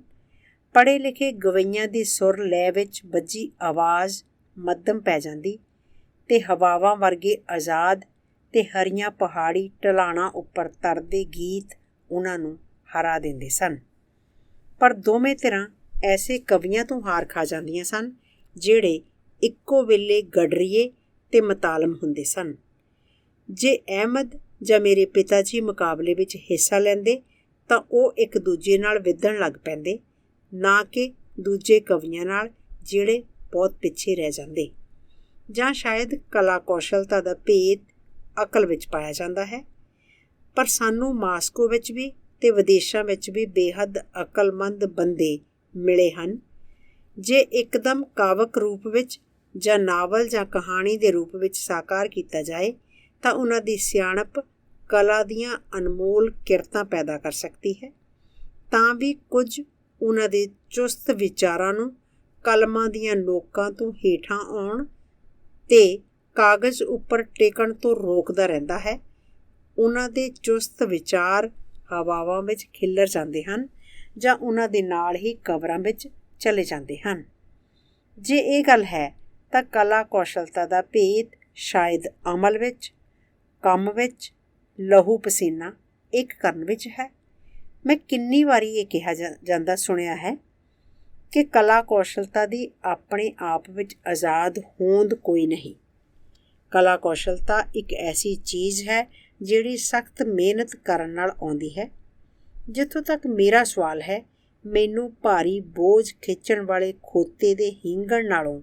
ਪੜ੍ਹੇ ਲਿਖੇ ਗਵਈਆਂ ਦੀ ਸੁਰ ਲੈਅ ਵਿੱਚ ਵੱਜੀ ਆਵਾਜ਼ ਮੱਧਮ ਪੈ ਜਾਂਦੀ ਅਤੇ ਹਵਾਵਾਂ ਵਰਗੇ ਆਜ਼ਾਦ ਅਤੇ ਹਰੀਆਂ ਪਹਾੜੀ ਢਲਾਣਾਂ ਉੱਪਰ ਤਰਦੇ ਗੀਤ ਉਹਨਾਂ ਨੂੰ ਹਰਾ ਦਿੰਦੇ ਸਨ। ਪਰ ਦੋਵੇਂ ਧਿਰਾਂ ਐਸੇ ਕਵੀਆਂ ਤੋਂ ਹਾਰ ਖਾ ਜਾਂਦੀਆਂ ਸਨ ਜਿਹੜੇ ਇੱਕੋ ਵੇਲੇ ਗਡਰੀਏ ਅਤੇ ਮਤਾਲਮ ਹੁੰਦੇ ਸਨ। ਜੇ ਅਹਿਮਦ ਜਾਂ ਮੇਰੇ ਪਿਤਾ ਜੀ ਮੁਕਾਬਲੇ ਵਿੱਚ ਹਿੱਸਾ ਲੈਂਦੇ ਤਾਂ ਉਹ ਇੱਕ ਦੂਜੇ ਨਾਲ ਵਿਧਣ ਲੱਗ ਪੈਂਦੇ, ਨਾ ਕਿ ਦੂਜੇ ਕਵੀਆਂ ਨਾਲ ਜਿਹੜੇ ਬਹੁਤ ਪਿੱਛੇ ਰਹਿ ਜਾਂਦੇ। ਜਾਂ ਸ਼ਾਇਦ ਕਲਾ ਕੌਸ਼ਲਤਾ ਦਾ ਭੇਦ ਅਕਲ ਵਿੱਚ ਪਾਇਆ ਜਾਂਦਾ ਹੈ। ਪਰ ਸਾਨੂੰ ਮਾਸਕੋ ਵਿੱਚ ਵੀ ਅਤੇ ਵਿਦੇਸ਼ਾਂ ਵਿੱਚ ਵੀ ਬੇਹੱਦ ਅਕਲਮੰਦ ਬੰਦੇ ਮਿਲੇ ਹਨ। ਜੇ ਇੱਕਦਮ ਕਾਵਕ ਰੂਪ ਵਿੱਚ ਜਾਂ ਨਾਵਲ ਜਾਂ ਕਹਾਣੀ ਦੇ ਰੂਪ ਵਿੱਚ ਸਾਕਾਰ ਕੀਤਾ ਜਾਏ ਤਾਂ ਉਹਨਾਂ ਦੀ ਸਿਆਣਪ ਕਲਾ ਦੀਆਂ ਅਨਮੋਲ ਕਿਰਤਾਂ ਪੈਦਾ ਕਰ ਸਕਦੀ ਹੈ। ਤਾਂ ਵੀ ਕੁਝ ਉਹਨਾਂ ਦੇ ਚੁਸਤ ਵਿਚਾਰਾਂ ਨੂੰ ਕਲਮਾਂ ਦੀਆਂ ਨੋਕਾਂ ਤੋਂ ਹੇਠਾਂ ਆਉਣ ਅਤੇ ਕਾਗਜ਼ ਉੱਪਰ ਟਿਕਣ ਤੋਂ ਰੋਕਦਾ ਰਹਿੰਦਾ ਹੈ। ਉਹਨਾਂ ਦੇ ਚੁਸਤ ਵਿਚਾਰ ਹਵਾਵਾਂ ਵਿੱਚ ਖਿੱਲਰ ਜਾਂਦੇ ਹਨ ਜਾਂ ਉਹਨਾਂ ਦੇ ਨਾਲ ਹੀ ਕਬਰਾਂ ਵਿੱਚ ਚਲੇ ਜਾਂਦੇ ਹਨ। ਜੇ ਇਹ ਗੱਲ ਹੈ ਤਾਂ ਕਲਾ ਕੌਸ਼ਲਤਾ ਦਾ ਭੇਦ ਸ਼ਾਇਦ ਅਮਲ ਵਿੱਚ, ਕੰਮ ਵਿੱਚ, ਲਹੂ ਪਸੀਨਾ ਇੱਕ ਕਰਨ ਵਿੱਚ ਹੈ। ਮੈਂ ਕਿੰਨੀ ਵਾਰੀ ਇਹ ਕਿਹਾ ਜਾਂਦਾ ਸੁਣਿਆ ਹੈ ਕਿ ਕਲਾ ਕੌਸ਼ਲਤਾ ਦੀ ਆਪਣੇ ਆਪ ਵਿੱਚ ਆਜ਼ਾਦ ਹੋਂਦ ਕੋਈ ਨਹੀਂ। ਕਲਾ ਕੌਸ਼ਲਤਾ ਇੱਕ ਐਸੀ ਚੀਜ਼ ਹੈ ਜਿਹੜੀ ਸਖਤ ਮਿਹਨਤ ਕਰਨ ਨਾਲ ਆਉਂਦੀ ਹੈ। ਜਿੱਥੋਂ ਤੱਕ ਮੇਰਾ ਸਵਾਲ ਹੈ, ਮੈਨੂੰ ਭਾਰੀ ਬੋਝ ਖਿੱਚਣ ਵਾਲੇ ਖੋਤੇ ਦੇ ਹੀਂਗਣ ਨਾਲੋਂ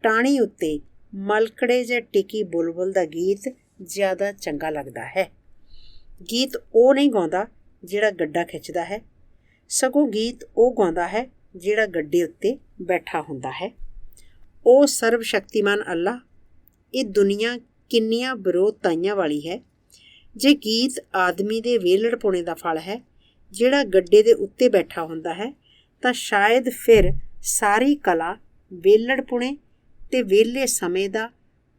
ਟਾਹਣੀ ਉੱਤੇ ਮਲਕੜੇ ਜਾਂ ਟਿਕੀ ਬੁਲਬੁਲ ਦਾ ਗੀਤ ਜ਼ਿਆਦਾ ਚੰਗਾ ਲੱਗਦਾ ਹੈ। ਗੀਤ ਉਹ ਨਹੀਂ ਗਾਉਂਦਾ ਜਿਹੜਾ ਗੱਡਾ ਖਿੱਚਦਾ ਹੈ, ਸਗੋਂ ਗੀਤ ਉਹ ਗਾਉਂਦਾ ਹੈ ਜਿਹੜਾ ਗੱਡੇ ਉੱਤੇ ਬੈਠਾ ਹੁੰਦਾ ਹੈ। ਉਹ ਸਰਬ ਸ਼ਕਤੀਮਾਨ ਅੱਲਾ, ਇਹ ਦੁਨੀਆ ਕਿੰਨੀਆਂ ਵਿਰੋਧਤਾਈਆਂ ਵਾਲੀ ਹੈ। ਜੇ ਗੀਤ ਆਦਮੀ ਦੇ ਵਿਹਲੜਪੁਣੇ ਦਾ ਫਲ ਹੈ ਜਿਹੜਾ ਗੱਡੇ ਦੇ ਉੱਤੇ ਬੈਠਾ ਹੁੰਦਾ ਹੈ, ਤਾਂ ਸ਼ਾਇਦ ਫਿਰ ਸਾਰੀ ਕਲਾ ਵਿਹਲੜਪੁਣੇ ਅਤੇ ਵਿਹਲੇ ਸਮੇਂ ਦਾ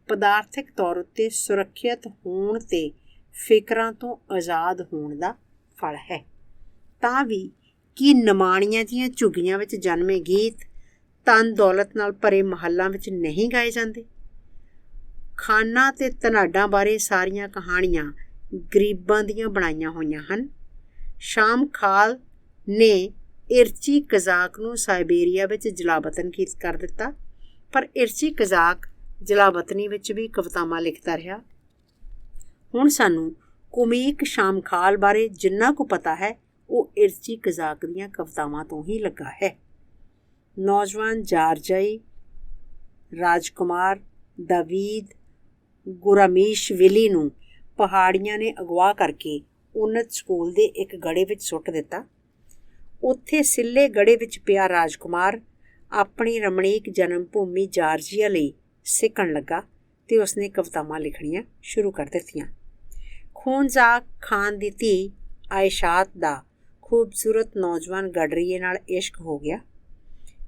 ਪਦਾਰਥਕ ਤੌਰ ਉੱਤੇ ਸੁਰੱਖਿਅਤ ਹੋਣ ਅਤੇ ਫਿਕਰਾਂ ਤੋਂ ਆਜ਼ਾਦ ਹੋਣ ਦਾ ਫਲ ਹੈ। ਤਾਂ ਵੀ ਕੀ ਨਿਮਾਣੀਆਂ ਦੀਆਂ ਝੁੱਗੀਆਂ ਵਿੱਚ ਜਨਮੇ ਗੀਤ ਧਨ ਦੌਲਤ ਨਾਲ ਭਰੇ ਮਹੱਲਾਂ ਵਿੱਚ ਨਹੀਂ ਗਾਏ ਜਾਂਦੇ? ਖਾਨਾਂ ਅਤੇ ਧਨਾਡਾਂ ਬਾਰੇ ਸਾਰੀਆਂ ਕਹਾਣੀਆਂ ਗਰੀਬਾਂ ਦੀਆਂ ਬਣਾਈਆਂ ਹੋਈਆਂ ਹਨ। ਸ਼ਾਮ ਖਾਲ ਨੇ ਇਰਚੀ ਕਜ਼ਾਕ ਨੂੰ ਸਾਇਬੇਰੀਆ ਵਿੱਚ ਜਲਾਵਤਨ ਕਰ ਦਿੱਤਾ, ਪਰ ਇਰਚੀ ਕਜ਼ਾਕ ਜਲਾਵਤਨੀ ਵਿੱਚ ਵੀ ਕਵਿਤਾਵਾਂ ਲਿਖਦਾ ਰਿਹਾ। ਹੁਣ ਸਾਨੂੰ ਕੁਮੀਕ ਸ਼ਾਮ ਖਾਲ ਬਾਰੇ ਜਿੰਨਾ ਕੁ ਪਤਾ ਹੈ ਉਹ ਇਰਚੀ ਕਜ਼ਾਕ ਦੀਆਂ ਕਵਿਤਾਵਾਂ ਤੋਂ ਹੀ ਲੱਗਾ ਹੈ। ਨੌਜਵਾਨ ਜਾਰਜਾਈ, ਰਾਜਕੁਮਾਰ ਦਾਵੀਦ ਗੁਰਾਮੀਸ਼ਵਿਲੀ ਨੂੰ ਪਹਾੜੀਆਂ ਨੇ ਅਗਵਾ ਕਰਕੇ ਉੱਨਤ ਸਕੂਲ ਦੇ ਇੱਕ ਗੜ੍ਹੇ ਵਿੱਚ ਸੁੱਟ ਦਿੱਤਾ। ਉੱਥੇ ਸਿੱਲੇ ਗੜ੍ਹੇ ਵਿੱਚ ਪਿਆ ਰਾਜਕੁਮਾਰ ਆਪਣੀ ਰਮਣੀਕ ਜਨਮ ਭੂਮੀ ਜਾਰਜੀਆ ਲਈ ਸਿੱਖਣ ਲੱਗਾ ਅਤੇ ਉਸਨੇ ਕਵਿਤਾਵਾਂ ਲਿਖਣੀਆਂ ਸ਼ੁਰੂ ਕਰ ਦਿੱਤੀਆਂ। ਖੂਨਜ਼ਾਕ ਖਾਨ ਦੀ ਧੀ ਆਇਸ਼ਾਤ ਦਾ ਖੂਬਸੂਰਤ ਨੌਜਵਾਨ ਗਡਰੀਏ ਨਾਲ ਇਸ਼ਕ ਹੋ ਗਿਆ।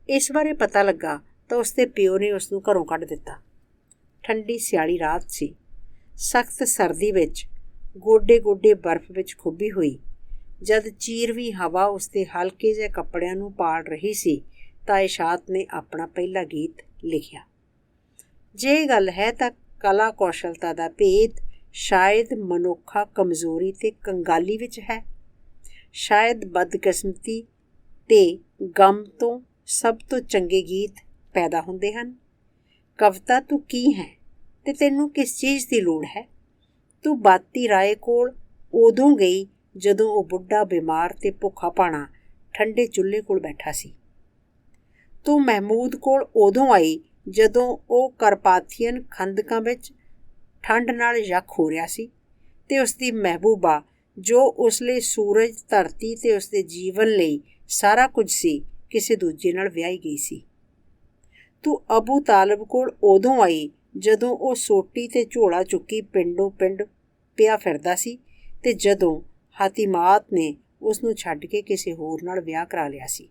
ਇਸ ਬਾਰੇ ਪਤਾ ਲੱਗਾ ਤਾਂ ਉਸਦੇ ਪਿਓ ਨੇ ਉਸਨੂੰ ਘਰੋਂ ਕੱਢ ਦਿੱਤਾ। ਠੰਡੀ ਸਿਆਲੀ ਰਾਤ ਸੀ। ਸਖਤ ਸਰਦੀ ਵਿੱਚ ਗੋਡੇ ਗੋਡੇ ਬਰਫ਼ ਵਿੱਚ ਖੁੱਭੀ ਹੋਈ। ਜਦ ਚੀਰਵੀਂ ਹਵਾ ਉਸਦੇ ਹਲਕੇ ਜਿਹੇ ਕੱਪੜਿਆਂ ਨੂੰ ਪਾੜ ਰਹੀ ਸੀ ਤਾਂ ਆਇਸ਼ਾਤ ਨੇ ਆਪਣਾ ਪਹਿਲਾ ਗੀਤ ਲਿਖਿਆ। ਜੇ ਇਹ ਗੱਲ ਹੈ ਤਾਂ ਕਲਾ ਕੌਸ਼ਲਤਾ ਦਾ ਭੇਦ ਸ਼ਾਇਦ ਮਨੁੱਖਾ ਕਮਜ਼ੋਰੀ ਅਤੇ ਕੰਗਾਲੀ ਵਿੱਚ ਹੈ। ਸ਼ਾਇਦ ਬਦਕਿਸਮਤੀ ਅਤੇ ਗਮ ਤੋਂ ਸਭ ਤੋਂ ਚੰਗੇ ਗੀਤ ਪੈਦਾ ਹੁੰਦੇ ਹਨ। ਕਵਿਤਾ ਤੂੰ ਕੀ ਹੈ ਅਤੇ ਤੈਨੂੰ ਕਿਸ ਚੀਜ਼ ਦੀ ਲੋੜ ਹੈ? ਤੂੰ ਬਾਤੀ ਰਾਏ ਕੋਲ ਉਦੋਂ ਗਈ ਜਦੋਂ ਉਹ ਬੁੱਢਾ ਬਿਮਾਰ ਅਤੇ ਭੁੱਖਾ ਭਾਣਾ ਠੰਡੇ ਚੁੱਲ੍ਹੇ ਕੋਲ ਬੈਠਾ ਸੀ। ਤੂੰ ਮਹਿਮੂਦ ਕੋਲ ਉਦੋਂ ਆਈ ਜਦੋਂ ਉਹ ਕਰਪਾਥੀਅਨ ਖੰਦਕਾਂ ਵਿੱਚ ਠੰਡ ਨਾਲ ਯੱਖ ਹੋ ਰਿਹਾ ਸੀ ਅਤੇ ਉਸਦੀ ਮਹਿਬੂਬਾ ਜੋ ਉਸ ਲਈ ਸੂਰਜ, ਧਰਤੀ ਅਤੇ ਉਸਦੇ ਜੀਵਨ ਲਈ ਸਾਰਾ ਕੁਝ ਸੀ, ਕਿਸੇ ਦੂਜੇ ਨਾਲ ਵਿਆਹੀ ਗਈ ਸੀ। ਤੂੰ ਅਬੂ ਤਾਲਬ ਕੋਲ ਉਦੋਂ ਆਈ ਜਦੋਂ ਉਹ ਸੋਟੀ ਅਤੇ ਝੋਲਾ ਚੁੱਕੀ ਪਿੰਡੋਂ ਪਿੰਡ ਪਿਆ ਫਿਰਦਾ ਸੀ ਅਤੇ ਜਦੋਂ ਹਾਤੀਮਾਤ ਨੇ ਉਸ ਨੂੰ ਛੱਡ ਕੇ ਕਿਸੇ ਹੋਰ ਨਾਲ ਵਿਆਹ ਕਰਾ ਲਿਆ ਸੀ।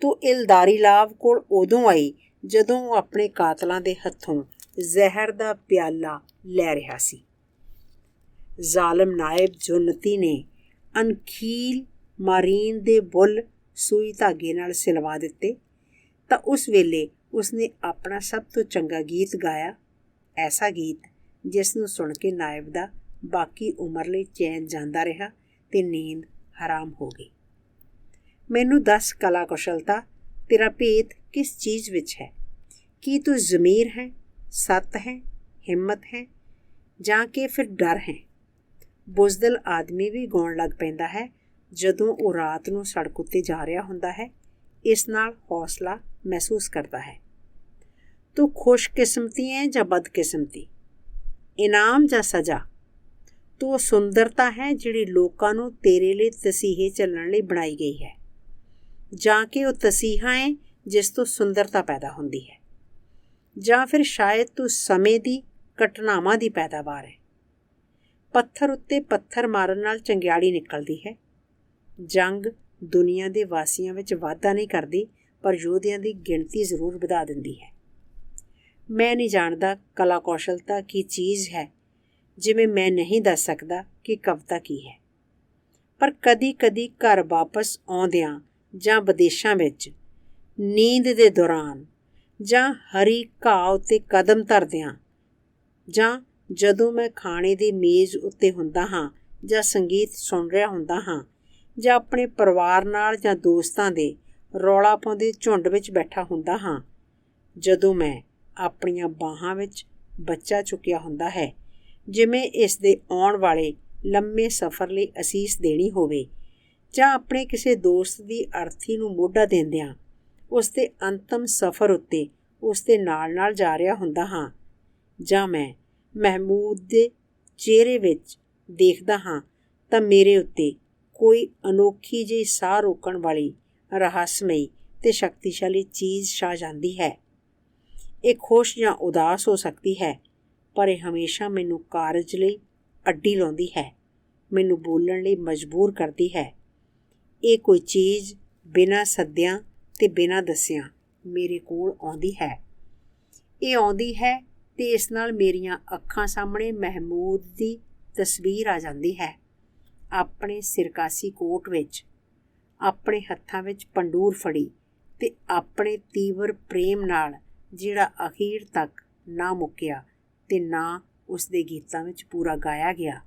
ਤੂੰ ਇਲਦਾਰੀ ਲਾਭ ਕੋਲ ਉਦੋਂ ਆਈ ਜਦੋਂ ਉਹ ਆਪਣੇ ਕਾਤਲਾਂ ਦੇ ਹੱਥੋਂ ਜ਼ਹਿਰ ਦਾ ਪਿਆਲਾ ਲੈ ਰਿਹਾ ਸੀ। ਜ਼ਾਲਮ ਨਾਇਬ ਜੁਨਤੀ ਨੇ ਅਨਖੀਲ ਮਾਰੀਨ ਦੇ ਬੁੱਲ ਸੂਈ ਧਾਗੇ ਨਾਲ ਸਿਲਵਾ ਦਿੱਤੇ ਤਾਂ ਉਸ ਵੇਲੇ ਉਸਨੇ ਆਪਣਾ ਸਭ ਤੋਂ ਚੰਗਾ ਗੀਤ ਗਾਇਆ, ਐਸਾ ਗੀਤ ਜਿਸ ਨੂੰ ਸੁਣ ਕੇ ਨਾਇਬ ਦਾ ਬਾਕੀ ਉਮਰ ਲਈ ਚੈਨ ਜਾਂਦਾ ਰਿਹਾ ਤੇ ਨੀਂਦ ਹਰਾਮ ਹੋ ਗਈ। ਮੈਨੂੰ ਦੱਸ ਕਲਾ ਕੁਸ਼ਲਤਾ, ਤੇਰਾ ਭੇਤ ਕਿਸ ਚੀਜ਼ ਵਿੱਚ ਹੈ? ਕੀ ਤੂੰ ਜ਼ਮੀਰ ਹੈ, ਸੱਤ ਹੈ, ਹਿੰਮਤ ਹੈ ਜਾਂ ਕਿ ਫਿਰ ਡਰ ਹੈ? ਬੁਜ਼ਦਿਲ ਆਦਮੀ ਵੀ ਗਾਉਣ ਲੱਗ ਪੈਂਦਾ ਹੈ ਜਦੋਂ ਉਹ ਰਾਤ ਨੂੰ ਸੜਕ ਉੱਤੇ ਜਾ ਰਿਹਾ ਹੁੰਦਾ ਹੈ। ਇਸ ਨਾਲ ਹੌਸਲਾ ਮਹਿਸੂਸ ਕਰਦਾ ਹੈ। ਤੂੰ ਖੁਸ਼ਕਿਸਮਤੀ ਹੈ ਜਾਂ ਬਦਕਿਸਮਤੀ, ਇਨਾਮ ਜਾਂ ਸਜ਼ਾ? ਤੂੰ ਉਹ ਸੁੰਦਰਤਾ ਹੈ ਜਿਹੜੀ ਲੋਕਾਂ ਨੂੰ ਤੇਰੇ ਲਈ ਤਸੀਹੇ ਚੱਲਣ ਲਈ ਬਣਾਈ ਗਈ ਹੈ, ਜਾਂ ਕਿ ਉਹ ਤਸੀਹਾ ਹੈ ਜਿਸ ਤੋਂ ਸੁੰਦਰਤਾ ਪੈਦਾ ਹੁੰਦੀ ਹੈ, ਜਾਂ ਫਿਰ ਸ਼ਾਇਦ ਤੂੰ ਸਮੇਂ ਦੀ ਘਟਨਾਵਾਂ ਦੀ ਪੈਦਾਵਾਰ ਹੈ। ਪੱਥਰ ਉੱਤੇ ਪੱਥਰ ਮਾਰਨ ਨਾਲ ਚੰਗਿਆੜੀ ਨਿਕਲਦੀ ਹੈ। ਜੰਗ ਦੁਨੀਆ ਦੇ ਵਾਸੀਆਂ ਵਿੱਚ ਵਾਧਾ ਨਹੀਂ ਕਰਦੀ, ਪਰ ਯੋਧਿਆਂ ਦੀ ਗਿਣਤੀ ਜ਼ਰੂਰ ਵਧਾ ਦਿੰਦੀ ਹੈ। ਮੈਂ ਨਹੀਂ ਜਾਣਦਾ ਕਲਾ ਕੌਸ਼ਲਤਾ ਕੀ ਚੀਜ਼ ਹੈ, ਜਿਵੇਂ ਮੈਂ ਨਹੀਂ ਦੱਸ ਸਕਦਾ ਕਿ ਕਵਿਤਾ ਕੀ ਹੈ। ਪਰ ਕਦੀ-ਕਦੀ ਘਰ ਵਾਪਸ ਆਉਂਦਿਆਂ ਜਾਂ ਵਿਦੇਸ਼ਾਂ ਵਿੱਚ ਨੀਂਦ ਦੇ ਦੌਰਾਨ ਜਾਂ ਹਰੀ ਘਾਹ ਉੱਤੇ ਕਦਮ ਧਰਦਿਆਂ ਜਾਂ ਜਦੋਂ ਮੈਂ ਖਾਣੇ ਦੀ ਮੇਜ਼ ਉੱਤੇ ਹੁੰਦਾ ਹਾਂ ਜਾਂ ਸੰਗੀਤ ਸੁਣ ਰਿਹਾ ਹੁੰਦਾ ਹਾਂ ਜਾਂ ਆਪਣੇ ਪਰਿਵਾਰ ਨਾਲ ਜਾਂ ਦੋਸਤਾਂ ਦੇ ਰੌਲਾ ਪਾਉਂਦੇ ਝੁੰਡ ਵਿੱਚ ਬੈਠਾ ਹੁੰਦਾ ਹਾਂ, ਜਦੋਂ ਮੈਂ ਆਪਣੀਆਂ ਬਾਹਾਂ ਵਿੱਚ ਬੱਚਾ ਚੁੱਕਿਆ ਹੁੰਦਾ ਹੈ, ਜਿਵੇਂ ਇਸ ਦੇ ਆਉਣ ਵਾਲੇ ਲੰਮੇ ਸਫ਼ਰ ਲਈ ਅਸੀਸ ਦੇਣੀ ਹੋਵੇ, ਜਾਂ ਆਪਣੇ ਕਿਸੇ ਦੋਸਤ ਦੀ ਅਰਥੀ ਨੂੰ ਮੋਢਾ ਦਿੰਦਿਆਂ ਉਸ ਦੇ ਅੰਤਮ ਸਫ਼ਰ ਉੱਤੇ ਉਸ ਦੇ ਨਾਲ ਜਾ ਰਿਹਾ ਹੁੰਦਾ ਹਾਂ, ਜਾਂ ਮੈਂ ਮਹਿਮੂਦ ਦੇ ਚਿਹਰੇ ਵਿੱਚ ਦੇਖਦਾ ਹਾਂ ਤਾਂ ਮੇਰੇ ਉੱਤੇ ਕੋਈ ਅਨੋਖੀ ਜਿਹੀ ਸਾਹ ਰੋਕਣ ਵਾਲੀ ਰਹੱਸਮਈ ਤੇ ਸ਼ਕਤੀਸ਼ਾਲੀ ਚੀਜ਼ ਛਾ ਜਾਂਦੀ ਹੈ। ਇਹ ਖੁਸ਼ ਜਾਂ ਉਦਾਸ ਹੋ ਸਕਦੀ ਹੈ, ਪਰ ਇਹ ਹਮੇਸ਼ਾ ਮੈਨੂੰ ਕਾਰਜ ਲਈ ਅੱਡੀ ਲਾਉਂਦੀ ਹੈ, ਮੈਨੂੰ ਬੋਲਣ ਲਈ ਮਜਬੂਰ ਕਰਦੀ ਹੈ। ਇਹ ਕੋਈ ਚੀਜ਼ ਬਿਨਾਂ ਸੱਦਿਆਂ ਤੇ ਬਿਨਾਂ ਦੱਸਿਆਂ ਮੇਰੇ ਕੋਲ ਆਉਂਦੀ ਹੈ। ਇਹ ਆਉਂਦੀ ਹੈ ਤੇ ਇਸ ਨਾਲ ਮੇਰੀਆਂ ਅੱਖਾਂ ਸਾਹਮਣੇ ਮਹਿਮੂਦ ਦੀ ਤਸਵੀਰ ਆ ਜਾਂਦੀ ਹੈ, ਆਪਣੇ ਸਿਰਕਾਸੀ ਕੋਟ ਵਿੱਚ, ਆਪਣੇ ਹੱਥਾਂ ਵਿੱਚ ਪੰਡੂਰ ਫੜੀ ਤੇ ਆਪਣੇ ਤੀਵਰ ਪ੍ਰੇਮ ਨਾਲ ਜਿਹੜਾ ਅਖੀਰ ਤੱਕ ਨਾ ਮੁੱਕਿਆ ਤੇ ਨਾ ਉਸ ਦੇ ਗੀਤਾਂ ਵਿੱਚ ਪੂਰਾ ਗਾਇਆ ਗਿਆ।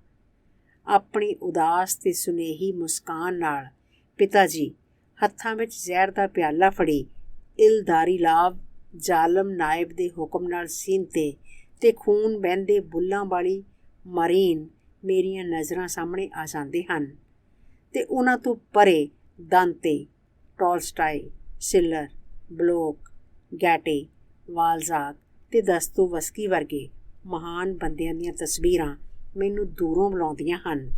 ਆਪਣੀ ਉਦਾਸ ਤੇ ਸੁਨੇਹੀ ਮੁਸਕਾਨ ਨਾਲ ਪਿਤਾ ਜੀ ਹੱਥਾਂ ਵਿੱਚ ਜ਼ਹਿਰ ਦਾ ਪਿਆਲਾ ਫੜੀ ਇਲਦਾਰੀ ਲਾਭ ਜ਼ਾਲਮ ਨਾਇਬ ਦੇ ਹੁਕਮ ਨਾਲ ਸੀਨਤੇ ਤੇ ਖੂਨ ਵਹਿੰਦੇ ਬੁੱਲਾਂ ਵਾਲੀ ਮਰੀਨ ਮੇਰੀਆਂ ਨਜ਼ਰਾਂ ਸਾਹਮਣੇ ਆ ਜਾਂਦੇ ਹਨ ਤੇ ਉਹਨਾਂ ਤੋਂ ਪਰੇ ਦਾਂਤੇ, ਟੋਲਸਟਾਏ, ਸ਼ਿਲਰ, ਬਲੋਕ, ਗੈਟੇ, ਵਾਲਜ਼ਾਕ ਤੇ ਦਸਤੋਵਸਕੀ ਵਰਗੇ ਮਹਾਨ ਬੰਦਿਆਂ ਦੀਆਂ ਤਸਵੀਰਾਂ ਮੈਨੂੰ ਦੂਰੋਂ ਬੁਲਾਉਂਦੀਆਂ ਹਨ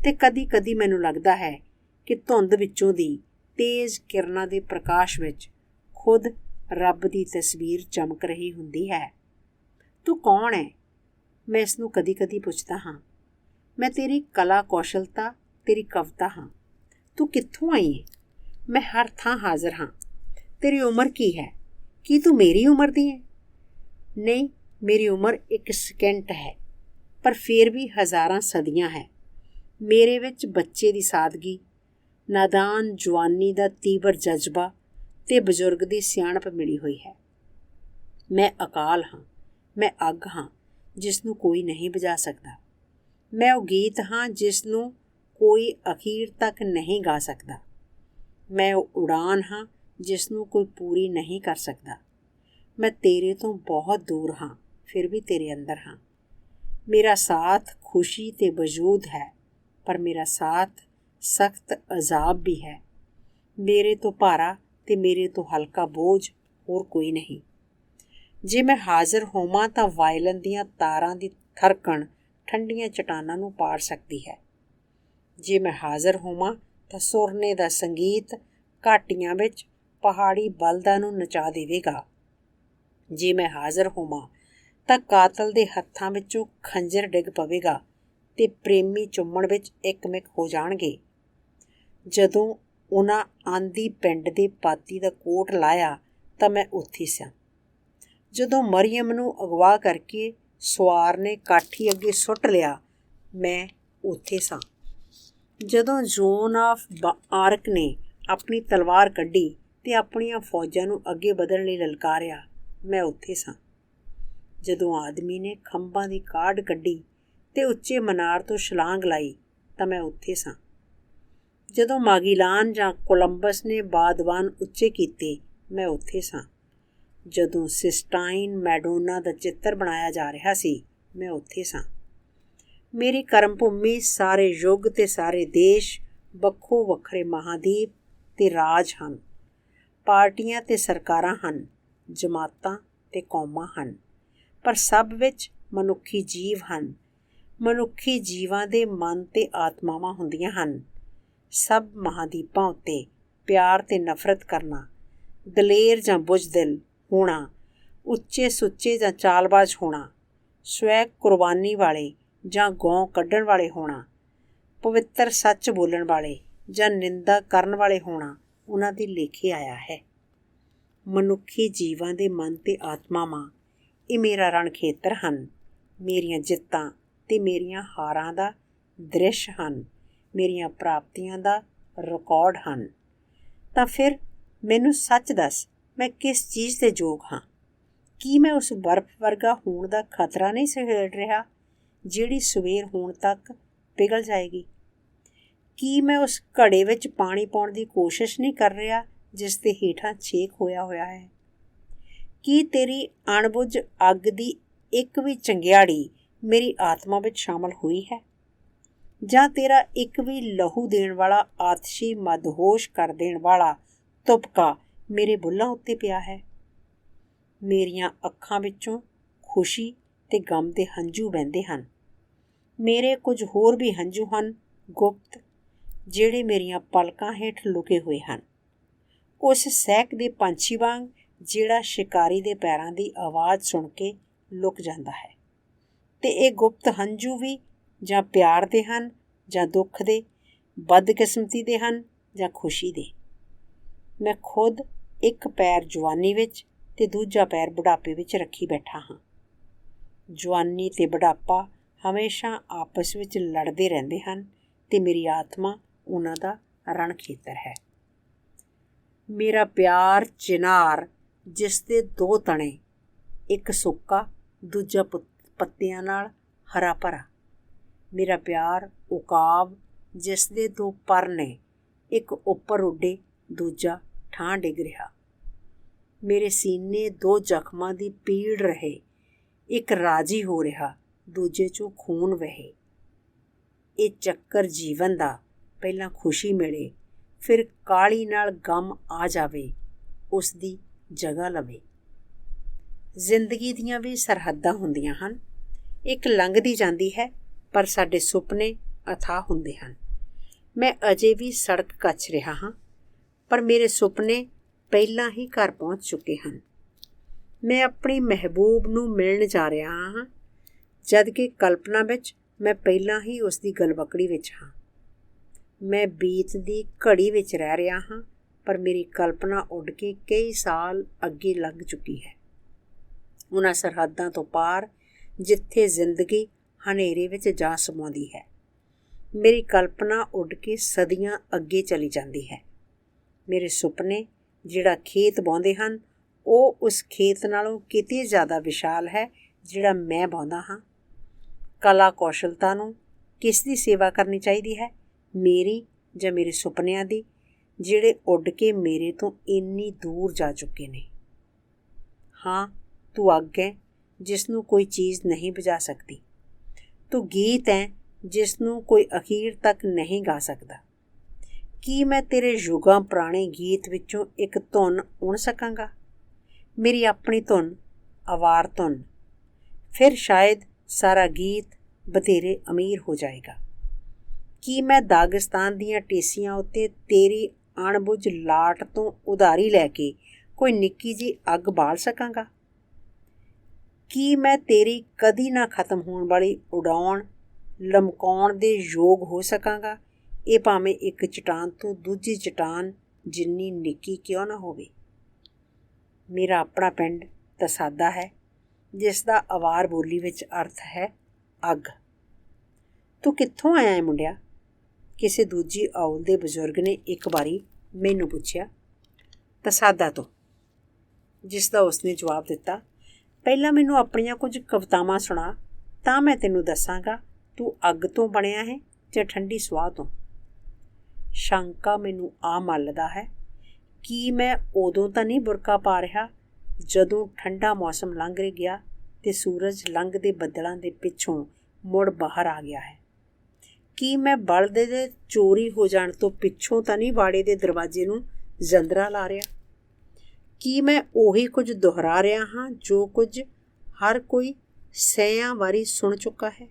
ਤੇ ਕਦੀ-ਕਦੀ ਮੈਨੂੰ ਲੱਗਦਾ ਹੈ ਕਿ ਧੁੰਦ ਵਿੱਚੋਂ ਦੀ ਤੇਜ਼ ਕਿਰਨਾਂ ਦੇ ਪ੍ਰਕਾਸ਼ ਵਿੱਚ ਖੁਦ ਰੱਬ ਦੀ ਤਸਵੀਰ ਚਮਕ ਰਹੀ ਹੁੰਦੀ ਹੈ। ਤੂੰ ਕੌਣ ਹੈ? ਮੈਂ ਇਸ ਨੂੰ ਕਦੀ-ਕਦੀ ਪੁੱਛਦਾ ਹਾਂ। ਮੈਂ ਤੇਰੀ ਕਲਾ ਕੌਸ਼ਲਤਾ, ਤੇਰੀ ਕਵਿਤਾ ਹਾਂ। ਤੂੰ ਕਿੱਥੋਂ ਆਈ ਹੈ? ਮੈਂ ਹਰ ਥਾਂ ਹਾਜ਼ਰ ਹਾਂ। ਤੇਰੀ ਉਮਰ ਕੀ ਹੈ? ਕੀ ਤੂੰ ਮੇਰੀ ਉਮਰ ਦੀ ਹੈ? ਨਹੀਂ, ਮੇਰੀ ਉਮਰ ਇੱਕ ਸਕਿੰਟ ਹੈ, ਪਰ ਫਿਰ ਵੀ ਹਜ਼ਾਰਾਂ ਸਦੀਆਂ ਹੈ। ਮੇਰੇ ਵਿੱਚ ਬੱਚੇ ਦੀ ਸਾਦਗੀ, ਨਾਦਾਨ ਜਵਾਨੀ ਦਾ ਤੀਵਰ ਜਜ਼ਬਾ ਤੇ ਬਜ਼ੁਰਗ ਦੀ ਸਿਆਣਪ ਮਿਲੀ ਹੋਈ ਹੈ। ਮੈਂ ਅਕਾਲ ਹਾਂ, ਮੈਂ ਅੱਗ ਹਾਂ ਜਿਸ ਨੂੰ ਕੋਈ ਨਹੀਂ ਬੁਝਾ ਸਕਦਾ। ਮੈਂ ਉਹ ਗੀਤ ਹਾਂ ਜਿਸ ਨੂੰ ਕੋਈ ਅਖੀਰ ਤੱਕ ਨਹੀਂ ਗਾ ਸਕਦਾ। ਮੈਂ ਉਹ ਉਡਾਨ ਹਾਂ ਜਿਸ ਨੂੰ ਕੋਈ ਪੂਰੀ ਨਹੀਂ ਕਰ ਸਕਦਾ। ਮੈਂ ਤੇਰੇ ਤੋਂ ਬਹੁਤ ਦੂਰ ਹਾਂ, ਫਿਰ ਵੀ ਤੇਰੇ ਅੰਦਰ ਹਾਂ। ਮੇਰਾ ਸਾਥ ਖੁਸ਼ੀ ਤੇ ਵਜੂਦ ਹੈ, ਪਰ ਮੇਰਾ ਸਾਥ ਸਖਤ ਅਜ਼ਾਬ ਵੀ ਹੈ। ਮੇਰੇ ਤੋਂ ਭਾਰਾ ਤੇ ਮੇਰੇ ਤੋਂ ਹਲਕਾ ਬੋਝ ਹੋਰ ਕੋਈ ਨਹੀਂ। ਜੇ ਮੈਂ ਹਾਜ਼ਰ ਹੋਵਾਂ ਤਾਂ ਵਾਇਲਨ ਦੀਆਂ ਤਾਰਾਂ ਦੀ ਥਰਕਣ ਠੰਡੀਆਂ ਚਟਾਨਾਂ ਨੂੰ ਪਾੜ ਸਕਦੀ ਹੈ। ਜੇ ਮੈਂ ਹਾਜ਼ਰ ਹੋਵਾਂ ਤਾਂ ਸੁਰਨੇ ਦਾ ਸੰਗੀਤ ਘਾਟੀਆਂ ਵਿੱਚ ਪਹਾੜੀ ਬਲਦਾਂ ਨੂੰ ਨਚਾ ਦੇਵੇਗਾ। ਜੇ ਮੈਂ ਹਾਜ਼ਰ ਹੋਵਾਂ ਤਾਂ ਕਾਤਲ ਦੇ ਹੱਥਾਂ ਵਿੱਚੋਂ ਖੰਜਰ ਡਿੱਗ ਪਵੇਗਾ ਤੇ ਪ੍ਰੇਮੀ ਚੁੰਮਣ ਵਿੱਚ ਇੱਕਮਿਕ ਹੋ ਜਾਣਗੇ। ਜਦੋਂ ਉਹਨਾਂ ਆਂਦੀ ਪਿੰਡ ਦੇ ਪਾਤੀ ਦਾ ਕੋਟ ਲਾਇਆ ਤਾਂ ਮੈਂ ਉੱਥੇ ਸਾਂ। ਜਦੋਂ ਮਰੀਅਮ ਨੂੰ ਅਗਵਾ ਕਰਕੇ ਸਵਾਰ ਨੇ ਕਾਠੀ ਅੱਗੇ ਸੁੱਟ ਲਿਆ, ਮੈਂ ਉੱਥੇ ਸਾਂ। ਜਦੋਂ ਜੋਨ ਆਫ ਆਰਕ ਨੇ ਆਪਣੀ ਤਲਵਾਰ ਕੱਢੀ ਅਤੇ ਆਪਣੀਆਂ ਫੌਜਾਂ ਨੂੰ ਅੱਗੇ ਵਧਣ ਲਈ ਲਲਕਾਰਿਆ, ਮੈਂ ਉੱਥੇ ਸਾਂ। ਜਦੋਂ ਆਦਮੀ ਨੇ ਖੰਭਾਂ ਦੀ ਕਾਢ ਕੱਢੀ ਅਤੇ ਉੱਚੇ ਮਨਾਰ ਤੋਂ ਛਲਾਂਗ ਲਾਈ ਤਾਂ ਮੈਂ ਉੱਥੇ ਸਾਂ। ਜਦੋਂ ਮਾਗੀਲਾਨ ਜਾਂ ਕੋਲੰਬਸ ਨੇ ਬਾਦਵਾਨ ਉੱਚੇ ਕੀਤੇ, ਮੈਂ ਉੱਥੇ ਸਾਂ। ਜਦੋਂ ਸਿਸਟਾਈਨ ਮੈਡੋਨਾ ਦਾ ਚਿੱਤਰ ਬਣਾਇਆ ਜਾ ਰਿਹਾ ਸੀ, ਮੈਂ ਉੱਥੇ ਸਾਂ। ਮੇਰੀ ਕਰਮ ਭੂਮੀ ਸਾਰੇ ਯੁੱਗ ਅਤੇ ਸਾਰੇ ਦੇਸ਼, ਵੱਖੋ ਵੱਖਰੇ ਮਹਾਂਦੀਪ ਅਤੇ ਰਾਜ ਹਨ, ਪਾਰਟੀਆਂ ਅਤੇ ਸਰਕਾਰਾਂ ਹਨ, ਜਮਾਤਾਂ ਅਤੇ ਕੌਮਾਂ ਹਨ, ਪਰ ਸਭ ਵਿੱਚ ਮਨੁੱਖੀ ਜੀਵ ਹਨ। ਮਨੁੱਖੀ ਜੀਵਾਂ ਦੇ ਮਨ ਅਤੇ ਆਤਮਾਵਾਂ ਹੁੰਦੀਆਂ ਹਨ। ਸਭ ਮਹਾਂਦੀਪਾਂ ਉੱਤੇ ਪਿਆਰ ਅਤੇ ਨਫ਼ਰਤ ਕਰਨਾ, ਦਲੇਰ ਜਾਂ ਬੁਜ਼ਦਿਲ ਹੋਣਾ, ਉੱਚੇ ਸੁੱਚੇ ਜਾਂ ਚਾਲਬਾਜ਼ ਹੋਣਾ, ਸਵੈ ਕੁਰਬਾਨੀ ਵਾਲੇ ਜਾਂ ਗੌਂ ਕੱਢਣ ਵਾਲੇ ਹੋਣਾ, ਪਵਿੱਤਰ ਸੱਚ ਬੋਲਣ ਵਾਲੇ ਜਾਂ ਨਿੰਦਾ ਕਰਨ ਵਾਲੇ ਹੋਣਾ ਉਹਨਾਂ ਦੇ ਲੇਖੇ ਆਇਆ ਹੈ। ਮਨੁੱਖੀ ਜੀਵਾਂ ਦੇ ਮਨ ਅਤੇ ਆਤਮਾਵਾਂ ਇਹ ਮੇਰਾ ਰਣ ਖੇਤਰ ਹਨ, ਮੇਰੀਆਂ ਜਿੱਤਾਂ ਅਤੇ ਮੇਰੀਆਂ ਹਾਰਾਂ ਦਾ ਦ੍ਰਿਸ਼ ਹਨ, ਮੇਰੀਆਂ ਪ੍ਰਾਪਤੀਆਂ ਦਾ ਰਿਕਾਰਡ ਹਨ। ਤਾਂ ਫਿਰ ਮੈਨੂੰ ਸੱਚ ਦੱਸ, ਮੈਂ ਕਿਸ ਚੀਜ਼ ਦੇ ਯੋਗ ਹਾਂ? ਕੀ ਮੈਂ ਉਸ ਬਰਫ਼ ਵਰਗਾ ਹੋਣ ਦਾ ਖਤਰਾ ਨਹੀਂ ਸਹੇੜ ਰਿਹਾ ਜਿਹੜੀ ਸਵੇਰ ਹੋਣ ਤੱਕ ਪਿਘਲ ਜਾਏਗੀ? ਕੀ ਮੈਂ ਉਸ ਘੜੇ ਵਿੱਚ ਪਾਣੀ ਪਾਉਣ ਦੀ ਕੋਸ਼ਿਸ਼ ਨਹੀਂ ਕਰ ਰਿਹਾ ਜਿਸ ਦੇ ਹੇਠਾਂ ਛੇਕ ਹੋਇਆ ਹੈ? ਕੀ ਤੇਰੀ ਅਣਬੁੱਝ ਅੱਗ ਦੀ ਇੱਕ ਵੀ ਚੰਗਿਆੜੀ ਮੇਰੀ ਆਤਮਾ ਵਿੱਚ ਸ਼ਾਮਲ ਹੋਈ ਹੈ? ਜਾਂ ਤੇਰਾ ਇੱਕ ਵੀ ਲਹੂ ਦੇਣ ਵਾਲਾ ਆਤਸ਼ੀ ਮਦਹੋਸ਼ ਕਰ ਦੇਣ ਵਾਲਾ ਤੁਪਕਾ ਮੇਰੇ ਬੁੱਲ੍ਹਾਂ ਉੱਤੇ ਪਿਆ ਹੈ? ਮੇਰੀਆਂ ਅੱਖਾਂ ਵਿੱਚੋਂ ਖੁਸ਼ੀ ਅਤੇ ਗਮ ਦੇ ਹੰਝੂ ਵਹਿੰਦੇ ਹਨ। ਮੇਰੇ ਕੁਝ ਹੋਰ ਵੀ ਹੰਝੂ ਹਨ, ਗੁਪਤ, ਜਿਹੜੇ ਮੇਰੀਆਂ ਪਲਕਾਂ ਹੇਠ ਲੁਕੇ ਹੋਏ ਹਨ, ਉਸ ਸਹਿਕ ਦੇ ਪੰਛੀ ਵਾਂਗ ਜਿਹੜਾ ਸ਼ਿਕਾਰੀ ਦੇ ਪੈਰਾਂ ਦੀ ਆਵਾਜ਼ ਸੁਣ ਕੇ ਲੁਕ ਜਾਂਦਾ ਹੈ। ਅਤੇ ਇਹ ਗੁਪਤ ਹੰਝੂ ਵੀ ਜਾਂ ਪਿਆਰ ਦੇ ਹਨ ਜਾਂ ਦੁੱਖ ਦੇ, ਬਦਕਿਸਮਤੀ ਦੇ ਹਨ ਜਾਂ ਖੁਸ਼ੀ ਦੇ। ਮੈਂ ਖੁਦ ਇੱਕ ਪੈਰ ਜਵਾਨੀ ਵਿੱਚ ਅਤੇ ਦੂਜਾ ਪੈਰ ਬੁਢਾਪੇ ਵਿੱਚ ਰੱਖੀ ਬੈਠਾ ਹਾਂ। ਜਵਾਨੀ ਅਤੇ ਬੁਢਾਪਾ ਹਮੇਸ਼ਾ ਆਪਸ ਵਿੱਚ ਲੜਦੇ ਰਹਿੰਦੇ ਹਨ ਅਤੇ ਮੇਰੀ ਆਤਮਾ ਉਹਨਾਂ ਦਾ ਰਣ ਖੇਤਰ ਹੈ। ਮੇਰਾ ਪਿਆਰ ਚਿਨਾਰ ਜਿਸ ਦੇ ਦੋ ਤਣੇ, ਇੱਕ ਸੁੱਕਾ ਦੂਜਾ ਪੱਤਿਆਂ ਨਾਲ ਹਰਾ ਭਰਾ। ਮੇਰਾ ਪਿਆਰ ਉਕਾਬ ਜਿਸ ਦੇ ਦੋ ਪਰ ਨੇ, ਇੱਕ ਉੱਪਰ ਉੱਡੇ ਦੂਜਾ ਠਾਂ ਡਿੱਗ ਰਿਹਾ। ਮੇਰੇ ਸੀਨੇ ਦੋ ਜ਼ਖਮਾਂ ਦੀ ਪੀੜ ਰਹੇ, ਇੱਕ ਰਾਜੀ ਹੋ ਰਿਹਾ ਦੂਜੇ 'ਚੋਂ ਖੂਨ ਵਹੇ। ਇਹ ਚੱਕਰ ਜੀਵਨ ਦਾ, ਪਹਿਲਾਂ ਖੁਸ਼ੀ ਮਿਲੇ ਫਿਰ ਕਾਹਲੀ ਨਾਲ ਗਮ ਆ ਜਾਵੇ, ਉਸ ਦੀ ਜਗ੍ਹਾ ਲਵੇ। ਜ਼ਿੰਦਗੀ ਦੀਆਂ ਵੀ ਸਰਹੱਦਾਂ ਹੁੰਦੀਆਂ ਹਨ, ਇੱਕ ਲੰਘਦੀ ਜਾਂਦੀ ਹੈ ਪਰ ਸਾਡੇ ਸੁਪਨੇ ਅਥਾਹ ਹੁੰਦੇ ਹਨ। ਮੈਂ ਅਜੇ ਵੀ ਸੜਕ ਕੱਛ ਰਿਹਾ ਹਾਂ, ਪਰ ਮੇਰੇ ਸੁਪਨੇ ਪਹਿਲਾਂ ਹੀ ਘਰ ਪਹੁੰਚ ਚੁੱਕੇ ਹਨ। ਮੈਂ ਆਪਣੀ ਮਹਿਬੂਬ ਨੂੰ ਮਿਲਣ ਜਾ ਰਿਹਾ ਹਾਂ, ਜਦ ਕਿ ਕਲਪਨਾ ਵਿੱਚ ਮੈਂ ਪਹਿਲਾਂ ਹੀ ਉਸ ਦੀ ਗਲਵਕੜੀ ਵਿੱਚ ਹਾਂ। ਮੈਂ ਬੀਤ ਦੀ ਘੜੀ ਵਿੱਚ ਰਹਿ ਰਿਹਾ ਹਾਂ, ਪਰ ਮੇਰੀ ਕਲਪਨਾ ਉੱਡ ਕੇ ਕਈ ਸਾਲ ਅੱਗੇ ਲੰਘ ਚੁੱਕੀ ਹੈ, ਉਹਨਾਂ ਸਰਹੱਦਾਂ ਤੋਂ ਪਾਰ ਜਿੱਥੇ ਜ਼ਿੰਦਗੀ ਹਨੇਰੇ ਵਿੱਚ ਜਾ ਸਮਾਉਂਦੀ ਹੈ। ਮੇਰੀ ਕਲਪਨਾ ਉੱਡ ਕੇ ਸਦੀਆਂ ਅੱਗੇ ਚਲੀ ਜਾਂਦੀ ਹੈ। ਮੇਰੇ ਸੁਪਨੇ ਜਿਹੜਾ ਖੇਤ ਵਾਹੁੰਦੇ ਹਨ, ਉਹ ਉਸ ਖੇਤ ਨਾਲੋਂ ਕਿਤੇ ਜ਼ਿਆਦਾ ਵਿਸ਼ਾਲ ਹੈ ਜਿਹੜਾ ਮੈਂ ਵਾਹੁੰਦਾ ਹਾਂ। ਕਲਾ ਕੌਸ਼ਲਤਾ ਨੂੰ ਕਿਸ ਦੀ ਸੇਵਾ ਕਰਨੀ ਚਾਹੀਦੀ ਹੈ, ਮੇਰੀ ਜਾਂ ਮੇਰੇ ਸੁਪਨਿਆਂ ਦੀ, ਜਿਹੜੇ ਉੱਡ ਕੇ ਮੇਰੇ ਤੋਂ ਇੰਨੀ ਦੂਰ ਜਾ ਚੁੱਕੇ ਨੇ? ਹਾਂ, ਤੂੰ ਅੱਗ ਹੈ ਜਿਸ ਨੂੰ ਕੋਈ ਚੀਜ਼ ਨਹੀਂ ਬੁਝਾ ਸਕਦੀ। ਤੂੰ ਗੀਤ ਹੈ ਜਿਸ ਨੂੰ ਕੋਈ ਅਖੀਰ ਤੱਕ ਨਹੀਂ ਗਾ ਸਕਦਾ। ਕੀ ਮੈਂ ਤੇਰੇ ਯੁੱਗਾਂ ਪੁਰਾਣੇ ਗੀਤ ਵਿੱਚੋਂ ਇੱਕ ਧੁਨ ਉਣ ਸਕਾਂਗਾ, ਮੇਰੀ ਆਪਣੀ ਧੁਨ, ਅਵਾਰ ਧੁਨ? ਫਿਰ ਸ਼ਾਇਦ ਸਾਰਾ ਗੀਤ ਬਥੇਰੇ ਅਮੀਰ ਹੋ ਜਾਏਗਾ। ਕੀ ਮੈਂ ਦਾਗਿਸਤਾਨ ਦੀਆਂ ਟੇਸੀਆਂ ਉੱਤੇ ਤੇਰੀ ਅਣਬੁੱਝ ਲਾਟ ਤੋਂ ਉਧਾਰੀ ਲੈ ਕੇ ਕੋਈ ਨਿੱਕੀ ਜਿਹੀ ਅੱਗ ਬਾਲ ਸਕਾਂਗਾ? ਕੀ ਮੈਂ ਤੇਰੀ ਕਦੀ ਨਾ ਖਤਮ ਹੋਣ ਵਾਲੀ ਉਡਾਉਣ ਲਮਕਾਉਣ ਦੇ ਯੋਗ ਹੋ ਸਕਾਂਗਾ, ਇਹ ਭਾਵੇਂ ਇੱਕ ਚਟਾਨ ਤੋਂ ਦੂਜੀ ਚਟਾਨ ਜਿੰਨੀ ਨਿੱਕੀ ਕਿਉਂ ਨਾ ਹੋਵੇ। ਮੇਰਾ ਆਪਣਾ ਪਿੰਡ ਤਸਾਦਾ ਹੈ, ਜਿਸ ਦਾ ਅਵਾਰ ਬੋਲੀ ਵਿੱਚ ਅਰਥ ਹੈ ਅੱਗ। ਤੂੰ ਕਿੱਥੋਂ ਆਇਆ ਹੈ ਮੁੰਡਿਆ? ਕਿਸੇ ਦੂਜੀ ਔਲ ਦੇ ਬਜ਼ੁਰਗ ਨੇ ਇੱਕ ਵਾਰੀ ਮੈਨੂੰ ਪੁੱਛਿਆ। ਤਸਾਦਾ ਤੋਂ, ਜਿਸ ਦਾ ਉਸਨੇ ਜਵਾਬ ਦਿੱਤਾ। ਪਹਿਲਾਂ ਮੈਨੂੰ ਆਪਣੀਆਂ ਕੁਝ ਕਵਿਤਾਵਾਂ ਸੁਣਾ, ਤਾਂ ਮੈਂ ਤੈਨੂੰ ਦੱਸਾਂਗਾ ਤੂੰ ਅੱਗ ਤੋਂ ਬਣਿਆ ਹੈ ਜਾਂ ਠੰਡੀ ਸੁਆਹ ਤੋਂ। ਸ਼ੰਕਾ ਮੈਨੂੰ ਆ ਮੱਲਦਾ ਹੈ, ਕੀ ਮੈਂ ਉਦੋਂ ਤਾਂ ਨਹੀਂ ਬੁਰਕਾ ਪਾ ਰਿਹਾ ਜਦੋਂ ਠੰਡਾ ਮੌਸਮ ਲੰਘ ਗਿਆ ਅਤੇ ਸੂਰਜ ਲੰਘਦੇ ਬੱਦਲਾਂ ਦੇ ਪਿੱਛੋਂ ਮੁੜ ਬਾਹਰ ਆ ਗਿਆ ਹੈ? ਕੀ ਮੈਂ ਬਲਦ ਦੇ ਚੋਰੀ ਹੋ ਜਾਣ ਤੋਂ ਪਿੱਛੋਂ ਤਾਂ ਨਹੀਂ ਵਾੜੇ ਦੇ ਦਰਵਾਜ਼ੇ ਨੂੰ ਜੰਦਰਾ ਲਾ ਰਿਹਾ? ਕੀ ਮੈਂ ਉਹੀ ਕੁਝ ਦੁਹਰਾ ਰਿਹਾ ਹਾਂ ਜੋ ਕੁਝ ਹਰ ਕੋਈ ਸੈਆਂ ਵਾਰੀ ਸੁਣ ਚੁੱਕਾ ਹੈ?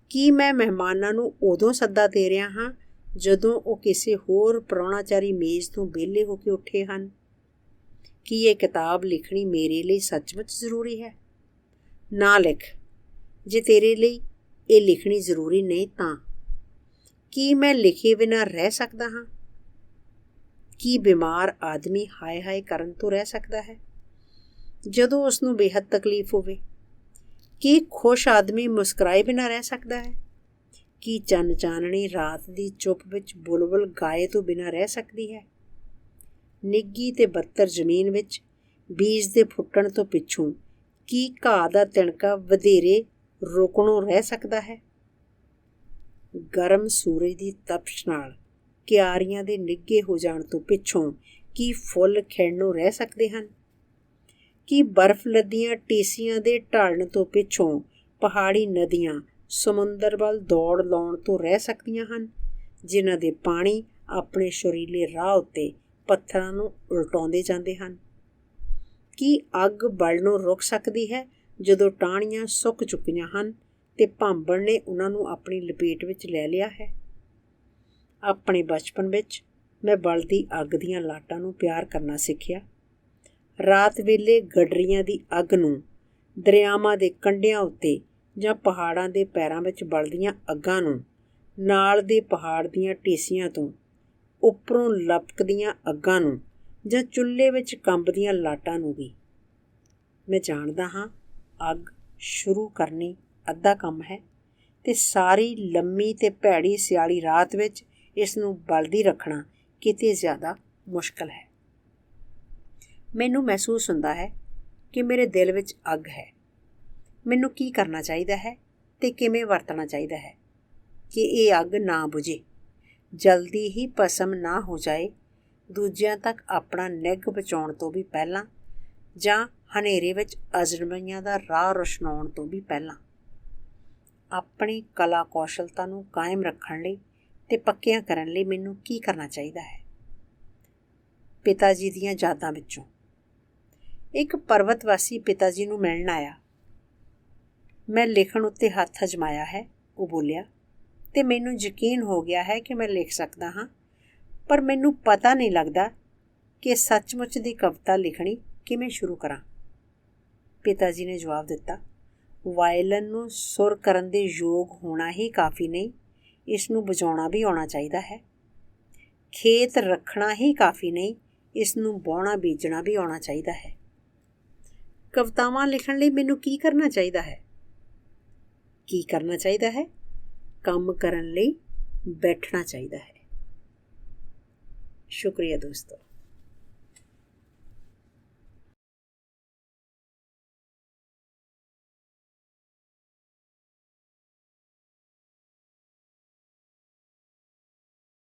ਕੀ ਮੈਂ ਮਹਿਮਾਨਾਂ ਨੂੰ ਉਦੋਂ ਸੱਦਾ ਦੇ ਰਿਹਾ ਹਾਂ ਜਦੋਂ ਉਹ ਕਿਸੇ ਹੋਰ ਪ੍ਰਾਹੁਣਾਚਾਰੀ ਮੇਜ਼ ਤੋਂ ਵਿਹਲੇ ਹੋ ਕੇ ਉੱਠੇ ਹਨ? ਕੀ ਇਹ ਕਿਤਾਬ ਲਿਖਣੀ ਮੇਰੇ ਲਈ ਸੱਚਮੁੱਚ ਜ਼ਰੂਰੀ ਹੈ? ਨਾ ਲਿਖ, ਜੇ ਤੇਰੇ ਲਈ ਇਹ ਲਿਖਣੀ ਜ਼ਰੂਰੀ ਨਹੀਂ ਤਾਂ। ਕੀ ਮੈਂ ਲਿਖੇ ਬਿਨਾਂ ਰਹਿ ਸਕਦਾ ਹਾਂ? ਕੀ ਬਿਮਾਰ ਆਦਮੀ ਹਾਏ ਹਾਏ ਕਰਨ ਤੋਂ ਰਹਿ ਸਕਦਾ ਹੈ ਜਦੋਂ ਉਸਨੂੰ ਬੇਹੱਦ ਤਕਲੀਫ ਹੋਵੇ? ਕੀ ਖੁਸ਼ ਆਦਮੀ ਮੁਸਕਰਾਏ ਬਿਨਾਂ ਰਹਿ ਸਕਦਾ ਹੈ? ਕੀ ਚੰਨ ਚਾਨਣੀ ਰਾਤ ਦੀ ਚੁੱਪ ਵਿੱਚ ਬੁਲਬੁਲ ਗਾਏ ਤੋਂ ਬਿਨਾਂ ਰਹਿ ਸਕਦੀ ਹੈ? ਨਿੱਘੀ ਤੇ ਬੱਤਰ ਜ਼ਮੀਨ ਵਿੱਚ ਬੀਜ ਦੇ ਫੁੱਟਣ ਤੋਂ ਪਿੱਛੋਂ ਕੀ ਘਾਹ ਦਾ ਤਿਣਕਾ ਵਧੇਰੇ ਰੁਕਣੋਂ ਰਹਿ ਸਕਦਾ ਹੈ? ਗਰਮ ਸੂਰਜ ਦੀ ਤਪਸ਼ ਨਾਲ ਕਿਆਰੀਆਂ ਦੇ ਨਿੱਘੇ ਹੋ ਜਾਣ ਤੋਂ ਪਿੱਛੋਂ ਕੀ ਫੁੱਲ ਖਿੜਨੋਂ ਰਹਿ ਸਕਦੇ ਹਨ? ਕੀ ਬਰਫ਼ ਲੱਦੀਆਂ ਟੀਸੀਆਂ ਦੇ ਢਲਣ ਤੋਂ ਪਿੱਛੋਂ ਪਹਾੜੀ ਨਦੀਆਂ ਸਮੁੰਦਰ ਵੱਲ ਦੌੜ ਲਾਉਣ ਤੋਂ ਰਹਿ ਸਕਦੀਆਂ ਹਨ, ਜਿਨ੍ਹਾਂ ਦੇ ਪਾਣੀ ਆਪਣੇ ਸ਼ਰੀਲੇ ਰਾਹ ਉੱਤੇ ਪੱਥਰਾਂ ਨੂੰ ਉਲਟਾਉਂਦੇ ਜਾਂਦੇ ਹਨ? ਕੀ ਅੱਗ ਬਲਣੋਂ ਰੁਕ ਸਕਦੀ ਹੈ ਜਦੋਂ ਟਾਹਣੀਆਂ ਸੁੱਕ ਚੁੱਕੀਆਂ ਹਨ ਅਤੇ ਭਾਂਬੜ ਨੇ ਉਹਨਾਂ ਨੂੰ ਆਪਣੀ ਲਪੇਟ ਵਿੱਚ ਲੈ ਲਿਆ ਹੈ? ਆਪਣੇ ਬਚਪਨ ਵਿੱਚ ਮੈਂ ਬਲਦੀ ਅੱਗ ਦੀਆਂ ਲਾਟਾਂ ਨੂੰ ਪਿਆਰ ਕਰਨਾ ਸਿੱਖਿਆ। ਰਾਤ ਵੇਲੇ ਗਡਰੀਆਂ ਦੀ ਅੱਗ ਨੂੰ, ਦਰਿਆਵਾਂ ਦੇ ਕੰਢਿਆਂ ਉੱਤੇ ਜਾਂ ਪਹਾੜਾਂ ਦੇ ਪੈਰਾਂ ਵਿੱਚ ਬਲਦੀਆਂ ਅੱਗਾਂ ਨੂੰ, ਨਾਲ ਦੇ ਪਹਾੜ ਦੀਆਂ ਟੀਸੀਆਂ ਤੋਂ ਉੱਪਰੋਂ ਲਪਕਦੀਆਂ ਅੱਗਾਂ ਨੂੰ ਜਾਂ ਚੁੱਲ੍ਹੇ ਵਿੱਚ ਕੰਬਦੀਆਂ ਲਾਟਾਂ ਨੂੰ ਵੀ। ਮੈਂ ਜਾਣਦਾ ਹਾਂ ਅੱਗ ਸ਼ੁਰੂ ਕਰਨੀ ਅੱਧਾ ਕੰਮ ਹੈ ਅਤੇ ਸਾਰੀ ਲੰਮੀ ਅਤੇ ਭੈੜੀ ਸਿਆਲੀ ਰਾਤ ਵਿੱਚ ਇਸ ਨੂੰ ਬਲਦੀ ਰੱਖਣਾ ਕਿਤੇ ਜ਼ਿਆਦਾ ਮੁਸ਼ਕਲ ਹੈ। ਮੈਨੂੰ ਮਹਿਸੂਸ ਹੁੰਦਾ ਹੈ ਕਿ ਮੇਰੇ ਦਿਲ ਵਿੱਚ ਅੱਗ ਹੈ। ਮੈਨੂੰ ਕੀ ਕਰਨਾ ਚਾਹੀਦਾ ਹੈ ਅਤੇ ਕਿਵੇਂ ਵਰਤਣਾ ਚਾਹੀਦਾ ਹੈ ਕਿ ਇਹ ਅੱਗ ਨਾ ਬੁਝੇ, ਜਲਦੀ ਹੀ ਭਸਮ ਨਾ ਹੋ ਜਾਏ, ਦੂਜਿਆਂ ਤੱਕ ਆਪਣਾ ਨਿੱਘ ਪਹੁੰਚਾਉਣ ਤੋਂ ਵੀ ਪਹਿਲਾਂ ਜਾਂ ਹਨੇਰੇ ਵਿੱਚ ਅਜਨਬੀਆਂ ਦਾ ਰਾਹ ਰੁਸ਼ਨਾਉਣ ਤੋਂ ਵੀ ਪਹਿਲਾਂ। ਆਪਣੀ ਕਲਾ ਕੌਸ਼ਲਤਾ ਨੂੰ ਕਾਇਮ ਰੱਖਣ ਲਈ ਅਤੇ ਪੱਕਿਆਂ ਕਰਨ ਲਈ ਮੈਨੂੰ ਕੀ ਕਰਨਾ ਚਾਹੀਦਾ ਹੈ? ਪਿਤਾ ਜੀ ਦੀਆਂ ਯਾਦਾਂ ਵਿੱਚੋਂ। ਇੱਕ ਪਰਬਤਵਾਸੀ ਪਿਤਾ ਜੀ ਨੂੰ ਮਿਲਣ ਆਇਆ। ਮੈਂ ਲਿਖਣ ਉੱਤੇ ਹੱਥ ਅਜਮਾਇਆ ਹੈ, ਉਹ ਬੋਲਿਆ, ਅਤੇ ਮੈਨੂੰ ਯਕੀਨ ਹੋ ਗਿਆ ਹੈ ਕਿ ਮੈਂ ਲਿਖ ਸਕਦਾ ਹਾਂ, ਪਰ ਮੈਨੂੰ ਪਤਾ ਨਹੀਂ ਲੱਗਦਾ ਕਿ ਸੱਚਮੁੱਚ ਦੀ ਕਵਿਤਾ ਲਿਖਣੀ ਕਿਵੇਂ ਸ਼ੁਰੂ ਕਰਾਂ। ਪਿਤਾ ਜੀ ਨੇ ਜਵਾਬ ਦਿੱਤਾ, ਵਾਇਲਨ ਨੂੰ ਸੁਰ ਕਰਨ ਦੇ ਯੋਗ ਹੋਣਾ ਹੀ ਕਾਫੀ ਨਹੀਂ, ਇਸ ਨੂੰ ਵਜਾਉਣਾ ਵੀ ਆਉਣਾ ਚਾਹੀਦਾ ਹੈ। ਖੇਤ ਰੱਖਣਾ ਹੀ ਕਾਫੀ ਨਹੀਂ, ਇਸ ਨੂੰ ਵਾਹੁਣਾ ਬੀਜਣਾ ਵੀ ਆਉਣਾ ਚਾਹੀਦਾ ਹੈ। ਕਵਿਤਾਵਾਂ ਲਿਖਣ ਲਈ ਮੈਨੂੰ ਕੀ ਕਰਨਾ ਚਾਹੀਦਾ ਹੈ? ਕੀ ਕਰਨਾ ਚਾਹੀਦਾ ਹੈ? ਕੰਮ ਕਰਨ ਲਈ ਬੈਠਣਾ ਚਾਹੀਦਾ ਹੈ। ਸ਼ੁਕਰੀਆ ਦੋਸਤੋ।